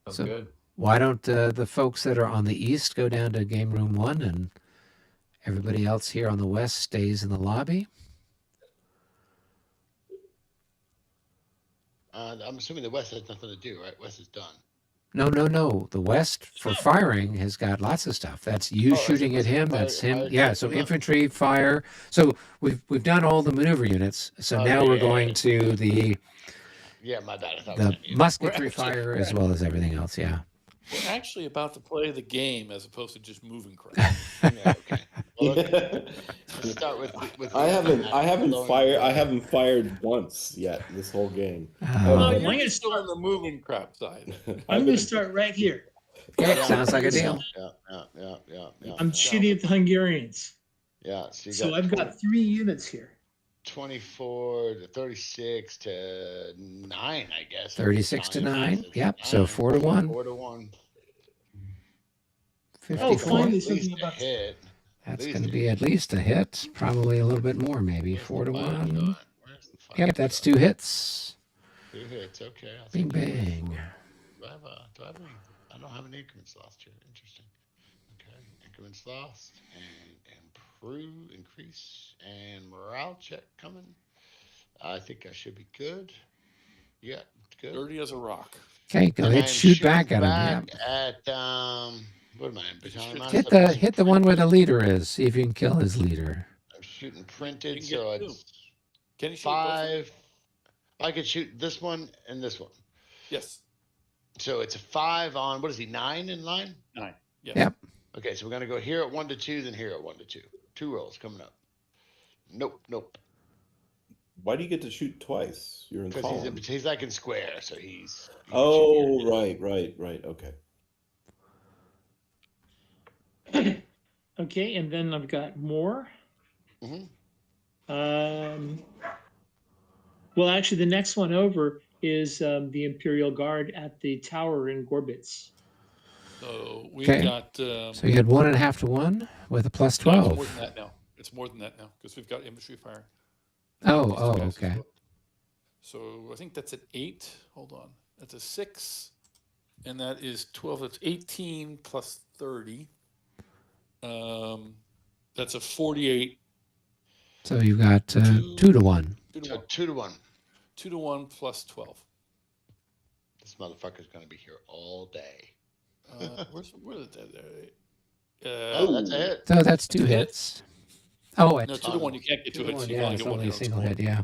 Sounds So- good. Why don't the folks that are on the east go down to game room 1 and everybody else here on the west stays in the lobby? I'm assuming the West has nothing to do, right? West is done. No. The west for firing has got lots of stuff. That's you Oh, shooting at him. fire- That's him. fire Yeah. type So of weapon. infantry, fire. So we've done all the maneuver units. So Oh, now yeah, we're yeah, going yeah. to the Yeah, my bad. I thought it was the on you. musketry We're actually- fire as well as everything else. Yeah. We're actually about to play the game as opposed to just moving crap. Yeah, okay. Well, let's start with I haven't lowering- fired once yet this whole game. Well, Um, you're gonna still on the moving crap side. I'm going to start right here. okay, sounds like a deal. Yeah. I'm shooting at the Hungarians. Yeah, so you So I've got 3 units here. 24 to 36 to 9, I guess. 36 to 9. It's Yep. So 4 to 1. 4 to 1. 54. finally. At least something a about- hit. That's going to be at least a hit. Probably a little bit more, maybe. 4 to 1. Yep, that's 2 hits. 2 hits, okay. I'll Bing, take it. bang. I don't have any increments lost here. Interesting. Okay, increments lost and increase and morale check coming. I think I should be good. Yeah, good. Dirty as a rock. Okay, go And ahead, I'm shoot shooting back at him. back Yeah. At what am I? Battalion Hit master? Hit the one where the leader is. See if you can kill his leader. I'm shooting You printed, can so get it's Can you shoot both of them? 5. I could shoot this one and this one. Yes. So it's a 5 on, what is he, 9 in line? Yes. Yep. Okay, so we're going to go here at 1 to 2, then here at 1 to 2. 2 rolls coming up. Nope. Why do you get to shoot twice? You're in Because column. he's like in square, so he's. Oh, right. Okay. Okay, and then I've got more. Mhm. Well, actually, the next one over is the Imperial Guard at the tower in Gorbitz. So we've Okay. got. So you had 1.5 to 1 with a plus no, it's 12. more than that now. It's more than that now because we've got infantry fire. Oh, okay. So I think that's an 8. Hold on. That's a 6. And that is 12. That's 18 plus 30. That's a 48. So you've got 2 to 1. 2 to So 1. 2 to 1. 2 to 1 plus 12. This motherfucker's gonna be here all day. Where's that? Oh, that's a hit. So that's 2 2 hits. Oh, No, 2 to 1. You can't get 2 hits. You yeah, only it's get one only a hit on single score. hit, yeah.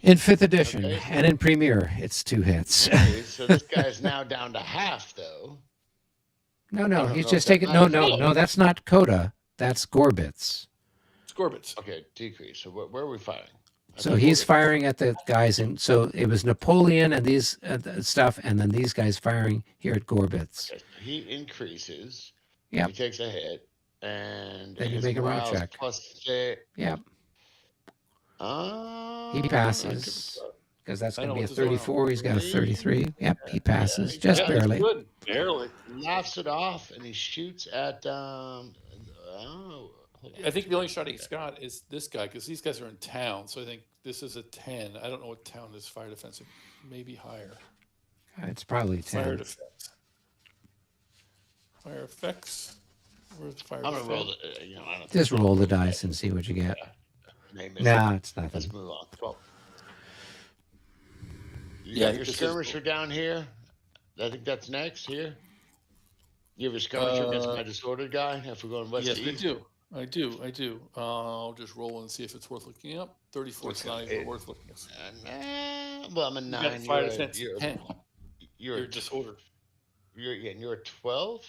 In 5th edition Okay. and in Premier, it's 2 hits. Okay, so this guy's now down to half, though. No, I no, don't he's know just if that taking. No, matters. no, that's not Coda. That's Gorbits. Scorbits. Okay, decrease. So where are we firing? I So think he's we're- firing at the guys, and so it was Napoleon and these stuff, and then these guys firing here at Gorbits. Okay, so he increases. Yep. He takes a hit, and Then you his make a roll morale's check. +6. Yep, he I could- passes because that's I going to know be a what this is on. 34. He's got a 33. Yep, he passes Yeah, just yeah, barely. Good. Barely. laughs it off, and he shoots at. Hold on. I think the only shot he's got is this guy because these guys are in town. So I think this is a 10. I don't know what town is fire defense. Maybe higher. It's probably Fire 10. defense. Fire effects. Where's the fire I'm gonna roll defense? the. I don't Just think- roll the dice and see what you get. Name is- Nah, it's nothing. Let's move on. 12. You Yeah, got your this is- skirmisher down here. I think that's next here. You have a skirmisher against my disordered guy. If we're going west Yes, to I east. do. I do. I'll just roll and see if it's worth looking up. 34 is not even worth looking at. Well, I'm a You got 9. fire You're, defense you're, 10. you're, You're disordered. you're a 12.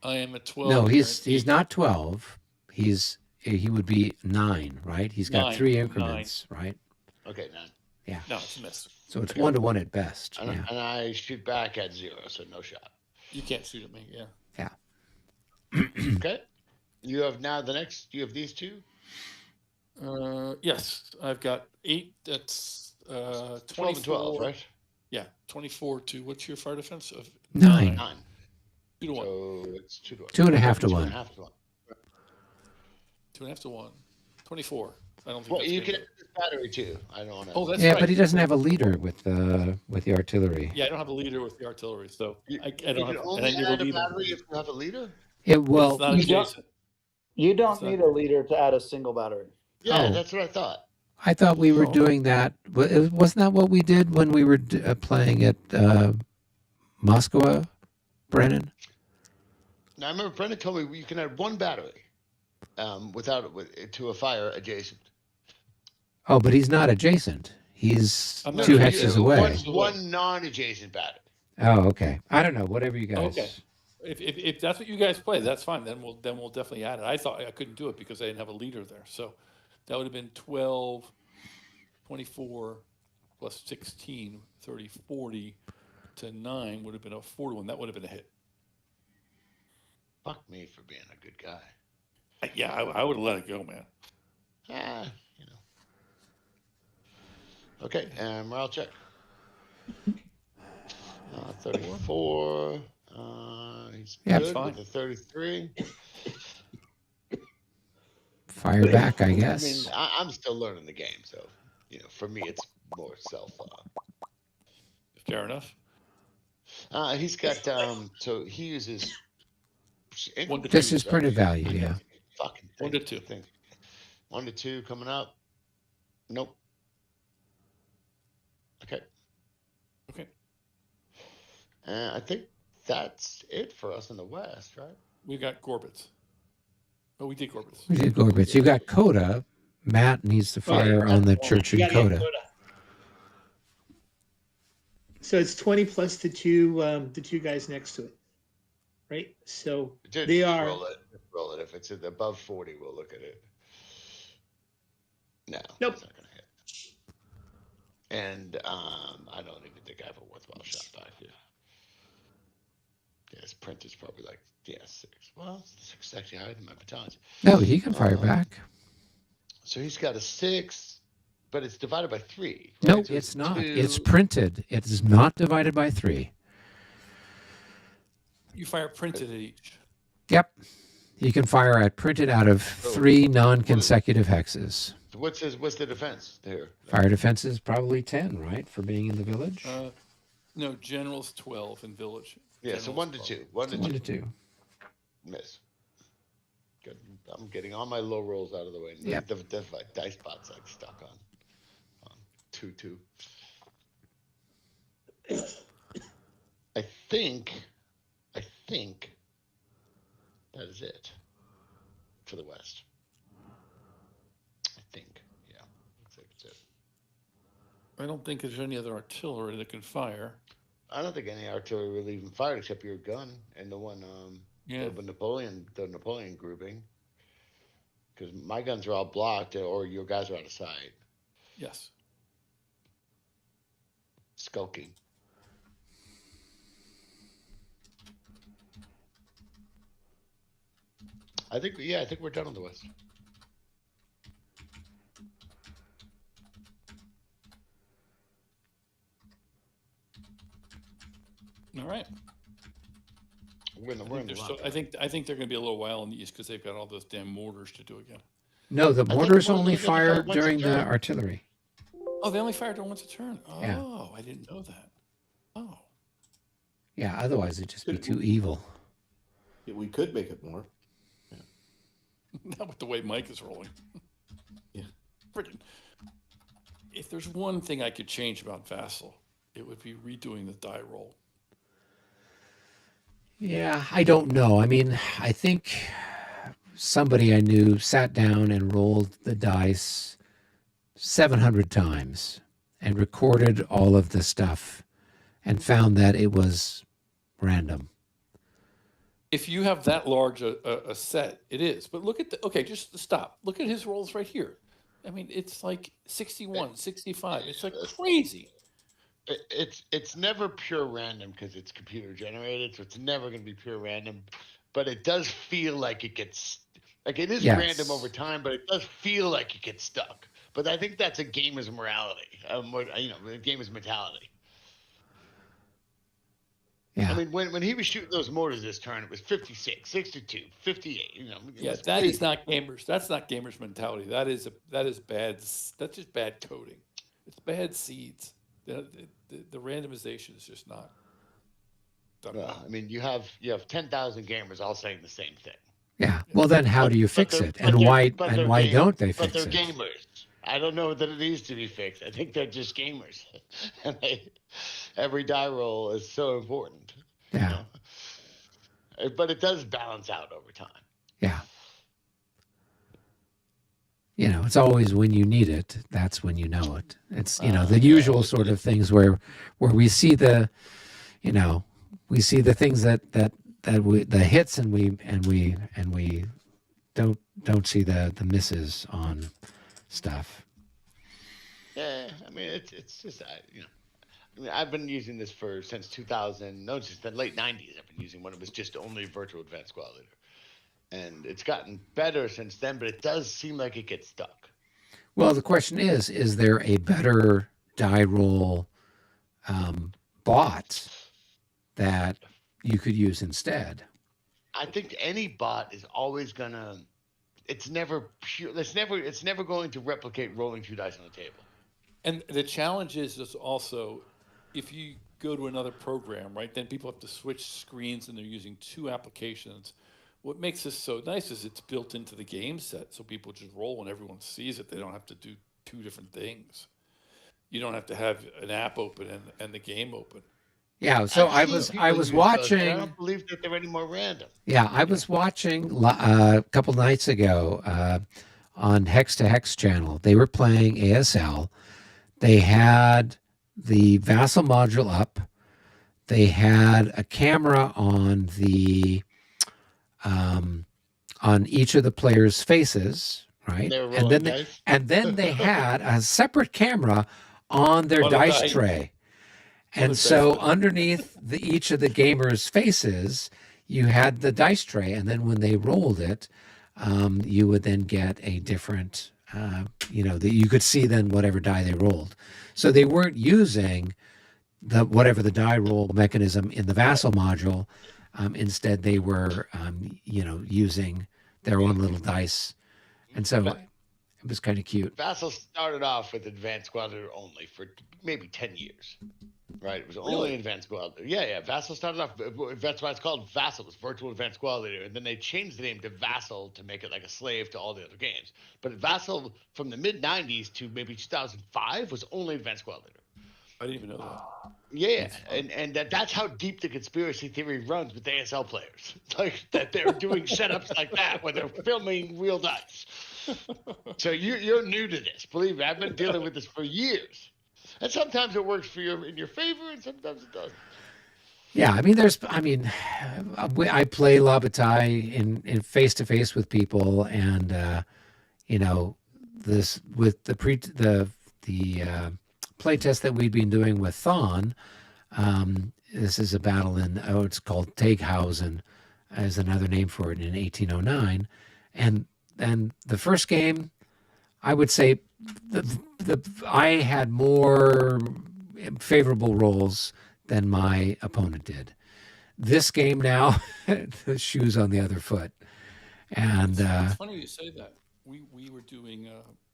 I am at 12. No, you're he's at 8. not 12. He would be 9, right? He's got 9, 3 9. increments, right? Okay, 9. No, it's a miss. So it's 1 to 1 at best. And, Yeah. and I shoot back at 0, so no shot. You can't shoot at me. Yeah. Okay. You have now the next. You have these two. Yes, I've got 8. That's 12 24. and 12, right? Yeah, 24 to what's your fire defense? Of 9. 9. 2 to 1. So it's 2 to 1. 2.5 to 1. 2.5 to 1. 2.5 to 1. 24. I don't think Well, that's you big can enough. have this battery too. I don't want to. Oh, that's Yeah, right. but he doesn't have a leader with the artillery. Yeah, I don't have a leader with the artillery, so You, I you don't can have. And only I need a add a leader. battery if you have a leader. It will. It's not You don't- adjacent. You don't It's not- need a leader to add a single battery. Yeah, Oh. that's what I thought. I thought we were Oh. doing that. Wasn't that what we did when we were playing at Moscow, Brennan? Now I remember Brendan told me you can add one battery, to a fire adjacent. Oh, but he's not adjacent. He's I'm not 2 adjacent. hexes away. One non-adjacent battery. Oh, okay. I don't know. Whatever you guys. Okay. If that's what you guys play, that's fine. Then we'll definitely add it. I thought I couldn't do it because I didn't have a leader there. So that would have been 12, 24 plus 16, 30, 40 to 9 would have been a 4-1. That would have been a hit. Fuck me for being a good guy. Yeah, I would have let it go, man. You know. Okay, and morale check. 34. He's Yeah, good fine. with the 33. Fire back, I I mean, guess. I'm still learning the game, so for me, it's more self. Fair enough. He's got so he uses. 1 to 2. This is printed value, yeah. Fucking 1 to 2. thing. 1 to 2 coming up. Nope. Okay. Okay. I think that's it for us in the West, right? We got Gorbits. Oh, we did Gorbits. We did Gorbits. You got Coda. Matt needs to fire on the church in You gotta get Coda. So it's 20 plus the two guys next to it, right? So Just they are. roll it. Roll it. If it's above 40, we'll look at it. No. Nope. It's not gonna hit. And I don't even think I have a worthwhile shot back here. Yeah, his print is probably like 6. Well, 6 is actually higher than my battalions. No, he can fire back. So he's got a 6, but it's divided by 3. Right? No, So it's not. 2. It's printed. It is not divided by 3. You fire printed at each. Yep. You can fire at printed out of 3 non-consecutive hexes. So what's the defense there? Fire defense is probably 10, right, for being in the village? No, general's 12 in village. Yeah, so General's 1 to 12. 2. 1 to 1 2. to 2. Miss. Good. I'm getting all my low rolls out of the way. Yep. The dice bot's like stuck on 2-2. I think that is it for the West. I think, yeah, looks like it's it. I don't think there's any other artillery that can fire. I don't think any artillery really even fired except your gun and the one the Napoleon grouping. Because my guns are all blocked or your guys are out of sight. Yes. Skulking. I think we're done on the West. All right. We're in the I think they're going to be a little while in the East because they've got all those damn mortars to do again. No, the think mortars one of only them fired fire once a during the turn. artillery. Oh, they only fired once a turn. Oh, Yeah. I didn't know that. Oh. Yeah, otherwise it'd just be too evil. Yeah, we could make it more. Not with the way Mike is rolling. Yeah. Freaking. If there's one thing I could change about Vassal, it would be redoing the die roll. Yeah, I don't know. I mean, I think somebody I knew sat down and rolled the dice 700 times and recorded all of the stuff and found that it was random. If you have that large a set, it is. But look at just stop. Look at his rolls right here. I mean, it's like 61, 65. It's like crazy. It's never pure random because it's computer generated, so it's never going to be pure random. But it does feel like it gets it is Yes. random over time, but it does feel like it gets stuck. But I think that's a gamer's morality, a gamer's mentality. Yeah. I mean, when he was shooting those mortars this turn, it was 56, 62, 58. Yeah, it's that crazy. is not gamers. That's not gamers mentality. That is bad. That's just bad coding. It's bad seeds. The randomization is just not done well. I mean, you have 10,000 gamers all saying the same thing. Yeah. Well, then how do you fix it? And why don't they But fix they're it? gamers. I don't know that it needs to be fixed. I think they're just gamers. And every die roll is so important. Yeah. But it does balance out over time. Yeah. It's always when you need it, that's when you know it. It's, the usual sort of things where we see the, we see the things that the hits and we don't see the misses on stuff. Yeah, I mean, it's just, I've been using this since 2000, since the late 90s. I've been using when it was just only virtual advanced squad leader. And it's gotten better since then, but it does seem like it gets stuck. Well, the question is there a better die roll bot that you could use instead? I think any bot is always gonna. It's never pure. It's never going to replicate rolling 2 dice on the table. And the challenge is also, if you go to another program, right, then people have to switch screens and they're using 2 applications. What makes this so nice is it's built into the game set, so people just roll and everyone sees it. They don't have to do 2 different things. You don't have to have an app open and the game open. Yeah, so I was watching. I don't believe that they're any more random. Yeah, I was watching a couple nights ago on Hex to Hex channel. They were playing ASL. They had the Vassal module up. They had a camera on on each of the players' faces, right? They were rolling dice. And then they had a separate camera on their On the dice dice. tray. On And the so dice tray. underneath each of the gamers' faces, you had the dice tray. And then when they rolled it, you would then get a different, that you could see then whatever die they rolled. So they weren't using whatever the die roll mechanism in the Vassal module. Instead, they were, using their own little dice. And so It was kind of cute. Vassal started off with Advanced Squad Leader only for maybe 10 years. Right? It was only Really? Advanced Squad Leader. Yeah. Vassal started off, that's why it's called Vassal. It's Virtual Advanced Squad Leader. And then they changed the name to Vassal to make it like a slave to all the other games. But Vassal from the mid-90s to maybe 2005 was only Advanced Squad Leader. I didn't even know that. Yeah, and that's how deep the conspiracy theory runs with ASL players. Like that they're doing setups like that where they're filming real dice. So you're new to this. Believe me, I've been dealing with this for years. And sometimes it works for in your favor, and sometimes it doesn't. Yeah, I play La Bataille in face to face with people, and this with the playtest that we'd been doing with Thon. This is a battle it's called Teghausen, as another name for it, in 1809, and the first game, I would say I had more favorable rolls than my opponent did. This game now, the shoe's on the other foot. And it's funny you say that. We were doing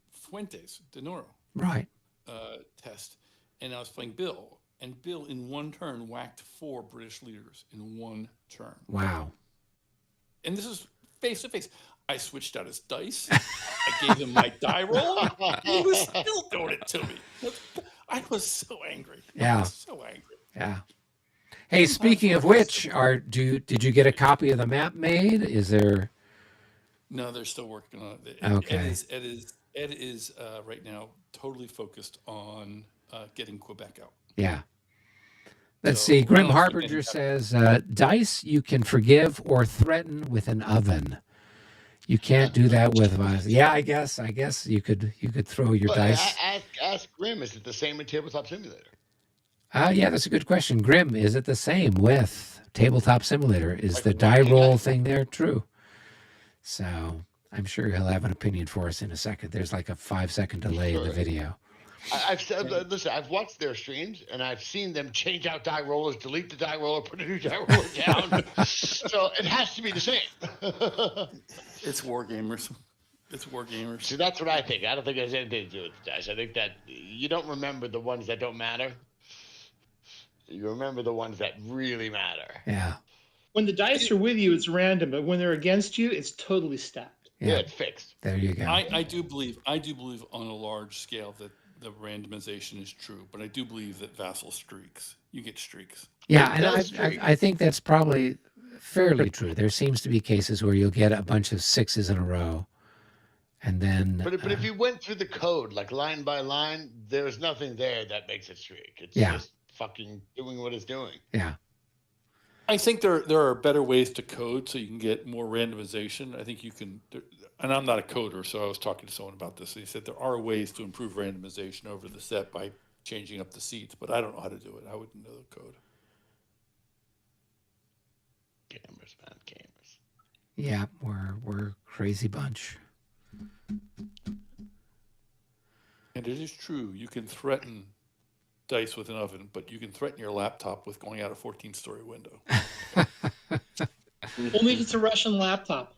Fuentes de Noro right. Test, and I was playing Bill, and Bill in one turn whacked 4 British leaders in one turn. Wow. And this is face to face. I switched out his dice. I gave him my die roll. He was still doing it to me. I was so angry. Yeah. I was so angry. Yeah. Hey, speaking of which, did you get a copy of the map made? Is there? No, they're still working on it. Okay. Ed is right now totally focused on getting Quebec out. Yeah. Let's see. Grim Harbinger says, dice you can forgive or threaten with an oven. You can't do that with us. Yeah, I guess you could throw your dice. Ask Grim, is it the same in Tabletop Simulator? Yeah, that's a good question. Grim, is it the same with Tabletop Simulator? Is the die roll thing there true? So I'm sure he'll have an opinion for us in a second. There's like a 5-second delay in the video. I've watched their streams and I've seen them change out die rollers, delete the die roller, put a new die roller down. So it has to be the same. It's Wargamers. See, that's what I think. I don't think it has anything to do with the dice. I think that you don't remember the ones that don't matter. You remember the ones that really matter. Yeah. When the dice are with you, it's random, but when they're against you, it's totally stacked. Yeah, it's fixed. There you go. I do believe on a large scale that the randomization is true, but I do believe that Vassal streaks. You get streaks. Yeah, and I think that's probably fairly true. There seems to be cases where you'll get a bunch of 6s in a row, and then. But if you went through the code like line by line, there's nothing there that makes it streak. It's just fucking doing what it's doing. Yeah. I think there are better ways to code so you can get more randomization. I think you can, and I'm not a coder, so I was talking to someone about this, and he said there are ways to improve randomization over the set by changing up the seats, but I don't know how to do it. I wouldn't know the code. Gamers, man, gamers. Yeah, we're a crazy bunch. And it is true, you can threaten dice with an oven, but you can threaten your laptop with going out a 14-story window. Only if it's a Russian laptop.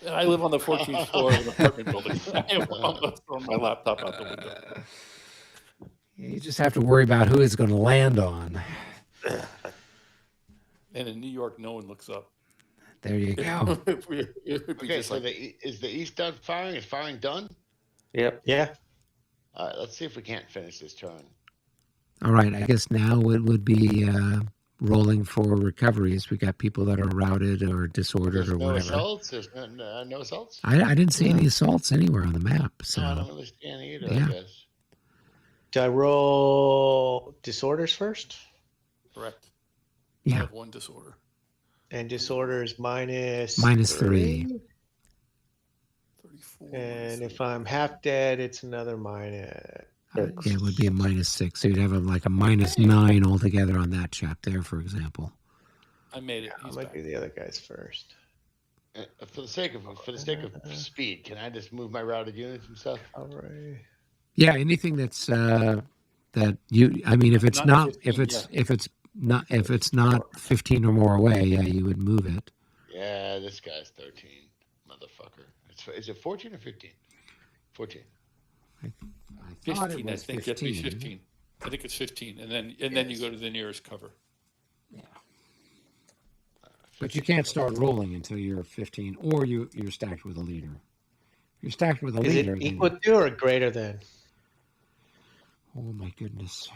I live on the 14th floor of an apartment building. I almost thrown my laptop out the window. You just have to worry about who it's going to land on. And in New York, no one looks up. There you go. Okay, so is the east done firing? Is firing done? Yep. Yeah. All right, let's see if we can't finish this turn. All right, I guess now it would be rolling for recoveries. We got people that are routed or disordered or whatever. Assaults? There's no assaults? I didn't see any assaults anywhere on the map. So No, I don't understand either, yeah. I guess. Do I roll disorders first? Correct. Yeah. I have 1 disorder. And disorders minus -3. 34. And if I'm half dead, it's another minus. Yeah, it would be a -6. So you'd have like a -9 altogether on that chap there, for example. I made it. I'm He's gonna back. do the other guys first. For the sake of speed, can I just move my routed units and stuff? All right. Yeah, anything that's that you. I mean, if it's not 15, if it's not 15 or more away, yeah, you would move it. Yeah, this guy's 13, motherfucker. Is it 14 or 15? 14. I thought it 15, I was think. That'd be 15. I think it's 15, and then you go to the nearest cover. Yeah. But you can't start rolling until you're 15, or you're stacked with a leader. If you're stacked with a Is leader, it then equal to or greater than? oh my goodness.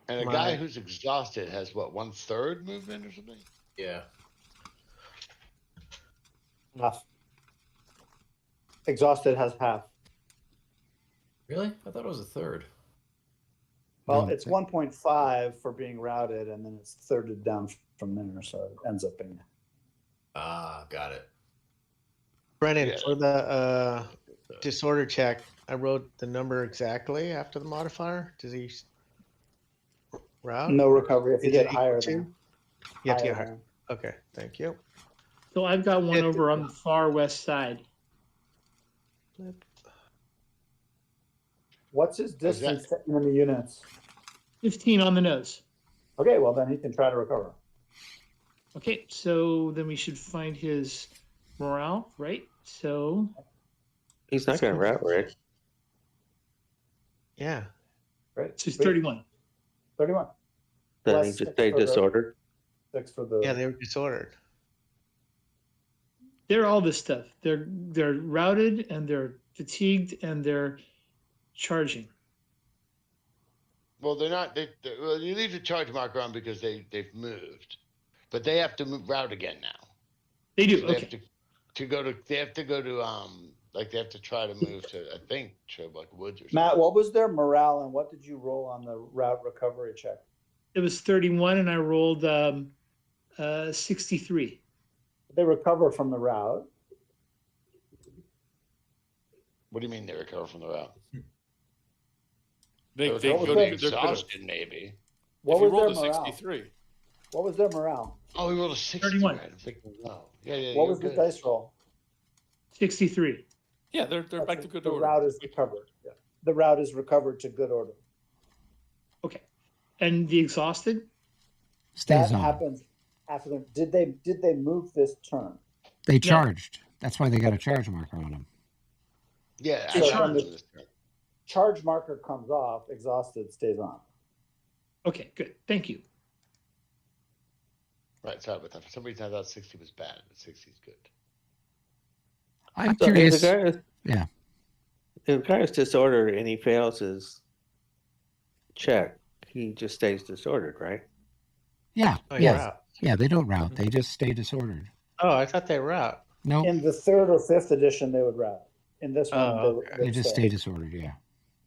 And a My- guy who's exhausted has what, 1/3 movement or something? Yeah. Half. Exhausted has half. Really? I thought it was a third. Well, No, it's 1.5 for being routed, and then it's thirded down from there, so it ends up being. Ah, got it. Brennan, Yeah. for the disorder check, I wrote the number exactly after the modifier. Does he route? No recovery if you Is get it higher equal than. to? You have to get higher higher. than. Okay, thank you. So I've got one Fifty. over on the far west side. What's his distance to enemy units? 15 on the nose. Okay, well then he can try to recover. Okay, so then we should find his morale, right? So He's not going to route, right? Yeah. Right? it's 31. 31. Then Plus he just 6 stayed for the- disordered. 6 for the. Yeah, they were disordered. They're all this stuff. They're routed and they're fatigued and they're charging. Well, they're not. Well, you leave the charge marker on because they've moved, but they have to move route again now. They do. So they Okay. have to go to. They have to go to like they have to try to move to, I think, to like woods or something. Matt, what was their morale and what did you roll on the route recovery check? It was 31 and I rolled 63. They recover from the route. What do you mean they recover from the route? They Recover go from to, exhaustion, maybe. What if you was roll their a morale? 63, What was their morale? Oh, we rolled a 60. 31. Right? I'm thinking, wow. Yeah. What you're was the good. dice roll? 63. yeah, they're back to good the order. route is recovered. Yeah. The route is recovered to good order. Okay. And the exhausted? Stays That on. happens after them. Did they move this turn? They charged. That's why they got a charge marker on them. Yeah, They I charge. charged this turn. Charge marker comes off, exhausted stays on. Okay, good. Thank you. Right, sorry about that. For some reason, I thought 60 was bad, but 60 is good. I'm So if curious. the guy is, Yeah. if the guy is disordered and he fails his check, he just stays disordered, right? Yeah. Oh, Yeah. route. Yeah. They don't route. They just stay disordered. Oh, I thought they route. No, In the 3rd or 5th edition, they would route. In this one, Oh, okay. they just stay disordered. Yeah.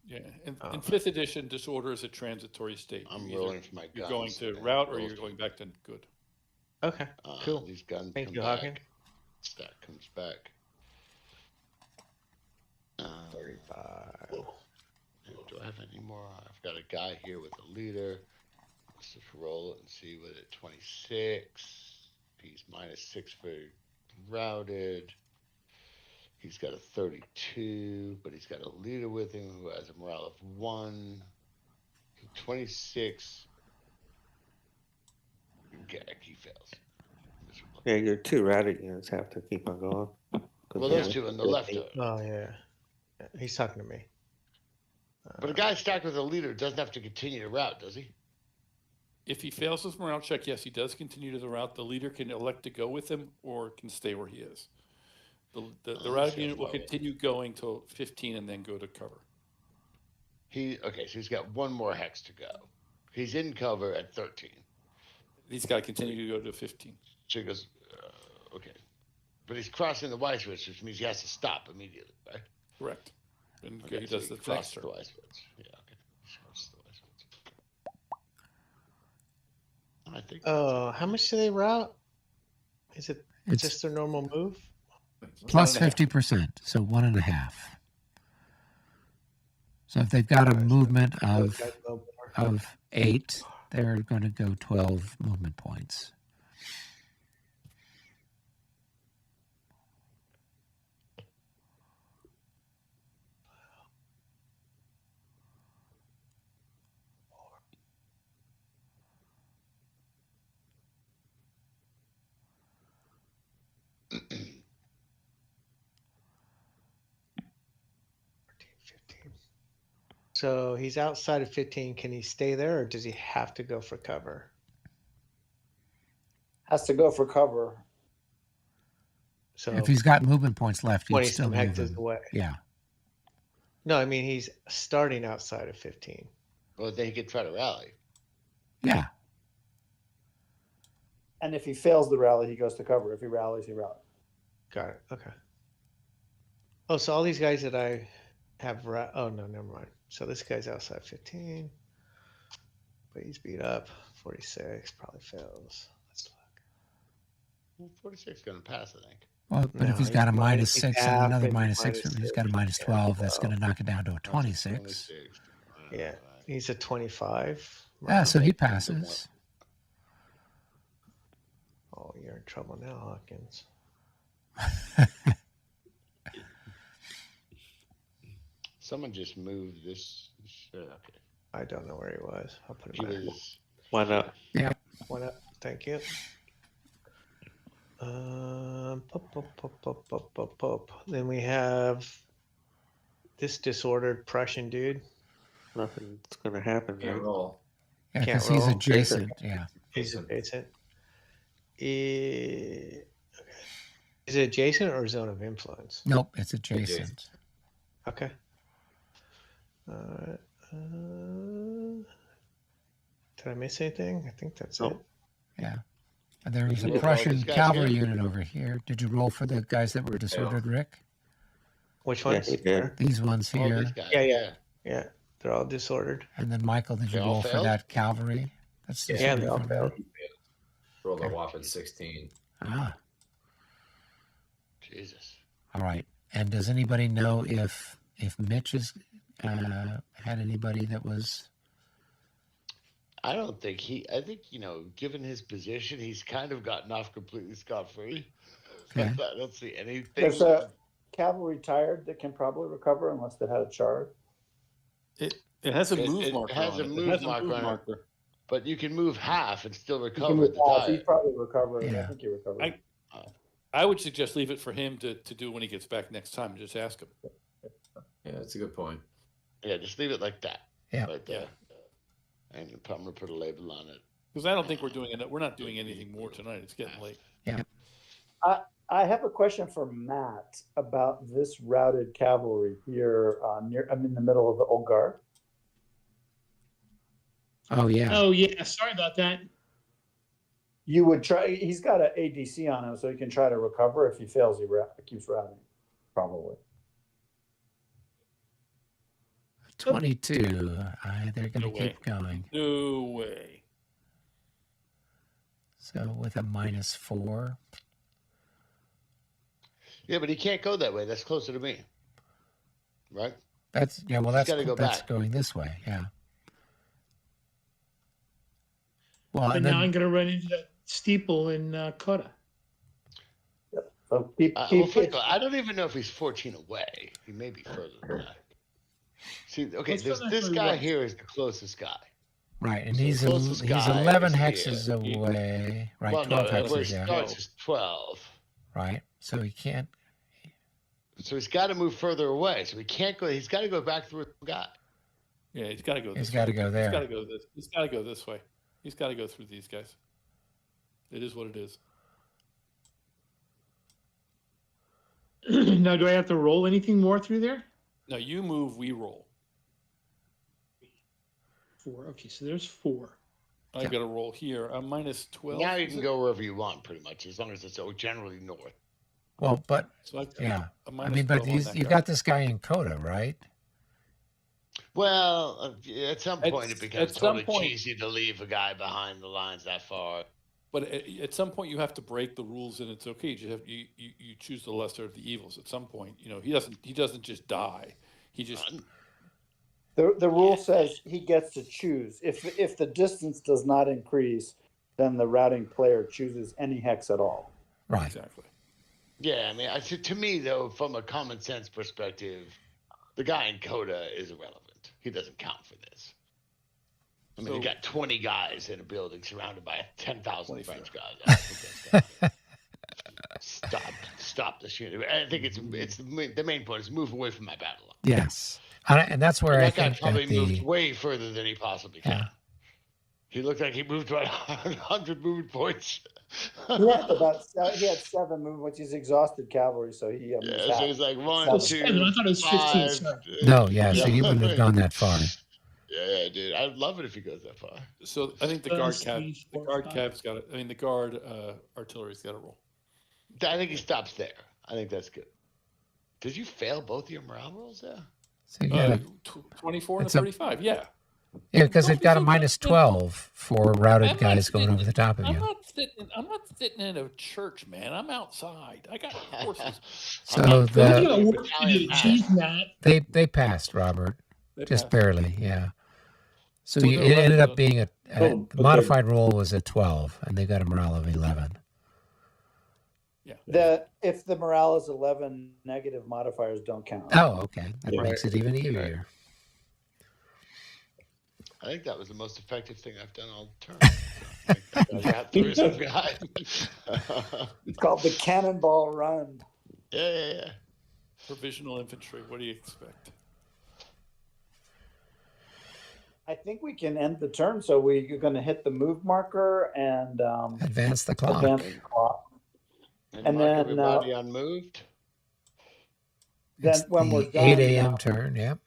Yeah, in Oh. 5th edition, disorder is a transitory state. I'm You're rolling for my You're guns. going to and route or rolls. you're going back to good. Okay, cool. These guns Thank come you, back. Hawking. Stack comes back. 35. Do I have any more? I've got a guy here with a leader. Let's just roll it and see what it 26. He's -6 for routed. He's got a 32, but he's got a leader with him who has a morale of 1. 26. Okay, he fails. Miserable. Yeah, your 2 routed units have to keep on going. 'Cause Well, they those have two on the 15. left are. Oh, yeah. He's talking to me. But a guy stacked with a leader doesn't have to continue to route, does he? If he fails his morale check, yes, he does continue to the route. The leader can elect to go with him or can stay where he is. The Oh, routed see, unit will follow. continue going till 15 and then go to cover. Okay, so he's got one more hex to go. He's in cover at 13. He's got to continue to go to 15. So he goes, okay. But he's crossing the Y switch, which means he has to stop immediately, right? Correct. And Okay, he so does the next crosses turn. the Y switch. Yeah, okay. He crosses the Y switch. I think. Oh, how much do they route? Is it It's just their normal move? plus 50%. So 1.5. So if they've got a movement of 8, they're going to go 12 movement points. So he's outside of 15. Can he stay there, or does he have to go for cover? Has to go for cover. So If he's got movement points left, he'd 20 still some move hectares him. away. Yeah. No, I mean he's starting outside of 15. Well, then he could try to rally. Yeah. And if he fails the rally, he goes to cover. If he rallies, he rallies. Got it. Okay. Oh, so all these guys that I have, oh no, never mind. So this guy's outside 15, but he's beat up. 46 probably fails. Let's look. Well, 46 is going to pass, I think. Well, but No, if he's got a he's minus he's 6 and half another and minus minus 6, he's got a 6. minus Yeah, 12, that's going to 12. knock it down to a That's 26. 26. Yeah, Right. he's a 25. Yeah, so he Right. passes. Oh, you're in trouble now, Hawkins. Someone just moved this. Okay. I don't know where he was. I'll put He him back. was. One up. One up. Thank you. Pop. Then we have this disordered Prussian dude. Nothing's gonna happen, Can't right? roll. Yeah, Can't because he's roll. adjacent. Yeah. He's Jason. adjacent. Okay. Is it adjacent or zone of influence? Nope, it's adjacent. Okay. Alright. Did I miss anything? I think that's Nope. it. Yeah. And there was Did a you roll Prussian these guys cavalry here? unit over here. Did you roll for the guys that were disordered, Rick? Which Yeah, ones? he did. These ones All here. these guys. Yeah. Yeah, they're all disordered. And then Michael, did you They all roll for failed? that cavalry? That's Yeah, disordered they all from failed. there. Rolled a Okay. whopping 16. Ah, Jesus. all right. And does anybody know if Mitch has had anybody that was? I don't think I think, given his position, he's kind of gotten off completely scot-free. Okay. I don't see anything. There's a cavalry tired that can probably recover unless they had a charge. It has a It- move it marker has on a it. move It has a marker move on it. marker. But you can move half and still He can recover move the off. He's tire. probably recovered. I Yeah. think he recovered. I would suggest leave it for him to do when he gets back next time and just ask him. Yeah, that's a good point. Yeah, just leave it like that. Yeah. Right there. And I'm going to put a label on it. Because I don't think we're not doing anything more tonight. It's getting late. I have a question for Matt about this routed cavalry here I'm in the middle of the old guard. Oh yeah. Oh yeah, sorry about that. You would try. He's got an ADC on him, so he can try to recover. If he fails, he keeps routing. Probably. 22. They're going No to way. keep going. No way. So with a minus 4. Yeah, but he can't go that way. That's closer to me. Right? That's yeah. Well, He's that's gotta go that's back. going this way. Yeah. Well, But and now then I'm going to run into that steeple in Coda. So keep. Well, frankly, I don't even know if he's 14 away. He may be further than that. See, okay, Let's go back this to the guy right. here is the closest guy. right, and So he's the closest he's guy 11 is hexes here. away. Right, Well, 12 no, where hexes. he Yeah. starts is 12. Right. So he can't. So he's got to move further away. So he can't go. He's got to go back through the guy. Yeah, he's got to go. He's This got to way. go there. He's got to go this. He's got to go this way. He's got to go through these guys. It is what it is. Now, do I have to roll anything more through there? Now you move, we roll. 4. Okay, so there's 4. I got to roll here. I'm minus 12. Now you is can it? go wherever you want, pretty much, as long as it's generally north. Well, but So I, yeah. a I minus mean, but 12 on you that guy. got this guy in Coda, right? Well, at some point it becomes at some totally point- cheesy to leave a guy behind the lines that far. But at some point, you have to break the rules, and it's okay. You choose the lesser of the evils. At some point, he doesn't just die. He just The rule says he gets to choose. If the distance does not increase, then the routing player chooses any hex at all. Right. exactly. Yeah, I mean, to me though, from a common sense perspective, the guy in Coda is irrelevant. He doesn't count for this. I mean, you So- got 20 guys in a building surrounded by 10,000 French 24. guys. I don't think stop this unit. I think it's the main point is move away from my battle line. Yes. And that's where And I that guy think probably that moved way further than he possibly can. Yeah. He looked like he moved about 100 movement points. He had he had 7 movement, which is exhausted cavalry, so he Yeah, so he's like 1, Oh, 2, 7. I thought it was 15. 5. Sorry. No, yeah, so he wouldn't have gone that far. Yeah, dude, I'd love it if he goes that far. So I think the Uh, guard three, cav, four, the guard five. cav's got it. I mean, the guard artillery's got to roll. I think he stops there. I think that's good. Did you fail both your morale rolls there? So you gotta, 24 and a It's a- 35. Yeah. yeah, because they've got a Don't be so minus confident. 12 for routed I'm guys not going sitting- over the top of I'm you. not sitting in a church, man. I'm outside. I got horses. So I'm not the- We're failing gonna your work to battalion the math. cheese mat. They passed, Robert, They just passed. barely, yeah. So Well, it they're ended 11, up being the but modified roll was a 12, and they got a morale of 11. Yeah. if the morale is 11, negative modifiers don't count. Oh, okay, that Yeah. makes it even easier. I think that was the most effective thing I've done all term. I got through some guys. It's called the cannonball run. Yeah. Provisional infantry. What do you expect? I think we can end the turn, so we're going to hit the move marker and Advance the clock. advance the clock. And mark then, everybody unmoved. Then It's when we're the done, 8 a.m. turn, yep.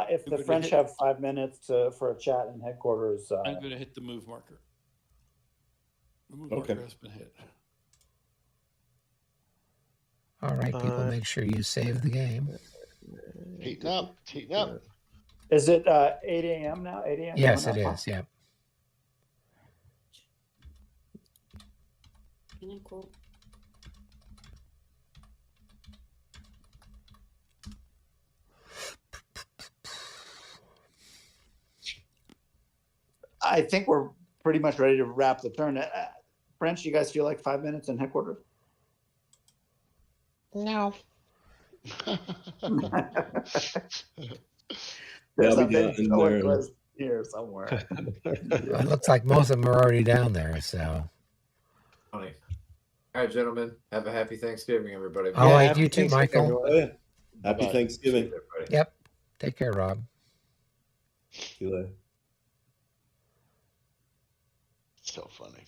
If the We're gonna French hit- have 5 minutes for a chat in headquarters, I'm going to hit the move marker. The move Okay. marker has been hit. All right, people, make sure you save the game. Heating up. is it 8 a.m. now? 8 a.m. Yes, it coming up? is, yep. I think we're pretty much ready to wrap the turn. French, you guys feel like 5 minutes in headquarters? No. There's Yeah, a we got big in stoic there. list here somewhere. Well, it looks like most of them are already down there, so. Funny. All right, gentlemen. Have a happy Thanksgiving, everybody. All right, happy you too, Thanksgiving, Michael. everyone. Oh, yeah. Happy Bye. Thanksgiving. Everybody. Yep. Take care, Rob. See you later. So funny.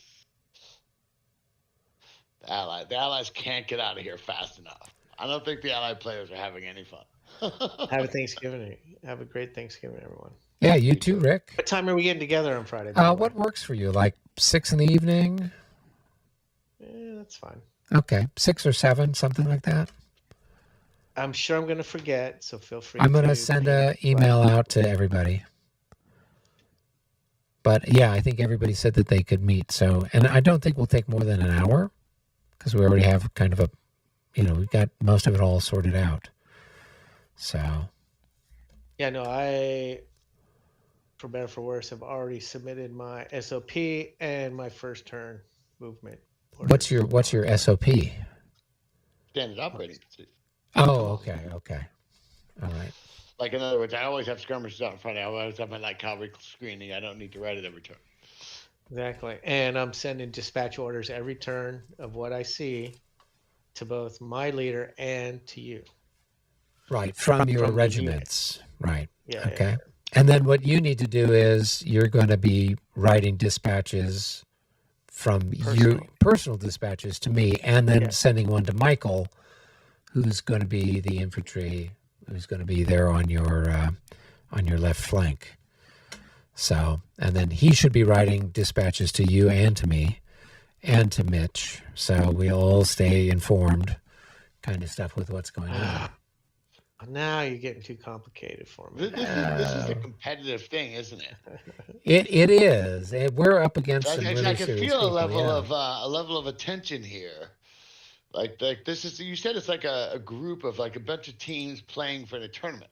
The Allies can't get out of here fast enough. I don't think the Allied players are having any fun. Have a Thanksgiving. Have a great Thanksgiving, everyone. Yeah, you too, Rick. What time are we getting together on Friday? by the way? What works for you? Like 6 in the evening? That's fine. Okay, 6 or 7, something like that. I'm sure I'm going to forget, so feel free. I'm going to to send ping an me. email out to everybody. But yeah, I think everybody said that they could meet. So, and I don't think we'll take more than an hour because we already have kind of a, we've got most of it all sorted out. So, Yeah, no, I, for better or for worse, have already submitted my SOP and my first turn movement. what's your SOP? Standard operating procedure. Oh, okay. All right. Like, in other words, I always have skirmishes out in front. I always have my light cavalry screening. I don't need to write it every turn. Exactly. And I'm sending dispatch orders every turn of what I see to both my leader and to you. Right, from your from the regiments. Right. Yeah. Okay. And then what you need to do is you're going to be writing dispatches from your personal dispatches to me, and then Yeah. sending one to Michael, who's going to be the infantry, who's going to be there on your left flank. So, and then he should be writing dispatches to you and to me and to Mitch. So we'll all stay informed, kind of stuff with what's going on. Now you're getting too complicated for me. This is a competitive thing, isn't it? It is. We're up against some I really can serious feel people, a level of attention here. Like this is, you said it's like a group of like a bunch of teams playing for the tournament.